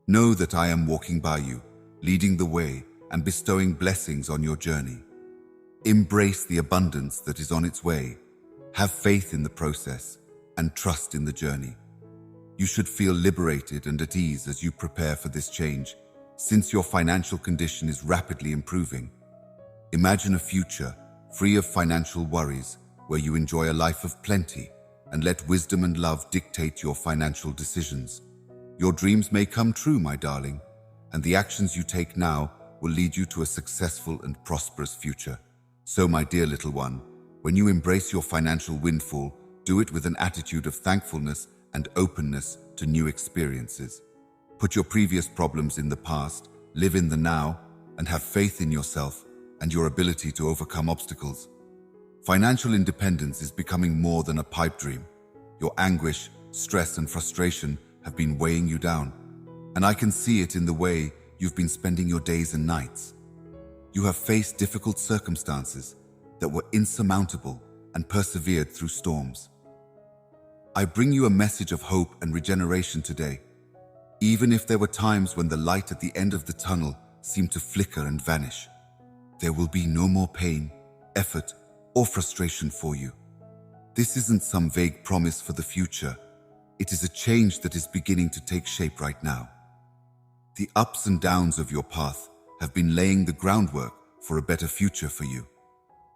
Know that I am walking by you, leading the way and bestowing blessings on your journey. Embrace the abundance that is on its way. Have faith in the process and trust in the journey. You should feel liberated and at ease as you prepare for this change, since your financial condition is rapidly improving. Imagine a future free of financial worries, where you enjoy a life of plenty and let wisdom and love dictate your financial decisions. Your dreams may come true, my darling, and the actions you take now will lead you to a successful and prosperous future. So, my dear little one, When you embrace your financial windfall, do it with an attitude of thankfulness and openness to new experiences. Put your previous problems in the past, live in the now, and have faith in yourself and your ability to overcome obstacles. Financial independence is becoming more than a pipe dream. Your anguish, stress, and frustration have been weighing you down, and I can see it in the way you've been spending your days and nights. You have faced difficult circumstances that were insurmountable and persevered through storms. I bring you a message of hope and regeneration today. Even if there were times when the light at the end of the tunnel seemed to flicker and vanish, there will be no more pain, effort, or frustration for you. This isn't some vague promise for the future. It is a change that is beginning to take shape right now. The ups and downs of your path have been laying the groundwork for a better future for you.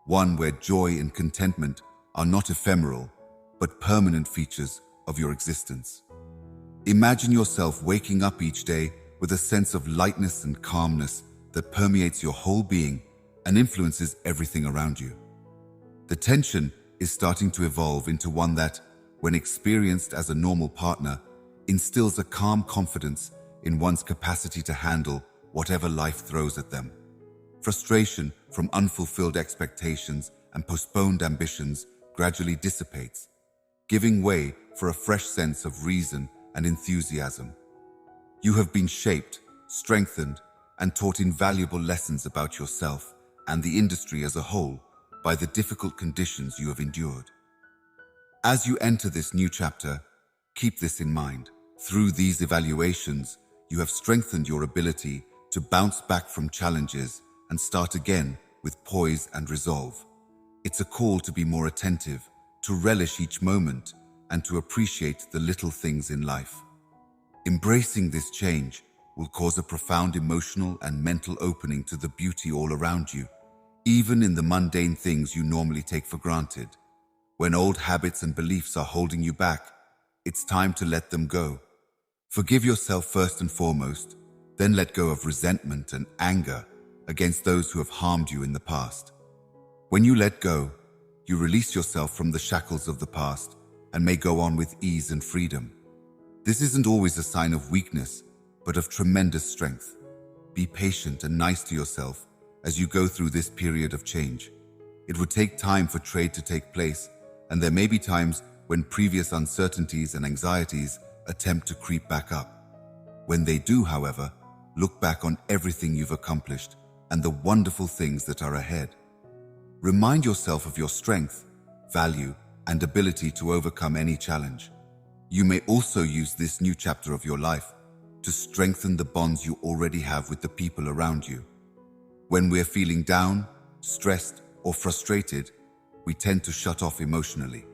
One where joy and contentment are not ephemeral, but permanent features of your existence. Imagine yourself waking up each day with a sense of lightness and calmness that permeates your whole being and influences everything around you. The tension is starting to evolve into one that, when experienced as a normal partner, instills a calm confidence in one's capacity to handle whatever life throws at them. Frustration from unfulfilled expectations and postponed ambitions gradually dissipates, giving way for a fresh sense of reason and enthusiasm. You have been shaped, strengthened, and taught invaluable lessons about yourself and the industry as a whole by the difficult conditions you have endured. As you enter this new chapter, keep this in mind. Through these evaluations, you have strengthened your ability to bounce back from challenges and start again with poise and resolve. It's a call to be more attentive, to relish each moment, and to appreciate the little things in life. Embracing this change will cause a profound emotional and mental opening to the beauty all around you, even in the mundane things you normally take for granted. When old habits and beliefs are holding you back, it's time to let them go. Forgive yourself first and foremost, then let go of resentment and anger against those who have harmed you in the past. When you let go, you release yourself from the shackles of the past and may go on with ease and freedom. This isn't always a sign of weakness, but of tremendous strength. Be patient and nice to yourself as you go through this period of change. It would take time for trade to take place, and there may be times when previous uncertainties and anxieties attempt to creep back up. When they do, however, look back on everything you've accomplished and the wonderful things that are ahead. Remind yourself of your strength, value, and ability to overcome any challenge. You may also use this new chapter of your life to strengthen the bonds you already have with the people around you. When we're feeling down, stressed, or frustrated, we tend to shut off emotionally.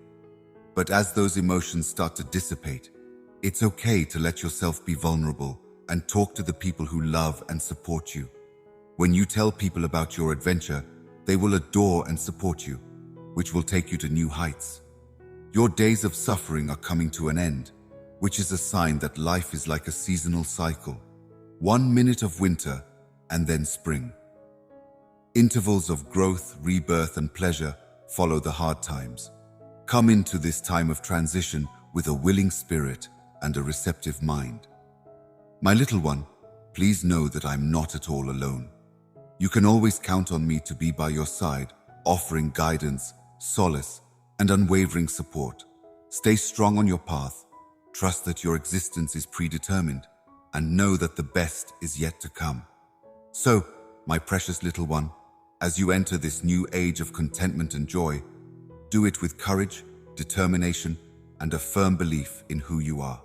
But as those emotions start to dissipate, it's okay to let yourself be vulnerable and talk to the people who love and support you. When you tell people about your adventure, they will adore and support you, which will take you to new heights. Your days of suffering are coming to an end, which is a sign that life is like a seasonal cycle. 1 minute of winter and then spring. Intervals of growth, rebirth, and pleasure follow the hard times. Come into this time of transition with a willing spirit and a receptive mind. My little one, please know that I'm not at all alone. You can always count on me to be by your side, offering guidance, solace, and unwavering support. Stay strong on your path, trust that your existence is predetermined, and know that the best is yet to come. So, my precious little one, as you enter this new age of contentment and joy, do it with courage, determination, and a firm belief in who you are.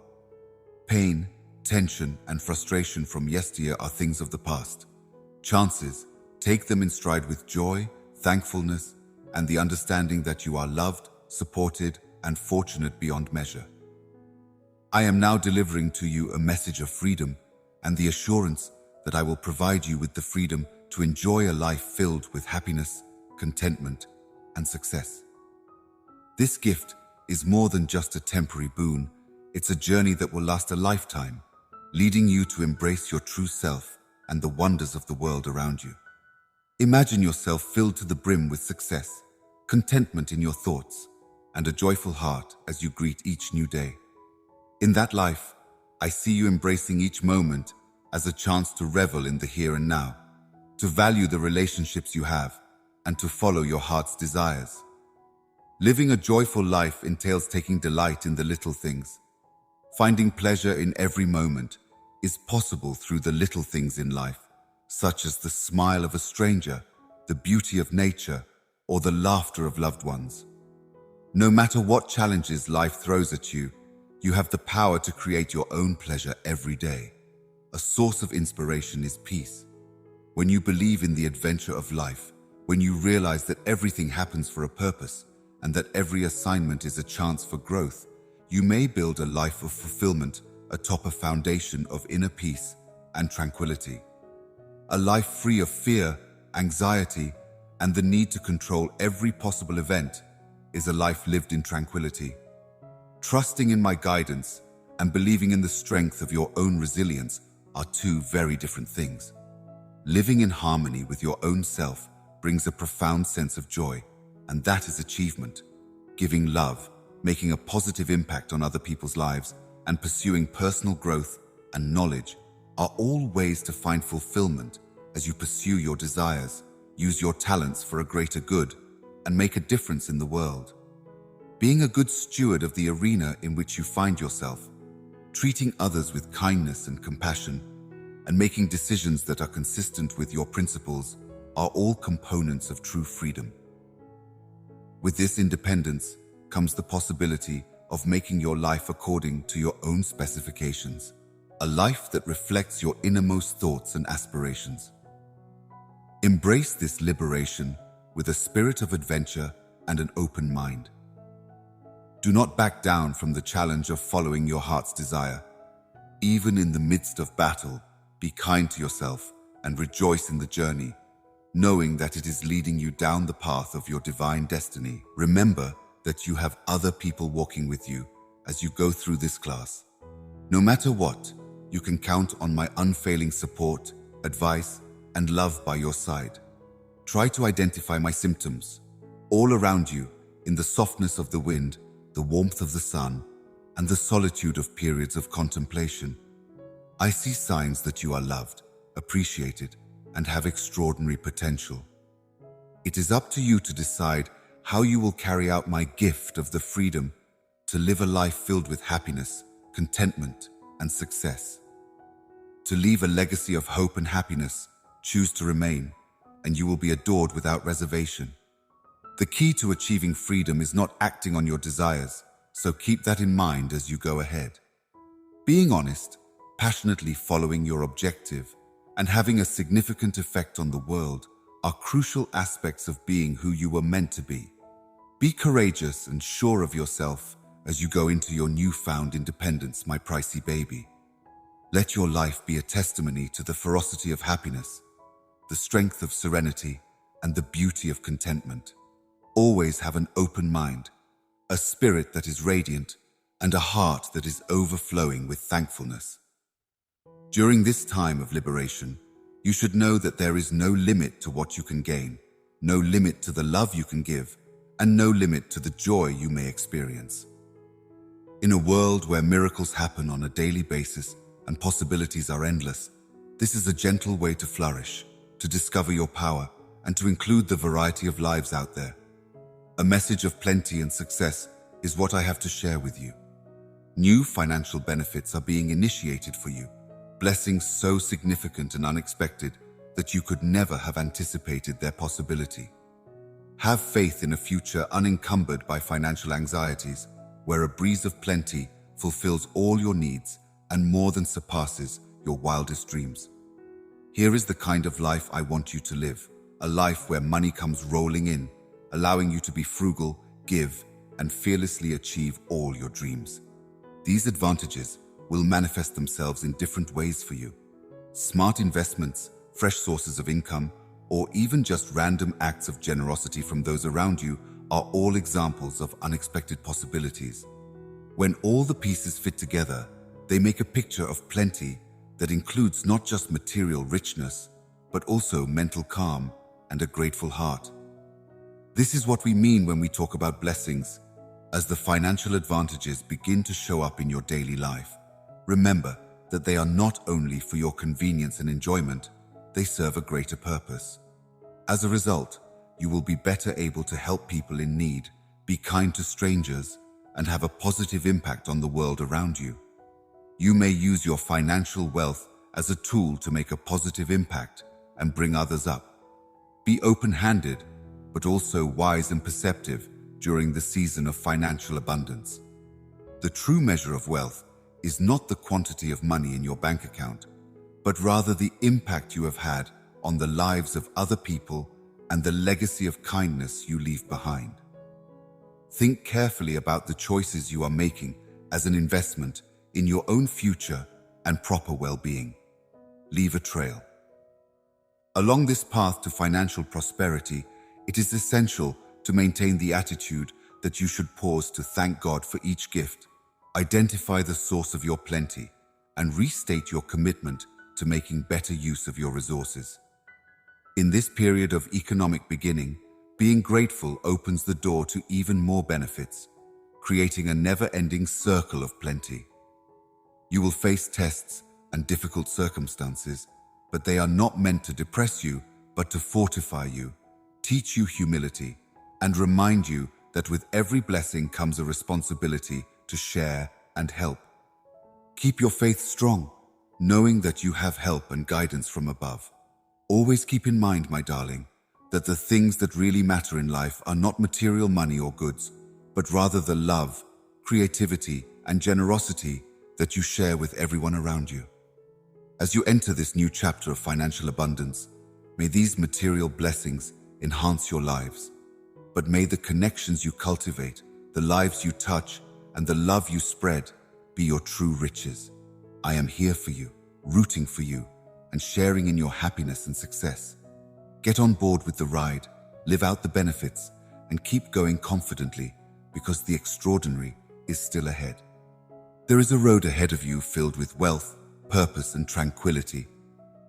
Pain, tension, and frustration from yesteryear are things of the past. Chances, take them in stride with joy, thankfulness, and the understanding that you are loved, supported, and fortunate beyond measure. I am now delivering to you a message of freedom and the assurance that I will provide you with the freedom to enjoy a life filled with happiness, contentment, and success. This gift is more than just a temporary boon. It's a journey that will last a lifetime, leading you to embrace your true self and the wonders of the world around you. Imagine yourself filled to the brim with success, contentment in your thoughts, and a joyful heart as you greet each new day. In that life, I see you embracing each moment as a chance to revel in the here and now, to value the relationships you have, and to follow your heart's desires. Living a joyful life entails taking delight in the little things. Finding pleasure in every moment is possible through the little things in life, such as the smile of a stranger, the beauty of nature, or the laughter of loved ones. No matter what challenges life throws at you, you have the power to create your own pleasure every day. A source of inspiration is peace. When you believe in the adventure of life, when you realize that everything happens for a purpose and that every assignment is a chance for growth, you may build a life of fulfillment atop a foundation of inner peace and tranquility. A life free of fear, anxiety, and the need to control every possible event is a life lived in tranquility. Trusting in my guidance and believing in the strength of your own resilience are two very different things. Living in harmony with your own self brings a profound sense of joy, and that is achievement. Giving love, making a positive impact on other people's lives, and pursuing personal growth and knowledge are all ways to find fulfillment as you pursue your desires, use your talents for a greater good, and make a difference in the world. Being a good steward of the arena in which you find yourself, treating others with kindness and compassion, and making decisions that are consistent with your principles are all components of true freedom. With this independence comes the possibility of making your life according to your own specifications, a life that reflects your innermost thoughts and aspirations. Embrace this liberation with a spirit of adventure and an open mind. Do not back down from the challenge of following your heart's desire. Even in the midst of battle, be kind to yourself and rejoice in the journey, knowing that it is leading you down the path of your divine destiny. Remember that you have other people walking with you as you go through this class. No matter what, you can count on my unfailing support, advice, and love by your side. Try to identify my symptoms all around you in the softness of the wind, the warmth of the sun, and the solitude of periods of contemplation. I see signs that you are loved, appreciated, and have extraordinary potential. It is up to you to decide how you will carry out my gift of the freedom to live a life filled with happiness, contentment, and success. To leave a legacy of hope and happiness, choose to remain, and you will be adored without reservation. The key to achieving freedom is not acting on your desires, so keep that in mind as you go ahead. Being honest, passionately following your objective, and having a significant effect on the world are crucial aspects of being who you were meant to be. Be courageous and sure of yourself as you go into your newfound independence, my pricey baby. Let your life be a testimony to the ferocity of happiness, the strength of serenity, and the beauty of contentment. Always have an open mind, a spirit that is radiant, and a heart that is overflowing with thankfulness. During this time of liberation, you should know that there is no limit to what you can gain, no limit to the love you can give, and no limit to the joy you may experience. In a world where miracles happen on a daily basis and possibilities are endless, this is a gentle way to flourish, to discover your power, and to include the variety of lives out there. A message of plenty and success is what I have to share with you. New financial benefits are being initiated for you, blessings so significant and unexpected that you could never have anticipated their possibility. Have faith in a future unencumbered by financial anxieties, where a breeze of plenty fulfills all your needs and more than surpasses your wildest dreams. Here is the kind of life I want you to live, a life where money comes rolling in, allowing you to be frugal, give, and fearlessly achieve all your dreams. These advantages will manifest themselves in different ways for you. Smart investments, fresh sources of income, or even just random acts of generosity from those around you are all examples of unexpected possibilities. When all the pieces fit together, they make a picture of plenty that includes not just material richness, but also mental calm and a grateful heart. This is what we mean when we talk about blessings. As the financial advantages begin to show up in your daily life, remember that they are not only for your convenience and enjoyment, they serve a greater purpose. As a result, you will be better able to help people in need, be kind to strangers, and have a positive impact on the world around you. You may use your financial wealth as a tool to make a positive impact and bring others up. Be open-handed, but also wise and perceptive during the season of financial abundance. The true measure of wealth is not the quantity of money in your bank account, but rather the impact you have had on the lives of other people and the legacy of kindness you leave behind. Think carefully about the choices you are making as an investment in your own future and proper well-being. Leave a trail. Along this path to financial prosperity, it is essential to maintain the attitude that you should pause to thank God for each gift, identify the source of your plenty, and restate your commitment to making better use of your resources. In this period of economic beginning, being grateful opens the door to even more benefits, creating a never-ending circle of plenty. You will face tests and difficult circumstances, but they are not meant to depress you, but to fortify you, teach you humility, and remind you that with every blessing comes a responsibility to share and help. Keep your faith strong, knowing that you have help and guidance from above. Always keep in mind, my darling, that the things that really matter in life are not material money or goods, but rather the love, creativity, and generosity that you share with everyone around you. As you enter this new chapter of financial abundance, may these material blessings enhance your lives, but may the connections you cultivate, the lives you touch, and the love you spread be your true riches. I am here for you, rooting for you, and sharing in your happiness and success. Get on board with the ride, live out the benefits, and keep going confidently, because the extraordinary is still ahead. There is a road ahead of you filled with wealth, purpose, and tranquility.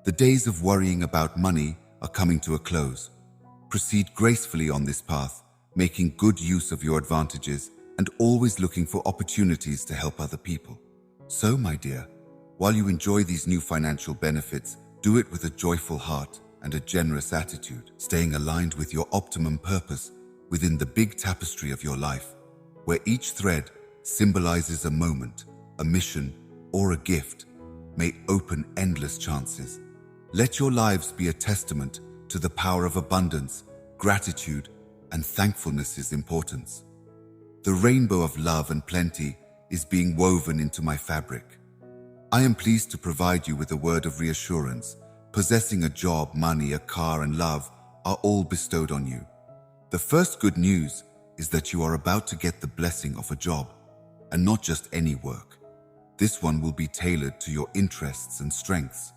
The days of worrying about money are coming to a close. Proceed gracefully on this path, making good use of your advantages and always looking for opportunities to help other people. So, my dear, while you enjoy these new financial benefits, do it with a joyful heart and a generous attitude, staying aligned with your optimum purpose within the big tapestry of your life, where each thread symbolizes a moment, a mission, or a gift, may open endless chances. Let your lives be a testament to the power of abundance, gratitude, and thankfulness's importance. The rainbow of love and plenty is being woven into my fabric. I am pleased to provide you with a word of reassurance. Possessing a job, money, a car, and love are all bestowed on you. The first good news is that you are about to get the blessing of a job, and not just any work. This one will be tailored to your interests and strengths.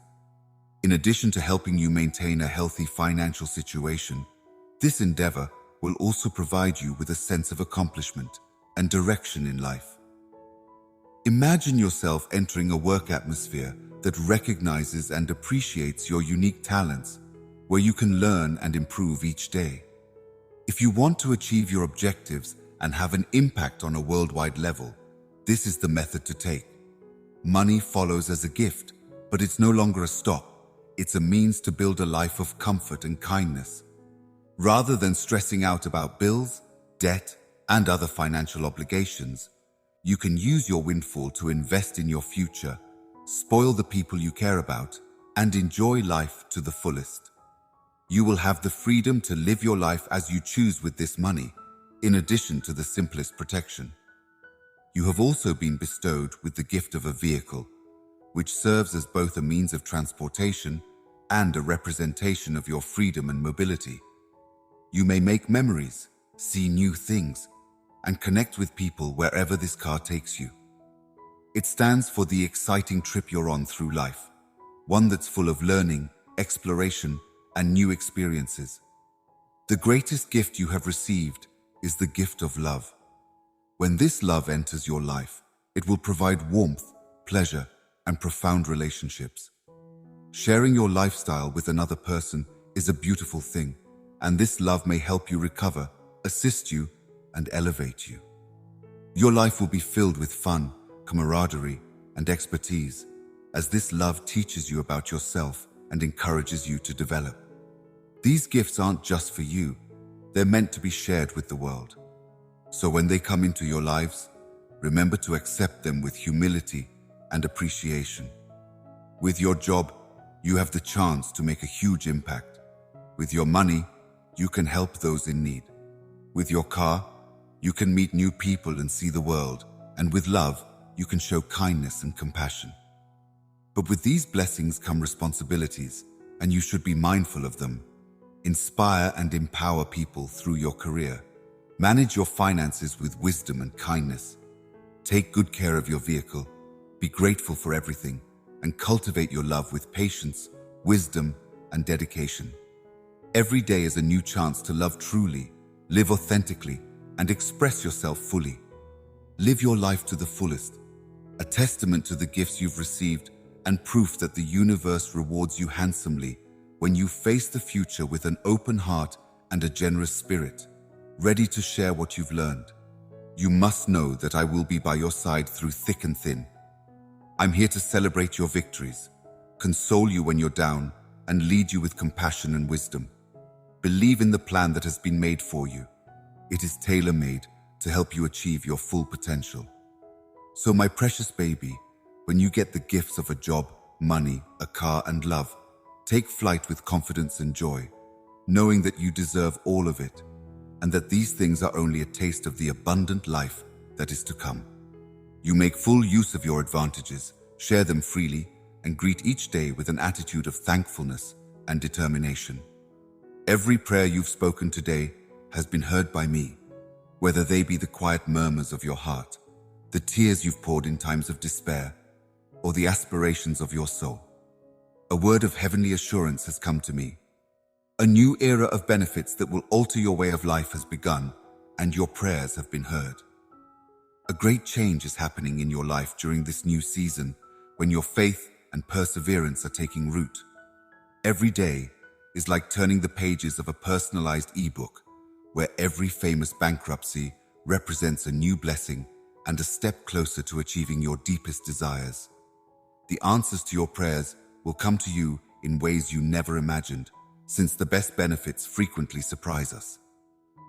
In addition to helping you maintain a healthy financial situation, this endeavor will also provide you with a sense of accomplishment and direction in life. Imagine yourself entering a work atmosphere that recognizes and appreciates your unique talents, where you can learn and improve each day. If you want to achieve your objectives and have an impact on a worldwide level, this is the method to take. Money follows as a gift, but it's no longer a stop. It's a means to build a life of comfort and kindness. Rather than stressing out about bills, debt, and other financial obligations, you can use your windfall to invest in your future, spoil the people you care about, and enjoy life to the fullest. You will have the freedom to live your life as you choose with this money, in addition to the simplest protection. You have also been bestowed with the gift of a vehicle, which serves as both a means of transportation and a representation of your freedom and mobility. You may make memories, see new things, and connect with people wherever this car takes you. It stands for the exciting trip you're on through life, one that's full of learning, exploration, and new experiences. The greatest gift you have received is the gift of love. When this love enters your life, it will provide warmth, pleasure, and profound relationships. Sharing your lifestyle with another person is a beautiful thing, and this love may help you recover assist you, and elevate you. Your life will be filled with fun, camaraderie, and expertise, as this love teaches you about yourself and encourages you to develop. These gifts aren't just for you, they're meant to be shared with the world. So when they come into your lives, remember to accept them with humility and appreciation. With your job, you have the chance to make a huge impact. With your money, you can help those in need. With your car, you can meet new people and see the world. And with love, you can show kindness and compassion. But with these blessings come responsibilities, and you should be mindful of them. Inspire and empower people through your career. Manage your finances with wisdom and kindness. Take good care of your vehicle. Be grateful for everything, and cultivate your love with patience, wisdom, and dedication. Every day is a new chance to love truly, live authentically, and express yourself fully. Live your life to the fullest, a testament to the gifts you've received and proof that the universe rewards you handsomely when you face the future with an open heart and a generous spirit, ready to share what you've learned. You must know that I will be by your side through thick and thin. I'm here to celebrate your victories, console you when you're down, and lead you with compassion and wisdom. Believe in the plan that has been made for you. It is tailor-made to help you achieve your full potential. So my precious baby, when you get the gifts of a job, money, a car, and love, take flight with confidence and joy, knowing that you deserve all of it, and that these things are only a taste of the abundant life that is to come. You make full use of your advantages, share them freely, and greet each day with an attitude of thankfulness and determination. Every prayer you've spoken today has been heard by me, whether they be the quiet murmurs of your heart, the tears you've poured in times of despair, or the aspirations of your soul. A word of heavenly assurance has come to me. A new era of benefits that will alter your way of life has begun, and your prayers have been heard. A great change is happening in your life during this new season when your faith and perseverance are taking root. Every day is like turning the pages of a personalized ebook where every famous bankruptcy represents a new blessing and a step closer to achieving your deepest desires. The answers to your prayers will come to you in ways you never imagined, since the best benefits frequently surprise us.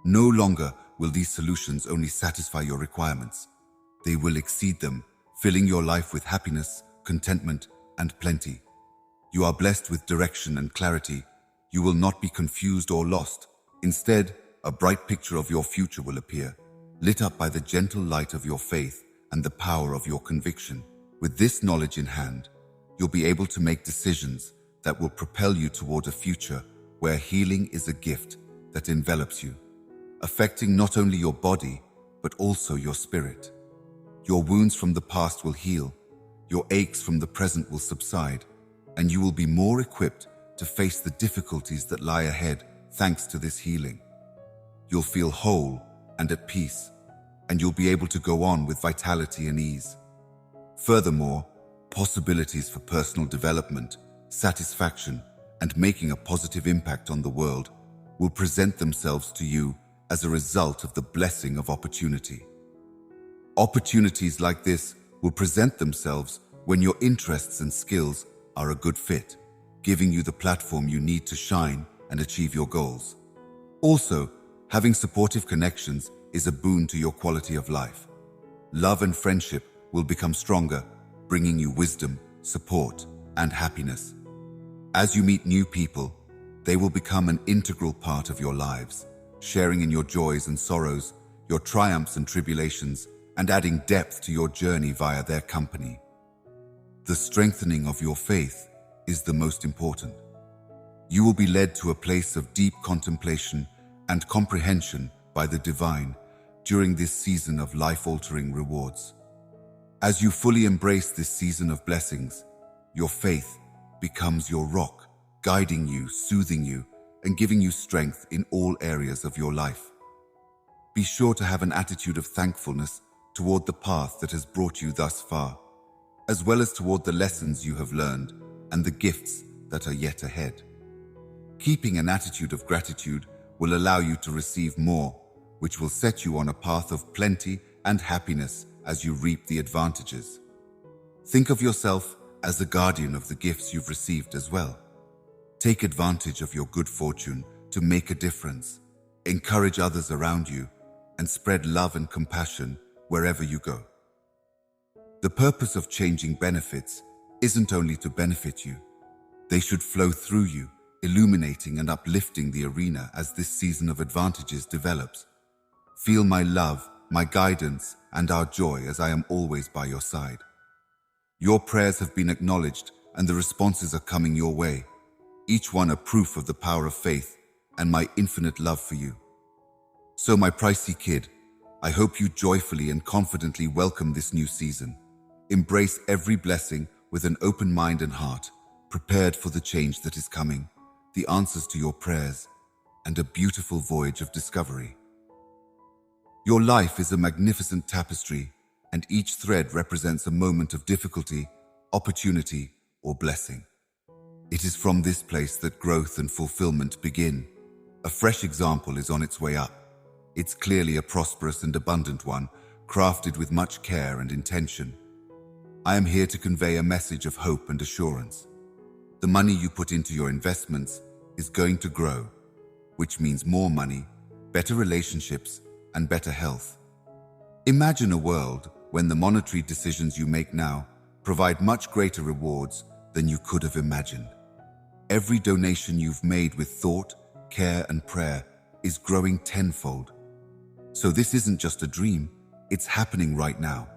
No longer will these solutions only satisfy your requirements. They will exceed them, filling your life with happiness, contentment, and plenty. You are blessed with direction and clarity. You will not be confused or lost. Instead, a bright picture of your future will appear, lit up by the gentle light of your faith and the power of your conviction. With this knowledge in hand, you'll be able to make decisions that will propel you toward a future where healing is a gift that envelops you, affecting not only your body, but also your spirit. Your wounds from the past will heal, your aches from the present will subside, and you will be more equipped to face the difficulties that lie ahead thanks to this healing. You'll feel whole and at peace, and you'll be able to go on with vitality and ease. Furthermore, possibilities for personal development, satisfaction, and making a positive impact on the world will present themselves to you as a result of the blessing of opportunity. Opportunities like this will present themselves when your interests and skills are a good fit, giving you the platform you need to shine and achieve your goals. Also, having supportive connections is a boon to your quality of life. Love and friendship will become stronger, bringing you wisdom, support, and happiness. As you meet new people, they will become an integral part of your lives, sharing in your joys and sorrows, your triumphs and tribulations, and adding depth to your journey via their company. The strengthening of your faith is the most important. You will be led to a place of deep contemplation and comprehension by the divine during this season of life-altering rewards. As you fully embrace this season of blessings, your faith becomes your rock, guiding you, soothing you, and giving you strength in all areas of your life. Be sure to have an attitude of thankfulness toward the path that has brought you thus far, as well as toward the lessons you have learned and the gifts that are yet ahead. Keeping an attitude of gratitude will allow you to receive more, which will set you on a path of plenty and happiness as you reap the advantages. Think of yourself as the guardian of the gifts you've received as well. Take advantage of your good fortune to make a difference, encourage others around you, and spread love and compassion wherever you go. The purpose of changing benefits isn't only to benefit you. They should flow through you, illuminating and uplifting the arena as this season of advantages develops. Feel my love, my guidance, and our joy as I am always by your side. Your prayers have been acknowledged and the responses are coming your way, each one a proof of the power of faith and my infinite love for you. So my pricey kid, I hope you joyfully and confidently welcome this new season. Embrace every blessing with an open mind and heart, prepared for the change that is coming, the answers to your prayers, and a beautiful voyage of discovery. Your life is a magnificent tapestry, and each thread represents a moment of difficulty, opportunity, or blessing. It is from this place that growth and fulfillment begin. A fresh example is on its way up. It's clearly a prosperous and abundant one, crafted with much care and intention. I am here to convey a message of hope and assurance. The money you put into your investments is going to grow, which means more money, better relationships, and better health. Imagine a world when the monetary decisions you make now provide much greater rewards than you could have imagined. Every donation you've made with thought, care, and prayer is growing tenfold. So this isn't just a dream, it's happening right now.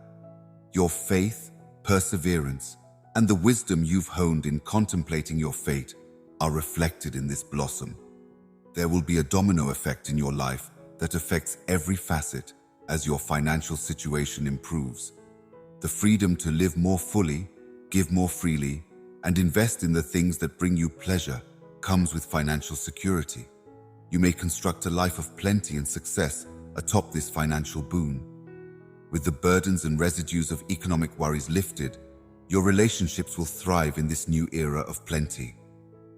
Your faith, perseverance, and the wisdom you've honed in contemplating your fate are reflected in this blossom. There will be a domino effect in your life that affects every facet as your financial situation improves. The freedom to live more fully, give more freely, and invest in the things that bring you pleasure comes with financial security. You may construct a life of plenty and success atop this financial boon. With the burdens and residues of economic worries lifted, your relationships will thrive in this new era of plenty.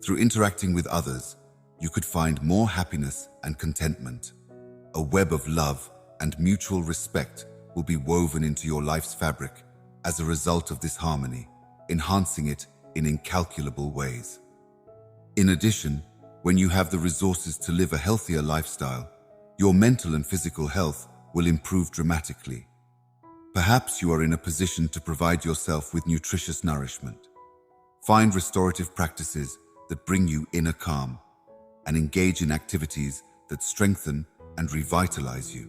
Through interacting with others, you could find more happiness and contentment. A web of love and mutual respect will be woven into your life's fabric as a result of this harmony, enhancing it in incalculable ways. In addition, when you have the resources to live a healthier lifestyle, your mental and physical health will improve dramatically. Perhaps you are in a position to provide yourself with nutritious nourishment. Find restorative practices that bring you inner calm and engage in activities that strengthen and revitalize you.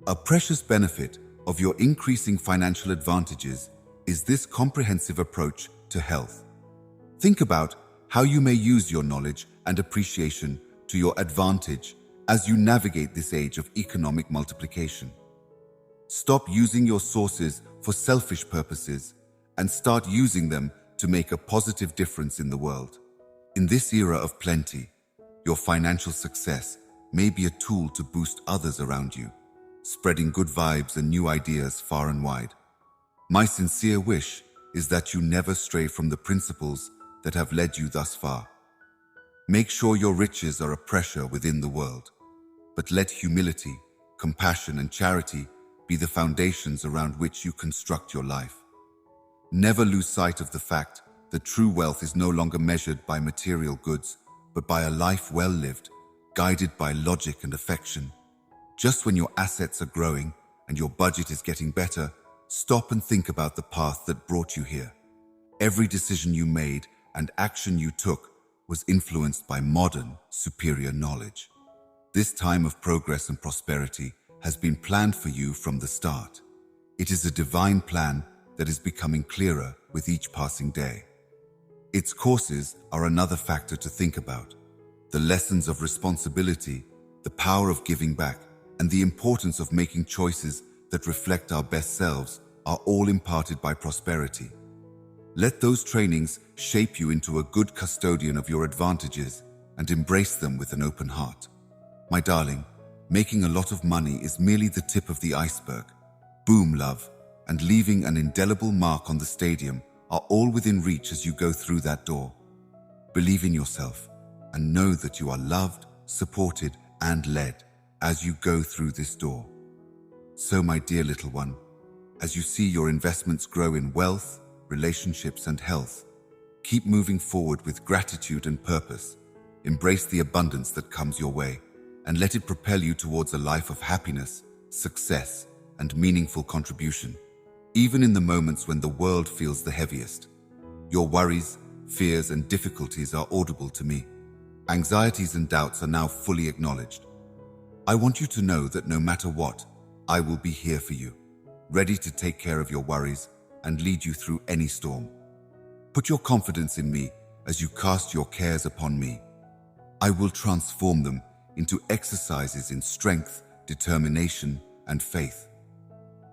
A precious benefit of your increasing financial advantages is this comprehensive approach to health. Think about how you may use your knowledge and appreciation to your advantage as you navigate this age of economic multiplication. Stop using your sources for selfish purposes and start using them to make a positive difference in the world. In this era of plenty, your financial success may be a tool to boost others around you, spreading good vibes and new ideas far and wide. My sincere wish is that you never stray from the principles that have led you thus far. Make sure your riches are a pressure within the world, but let humility, compassion, and charity be the foundations around which you construct your life. Never lose sight of the fact that true wealth is no longer measured by material goods, but by a life well lived, guided by logic and affection. Just when your assets are growing and your budget is getting better, stop and think about the path that brought you here. Every decision you made and action you took was influenced by modern, superior knowledge. This time of progress and prosperity has been planned for you from the start. It is a divine plan that is becoming clearer with each passing day. Its courses are another factor to think about. The lessons of responsibility, the power of giving back, and the importance of making choices that reflect our best selves are all imparted by prosperity. Let those trainings shape you into a good custodian of your advantages and embrace them with an open heart. My darling, making a lot of money is merely the tip of the iceberg. Boom, love, and leaving an indelible mark on the stadium are all within reach as you go through that door. Believe in yourself and know that you are loved, supported, and led. as you go through this door. So, my dear little one, as you see your investments grow in wealth, relationships, and health, keep moving forward with gratitude and purpose. Embrace the abundance that comes your way and let it propel you towards a life of happiness, success, and meaningful contribution. Even in the moments when the world feels the heaviest, your worries, fears, and difficulties are audible to me. Anxieties and doubts are now fully acknowledged. I want you to know that no matter what, I will be here for you, ready to take care of your worries and lead you through any storm. Put your confidence in me as you cast your cares upon me. I will transform them into exercises in strength, determination, and faith.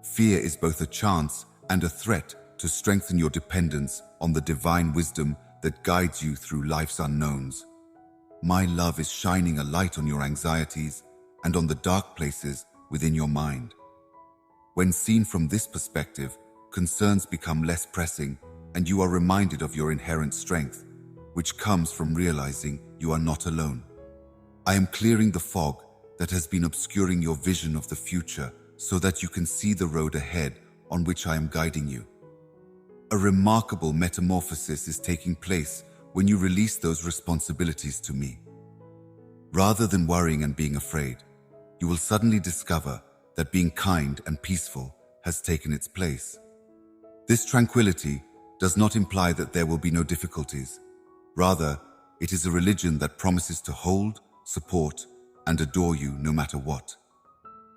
Fear is both a chance and a threat to strengthen your dependence on the divine wisdom that guides you through life's unknowns. My love is shining a light on your anxieties and on the dark places within your mind. When seen from this perspective, concerns become less pressing and you are reminded of your inherent strength, which comes from realizing you are not alone. I am clearing the fog that has been obscuring your vision of the future so that you can see the road ahead on which I am guiding you. A remarkable metamorphosis is taking place when you release those responsibilities to me. Rather than worrying and being afraid, you will suddenly discover that being kind and peaceful has taken its place. This tranquility does not imply that there will be no difficulties. Rather, it is a religion that promises to hold, support, and adore you no matter what.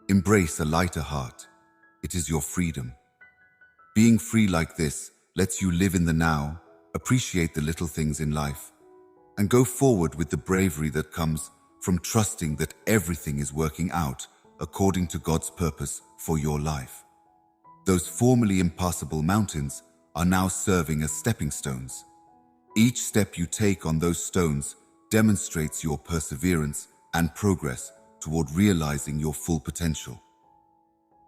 Embrace a lighter heart. It is your freedom. Being free like this lets you live in the now, appreciate the little things in life, and go forward with the bravery that comes from trusting that everything is working out according to God's purpose for your life. Those formerly impassable mountains are now serving as stepping stones. Each step you take on those stones demonstrates your perseverance and progress toward realizing your full potential.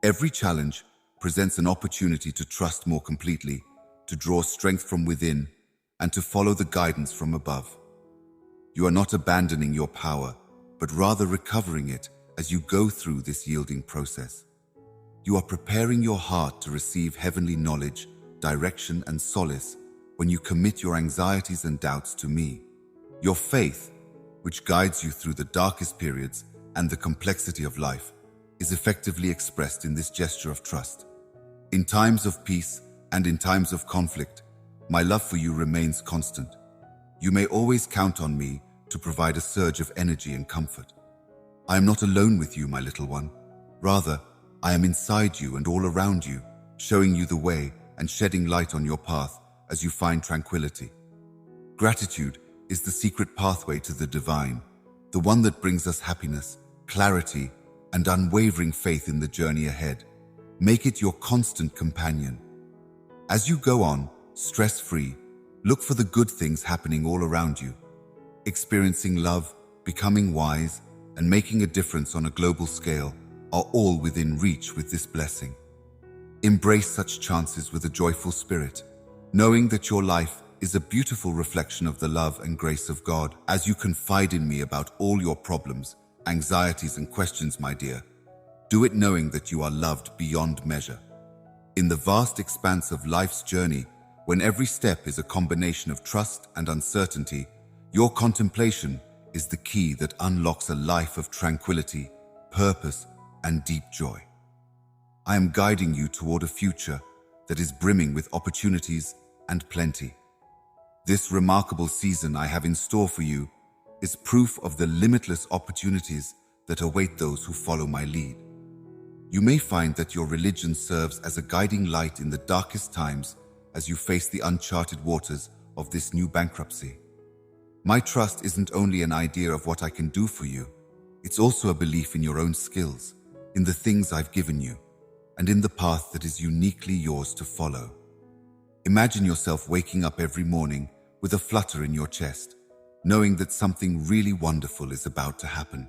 Every challenge presents an opportunity to trust more completely, to draw strength from within, and to follow the guidance from above. You are not abandoning your power, but rather recovering it as you go through this yielding process. You are preparing your heart to receive heavenly knowledge, direction, and solace when you commit your anxieties and doubts to me. Your faith, which guides you through the darkest periods and the complexity of life, is effectively expressed in this gesture of trust. In times of peace and in times of conflict, my love for you remains constant. You may always count on me to provide a surge of energy and comfort. I am not alone with you, my little one. Rather, I am inside you and all around you, showing you the way and shedding light on your path as you find tranquility. Gratitude is the secret pathway to the divine, the one that brings us happiness, clarity, and unwavering faith in the journey ahead. Make it your constant companion. As you go on, stress-free, look for the good things happening all around you. Experiencing love, becoming wise, and making a difference on a global scale are all within reach with this blessing. Embrace such chances with a joyful spirit, knowing that your life is a beautiful reflection of the love and grace of God. As you confide in me about all your problems, anxieties, and questions, my dear, do it knowing that you are loved beyond measure. In the vast expanse of life's journey, when every step is a combination of trust and uncertainty, your contemplation is the key that unlocks a life of tranquility, purpose, and deep joy. I am guiding you toward a future that is brimming with opportunities and plenty. This remarkable season I have in store for you is proof of the limitless opportunities that await those who follow my lead. You may find that your religion serves as a guiding light in the darkest times as you face the uncharted waters of this new bankruptcy. My trust isn't only an idea of what I can do for you, it's also a belief in your own skills, in the things I've given you, and in the path that is uniquely yours to follow. Imagine yourself waking up every morning with a flutter in your chest, knowing that something really wonderful is about to happen.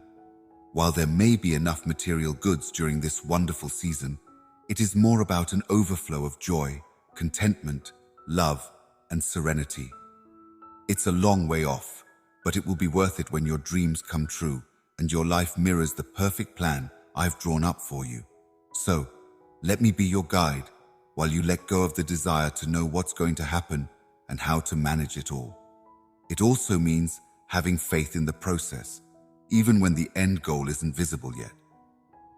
While there may be enough material goods during this wonderful season, it is more about an overflow of joy, contentment, love, and serenity. It's a long way off, but it will be worth it when your dreams come true and your life mirrors the perfect plan I've drawn up for you. So, let me be your guide while you let go of the desire to know what's going to happen and how to manage it all. It also means having faith in the process, even when the end goal isn't visible yet.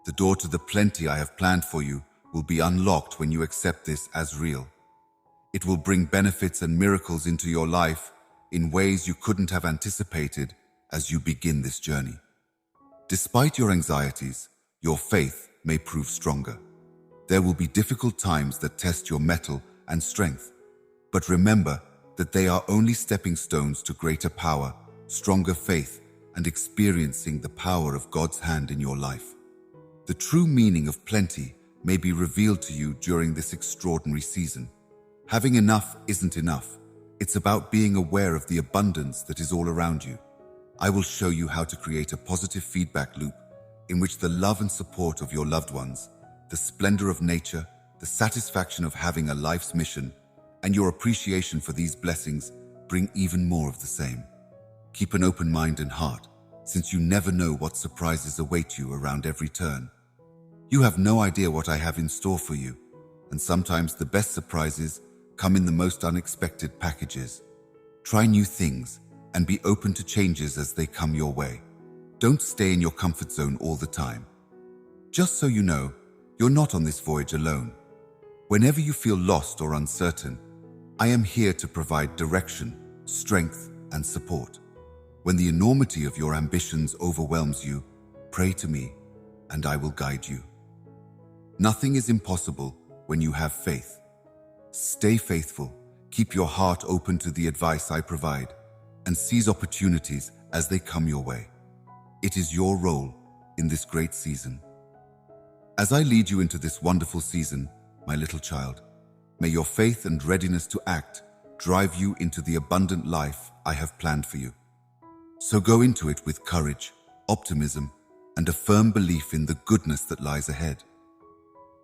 The door to the plenty I have planned for you will be unlocked when you accept this as real. It will bring benefits and miracles into your life in ways you couldn't have anticipated as you begin this journey. Despite your anxieties, your faith may prove stronger. There will be difficult times that test your mettle and strength, but remember that they are only stepping stones to greater power, stronger faith, and experiencing the power of God's hand in your life. The true meaning of plenty may be revealed to you during this extraordinary season. Having enough isn't enough. It's about being aware of the abundance that is all around you. I will show you how to create a positive feedback loop in which the love and support of your loved ones, the splendor of nature, the satisfaction of having a life's mission, and your appreciation for these blessings bring even more of the same. Keep an open mind and heart, since you never know what surprises await you around every turn. You have no idea what I have in store for you, and sometimes the best surprises come in the most unexpected packages. Try new things and be open to changes as they come your way. Don't stay in your comfort zone all the time. Just so you know, you're not on this voyage alone. Whenever you feel lost or uncertain, I am here to provide direction, strength, and support. When the enormity of your ambitions overwhelms you, pray to me, and I will guide you. Nothing is impossible when you have faith. Stay faithful, keep your heart open to the advice I provide, and seize opportunities as they come your way. It is your role in this great season. As I lead you into this wonderful season, my little child, may your faith and readiness to act drive you into the abundant life I have planned for you. So go into it with courage, optimism, and a firm belief in the goodness that lies ahead.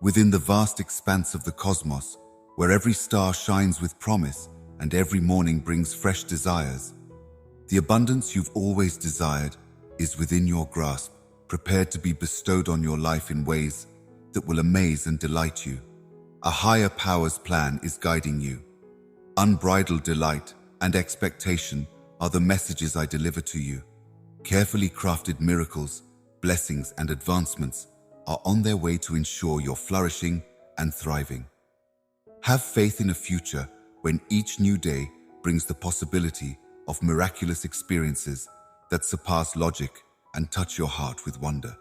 Within the vast expanse of the cosmos, where every star shines with promise and every morning brings fresh desires, the abundance you've always desired is within your grasp, prepared to be bestowed on your life in ways that will amaze and delight you. A higher power's plan is guiding you. Unbridled delight and expectation are the messages I deliver to you. Carefully crafted miracles, blessings, and advancements are on their way to ensure you're flourishing and thriving. Have faith in a future when each new day brings the possibility of miraculous experiences that surpass logic and touch your heart with wonder.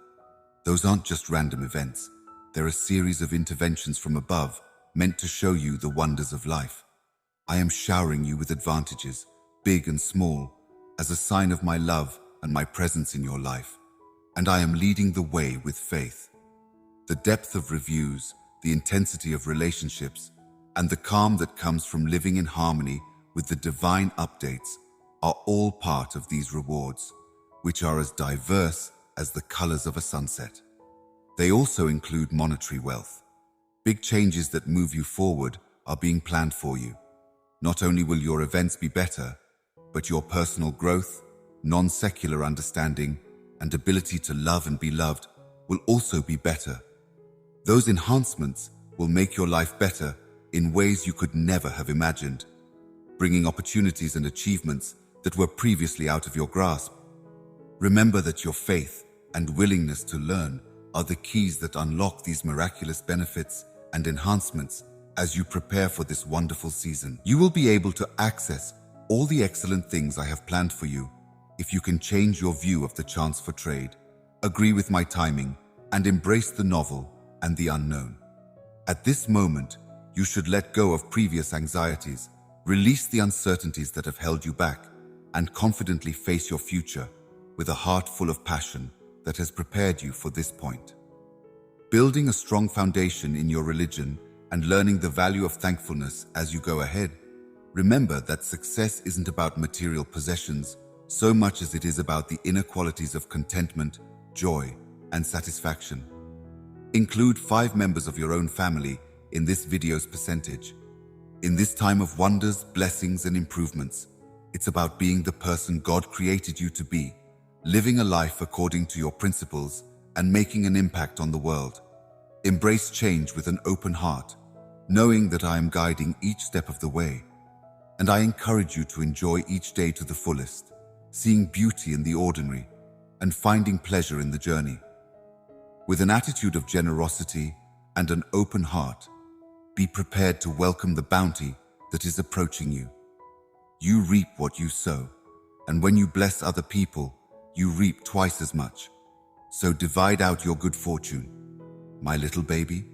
Those aren't just random events. They're a series of interventions from above meant to show you the wonders of life. I am showering you with advantages, big and small, as a sign of my love and my presence in your life. And I am leading the way with faith. The depth of reviews, the intensity of relationships, and the calm that comes from living in harmony with the divine updates are all part of these rewards, which are as diverse as the colors of a sunset. They also include monetary wealth. Big changes that move you forward are being planned for you. Not only will your events be better, but your personal growth, non-secular understanding, and ability to love and be loved will also be better. Those enhancements will make your life better in ways you could never have imagined, bringing opportunities and achievements that were previously out of your grasp. Remember that your faith and willingness to learn are the keys that unlock these miraculous benefits and enhancements as you prepare for this wonderful season. You will be able to access all the excellent things I have planned for you if you can change your view of the chance for trade, agree with my timing, and embrace the novel and the unknown. At this moment, you should let go of previous anxieties, release the uncertainties that have held you back, and confidently face your future with a heart full of passion that has prepared you for this point. Building a strong foundation in your religion and learning the value of thankfulness as you go ahead, remember that success isn't about material possessions so much as it is about the inner qualities of contentment, joy, and satisfaction. Include 5 members of your own family in this video's percentage. In this time of wonders, blessings, and improvements, it's about being the person God created you to be living a life according to your principles and making an impact on the world. Embrace change with an open heart, knowing that I am guiding each step of the way. And I encourage you to enjoy each day to the fullest, seeing beauty in the ordinary and finding pleasure in the journey. With an attitude of generosity and an open heart, be prepared to welcome the bounty that is approaching you. You reap what you sow, and when you bless other people, you reap twice as much. So divide out your good fortune. My little baby,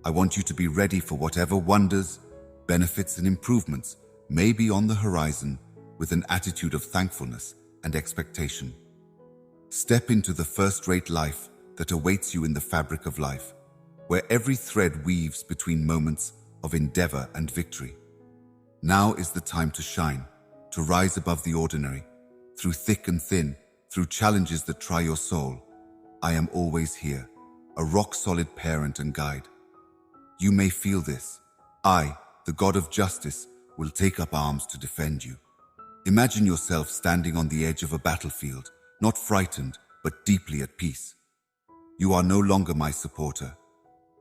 I want you to be ready for whatever wonders, benefits, and improvements may be on the horizon with an attitude of thankfulness and expectation. Step into the first-rate life that awaits you in the fabric of life, where every thread weaves between moments of endeavor and victory. Now is the time to shine, to rise above the ordinary, through thick and thin, through challenges that try your soul. I am always here, a rock-solid parent and guide. You may feel this. I, the God of justice, will take up arms to defend you. Imagine yourself standing on the edge of a battlefield, not frightened, but deeply at peace. You are no longer my supporter.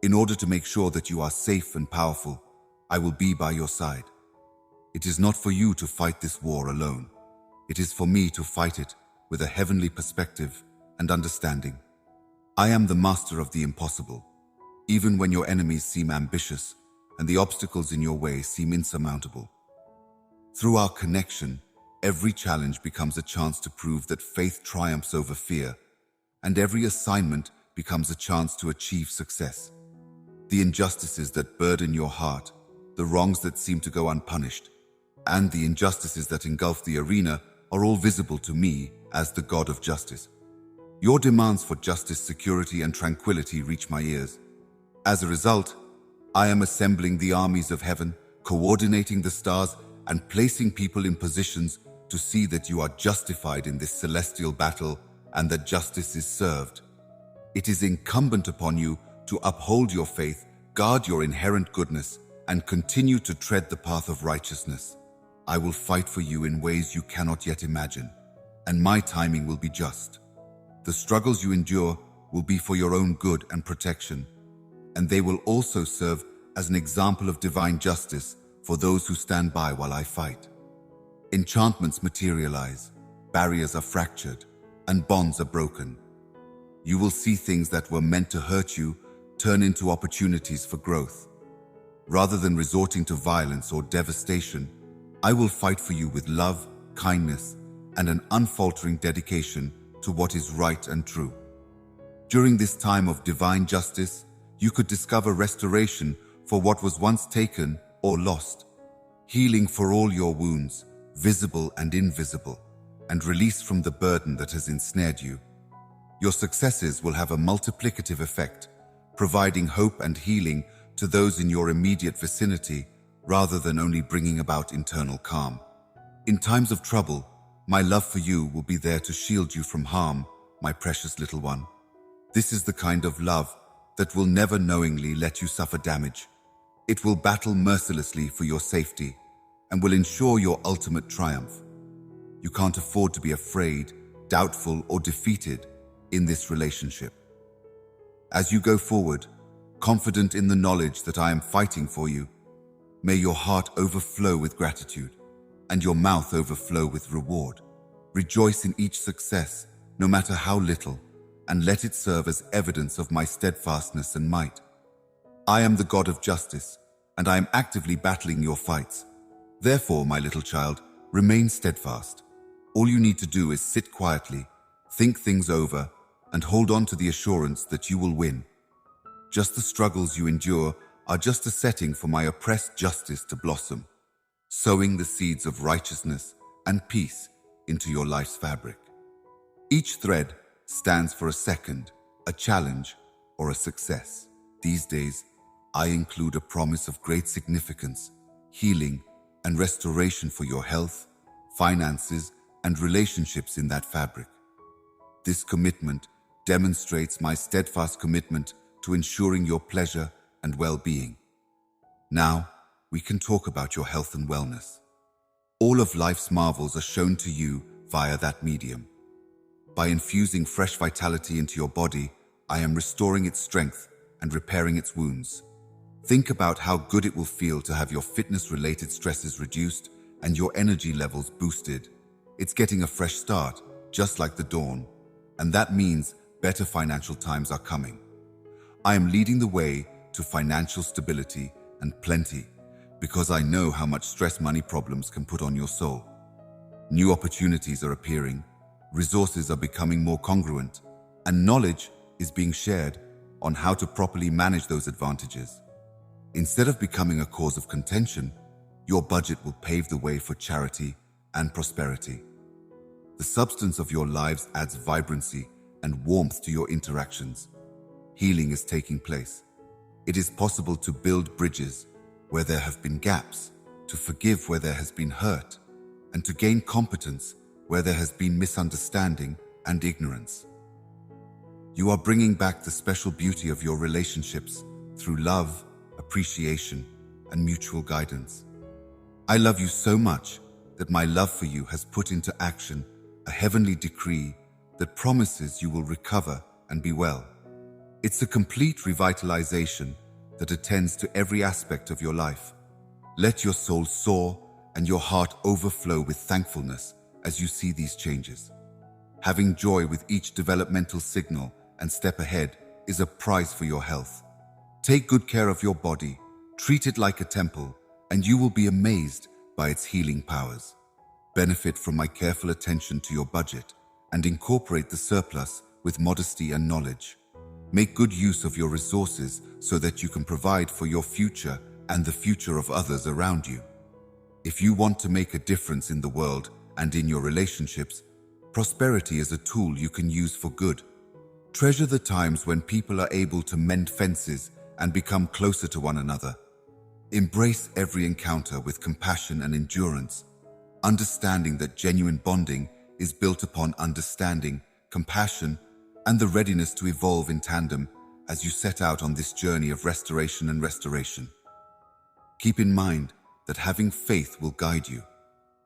In order to make sure that you are safe and powerful, I will be by your side. It is not for you to fight this war alone. It is for me to fight it with a heavenly perspective and understanding. I am the master of the impossible, even when your enemies seem ambitious and the obstacles in your way seem insurmountable. Through our connection, every challenge becomes a chance to prove that faith triumphs over fear, and every assignment becomes a chance to achieve success. The injustices that burden your heart, the wrongs that seem to go unpunished, and the injustices that engulf the arena are all visible to me as the God of justice. Your demands for justice, security, and tranquility reach my ears. As a result, I am assembling the armies of heaven, coordinating the stars, and placing people in positions to see that you are justified in this celestial battle and that justice is served. It is incumbent upon you to uphold your faith, guard your inherent goodness, and continue to tread the path of righteousness. I will fight for you in ways you cannot yet imagine, and my timing will be just. The struggles you endure will be for your own good and protection, and they will also serve as an example of divine justice for those who stand by while I fight. Enchantments materialize, barriers are fractured, and bonds are broken. You will see things that were meant to hurt you turn into opportunities for growth. Rather than resorting to violence or devastation, I will fight for you with love, kindness, and an unfaltering dedication to what is right and true. During this time of divine justice, you could discover restoration for what was once taken or lost, healing for all your wounds, visible and invisible, and release from the burden that has ensnared you. Your successes will have a multiplicative effect, providing hope and healing to those in your immediate vicinity rather than only bringing about internal calm. In times of trouble, my love for you will be there to shield you from harm, my precious little one. This is the kind of love that will never knowingly let you suffer damage. It will battle mercilessly for your safety and will ensure your ultimate triumph. You can't afford to be afraid, doubtful, or defeated in this relationship. As you go forward, confident in the knowledge that I am fighting for you, may your heart overflow with gratitude and your mouth overflow with reward. Rejoice in each success, no matter how little, and let it serve as evidence of my steadfastness and might. I am the God of justice, and I am actively battling your fights. Therefore, my little child, remain steadfast. All you need to do is sit quietly, think things over, and hold on to the assurance that you will win. Just the struggles you endure are just a setting for my oppressed justice to blossom, sowing the seeds of righteousness and peace into your life's fabric. Each thread stands for a second, a challenge, or a success. These days, I include a promise of great significance, healing, and restoration for your health, finances, and relationships in that fabric. This commitment demonstrates my steadfast commitment to ensuring your pleasure and well-being. Now, we can talk about your health and wellness. All of life's marvels are shown to you via that medium. By infusing fresh vitality into your body, I am restoring its strength and repairing its wounds. Think about how good it will feel to have your fitness-related stresses reduced and your energy levels boosted. It's getting a fresh start, just like the dawn, and that means better financial times are coming. I am leading the way to financial stability and plenty because I know how much stress money problems can put on your soul. New opportunities are appearing, resources are becoming more congruent, and knowledge is being shared on how to properly manage those advantages. Instead of becoming a cause of contention, your budget will pave the way for charity and prosperity. The substance of your lives adds vibrancy and warmth to your interactions. Healing is taking place. It is possible to build bridges where there have been gaps, to forgive where there has been hurt, and to gain competence where there has been misunderstanding and ignorance. You are bringing back the special beauty of your relationships through love, appreciation, and mutual guidance. I love you so much that my love for you has put into action a heavenly decree that promises you will recover and be well. It's a complete revitalization that attends to every aspect of your life. Let your soul soar and your heart overflow with thankfulness as you see these changes. Having joy with each developmental signal and step ahead is a prize for your health. Take good care of your body, treat it like a temple, and you will be amazed by its healing powers. Benefit from my careful attention to your budget and incorporate the surplus with modesty and knowledge. Make good use of your resources so that you can provide for your future and the future of others around you. If you want to make a difference in the world and in your relationships, prosperity is a tool you can use for good. Treasure the times when people are able to mend fences and become closer to one another. Embrace every encounter with compassion and endurance, understanding that genuine bonding is built upon understanding, compassion, and the readiness to evolve in tandem as you set out on this journey of restoration and restoration. Keep in mind that having faith will guide you.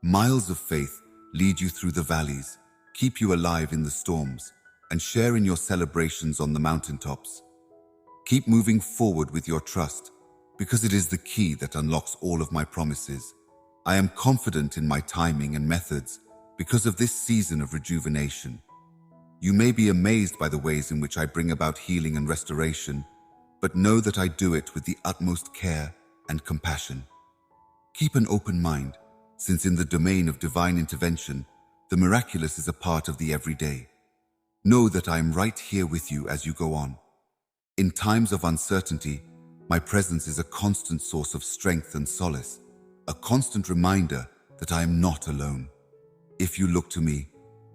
Miles of faith lead you through the valleys, keep you alive in the storms, and share in your celebrations on the mountaintops. Keep moving forward with your trust, because it is the key that unlocks all of my promises. I am confident in my timing and methods because of this season of rejuvenation. You may be amazed by the ways in which I bring about healing and restoration, but know that I do it with the utmost care and compassion. Keep an open mind, since in the domain of divine intervention, the miraculous is a part of the everyday. Know that I am right here with you as you go on. In times of uncertainty, my presence is a constant source of strength and solace, a constant reminder that I am not alone. If you look to me,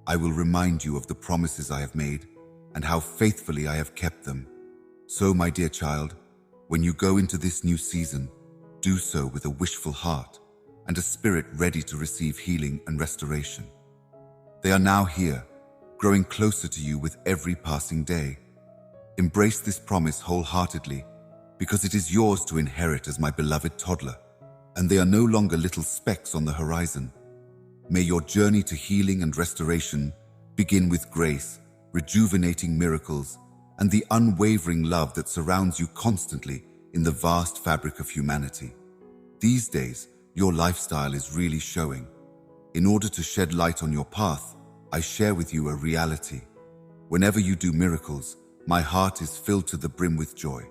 I will remind you of the promises I have made and how faithfully I have kept them. So, my dear child, when you go into this new season, do so with a wishful heart and a spirit ready to receive healing and restoration. They are now here, growing closer to you with every passing day. Embrace this promise wholeheartedly, because it is yours to inherit as my beloved toddler, and they are no longer little specks on the horizon. May your journey to healing and restoration begin with grace, rejuvenating miracles, and the unwavering love that surrounds you constantly in the vast fabric of humanity. These days, your lifestyle is really showing. In order to shed light on your path, I share with you a reality. Whenever you do miracles, my heart is filled to the brim with joy.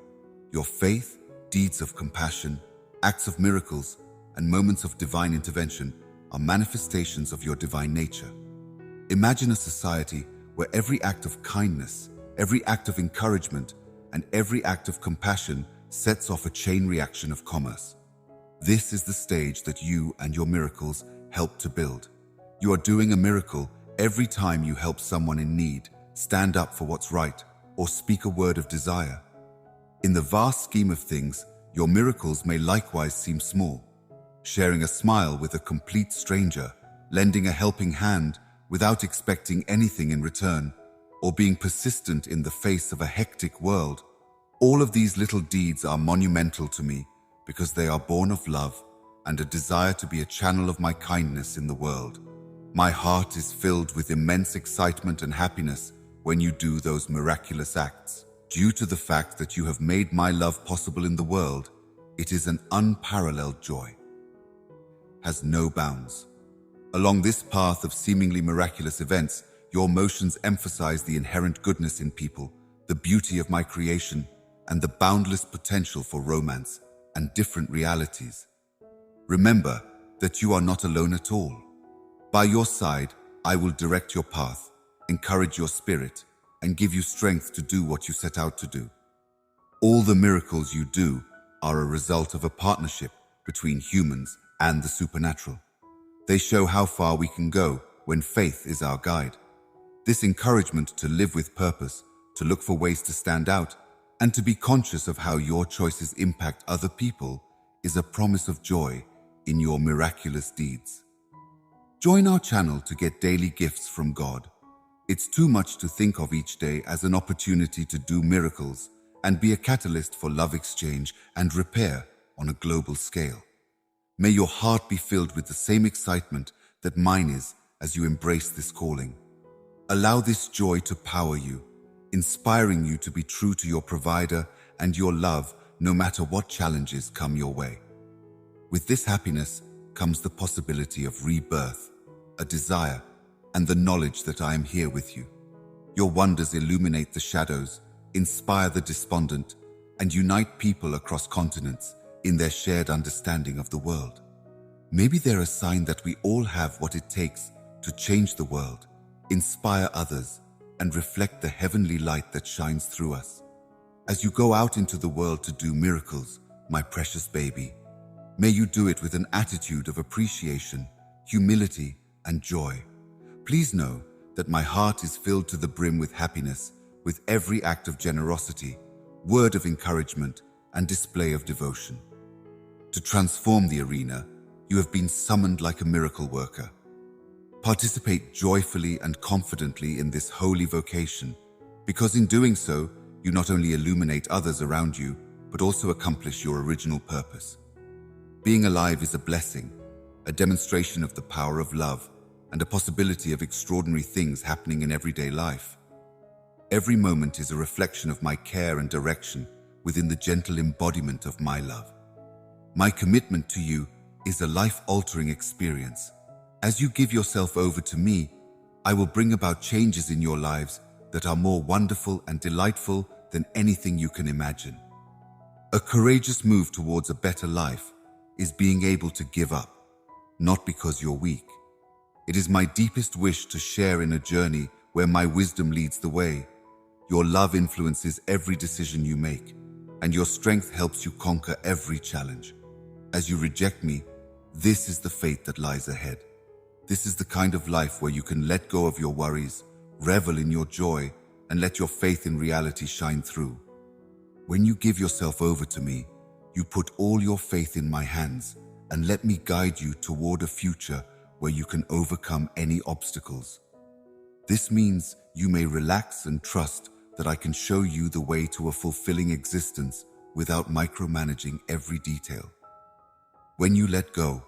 Your faith, deeds of compassion, acts of miracles, and moments of divine intervention are manifestations of your divine nature. Imagine a society where every act of kindness, every act of encouragement, and every act of compassion sets off a chain reaction of commerce. This is the stage that you and your miracles help to build. You are doing a miracle every time you help someone in need, stand up for what's right, or speak a word of desire. In the vast scheme of things, your miracles may likewise seem small. Sharing a smile with a complete stranger, lending a helping hand without expecting anything in return, or being persistent in the face of a hectic world. All of these little deeds are monumental to me because they are born of love and a desire to be a channel of my kindness in the world. My heart is filled with immense excitement and happiness when you do those miraculous acts. Due to the fact that you have made my love possible in the world, it is an unparalleled joy. Has no bounds. Along this path of seemingly miraculous events, your emotions emphasize the inherent goodness in people, the beauty of my creation, and the boundless potential for romance and different realities. Remember that you are not alone at all. By your side, I will direct your path, encourage your spirit, and give you strength to do what you set out to do. All the miracles you do are a result of a partnership between humans and the supernatural. They show how far we can go when faith is our guide. This encouragement to live with purpose, to look for ways to stand out, and to be conscious of how your choices impact other people is a promise of joy in your miraculous deeds. Join our channel to get daily gifts from God. It's too much to think of each day as an opportunity to do miracles and be a catalyst for love exchange and repair on a global scale. May your heart be filled with the same excitement that mine is as you embrace this calling. Allow this joy to power you, inspiring you to be true to your provider and your love no matter what challenges come your way. With this happiness comes the possibility of rebirth, a desire, and the knowledge that I am here with you. Your wonders illuminate the shadows, inspire the despondent, and unite people across continents in their shared understanding of the world. Maybe they're a sign that we all have what it takes to change the world, inspire others, and reflect the heavenly light that shines through us. As you go out into the world to do miracles, my precious baby, may you do it with an attitude of appreciation, humility, and joy. Please know that my heart is filled to the brim with happiness with every act of generosity, word of encouragement, and display of devotion. To transform the arena, you have been summoned like a miracle worker. Participate joyfully and confidently in this holy vocation, because in doing so, you not only illuminate others around you, but also accomplish your original purpose. Being alive is a blessing, a demonstration of the power of love, and a possibility of extraordinary things happening in everyday life. Every moment is a reflection of my care and direction within the gentle embodiment of my love. My commitment to you is a life-altering experience. As you give yourself over to me, I will bring about changes in your lives that are more wonderful and delightful than anything you can imagine. A courageous move towards a better life is being able to give up, not because you're weak. It is my deepest wish to share in a journey where my wisdom leads the way. Your love influences every decision you make, and your strength helps you conquer every challenge. As you reject me, this is the fate that lies ahead. This is the kind of life where you can let go of your worries, revel in your joy, and let your faith in reality shine through. When you give yourself over to me, you put all your faith in my hands and let me guide you toward a future where you can overcome any obstacles. This means you may relax and trust that I can show you the way to a fulfilling existence without micromanaging every detail. When you let go,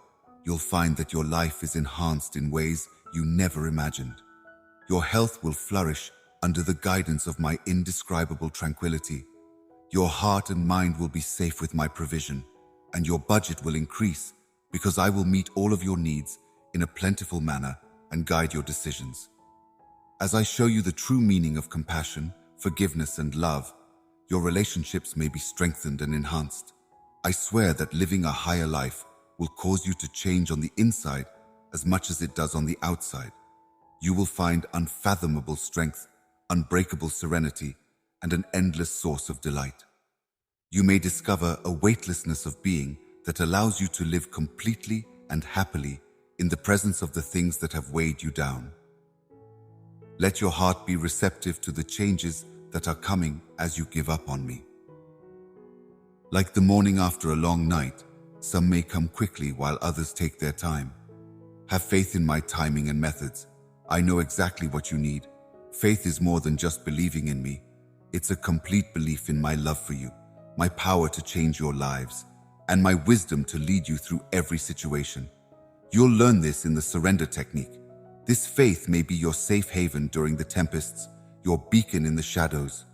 you'll find that your life is enhanced in ways you never imagined. Your health will flourish under the guidance of my indescribable tranquility. Your heart and mind will be safe with my provision, and your budget will increase because I will meet all of your needs in a plentiful manner and guide your decisions. As I show you the true meaning of compassion, forgiveness, and love, your relationships may be strengthened and enhanced. I swear that living a higher life will cause you to change on the inside as much as it does on the outside. You will find unfathomable strength, unbreakable serenity, and an endless source of delight. You may discover a weightlessness of being that allows you to live completely and happily in the presence of the things that have weighed you down. Let your heart be receptive to the changes that are coming as you give up on me. Like the morning after a long night, some may come quickly while others take their time. Have faith in my timing and methods. I know exactly what you need. Faith is more than just believing in me. It's a complete belief in my love for you, my power to change your lives, and my wisdom to lead you through every situation. You'll learn this in the surrender technique, This faith may be your safe haven during the tempests, your beacon in the shadows,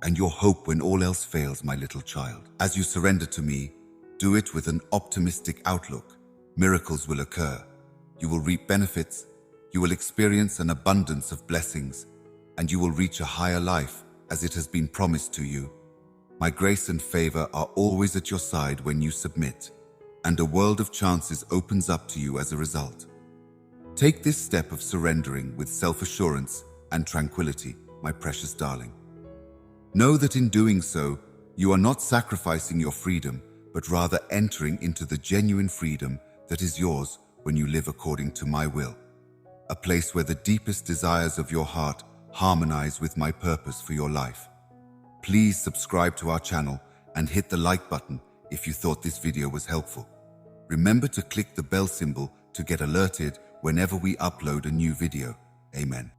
and your hope when all else fails, my little child. As you surrender to me, do it with an optimistic outlook. Miracles will occur. You will reap benefits. You will experience an abundance of blessings, and you will reach a higher life as it has been promised to you. My grace and favor are always at your side when you submit, and a world of chances opens up to you as a result. Take this step of surrendering with self-assurance and tranquility, my precious darling. Know that in doing so, you are not sacrificing your freedom, but rather entering into the genuine freedom that is yours when you live according to my will, a place where the deepest desires of your heart harmonize with my purpose for your life. Please subscribe to our channel and hit the like button if you thought this video was helpful. Remember to click the bell symbol to get alerted whenever we upload a new video. Amen.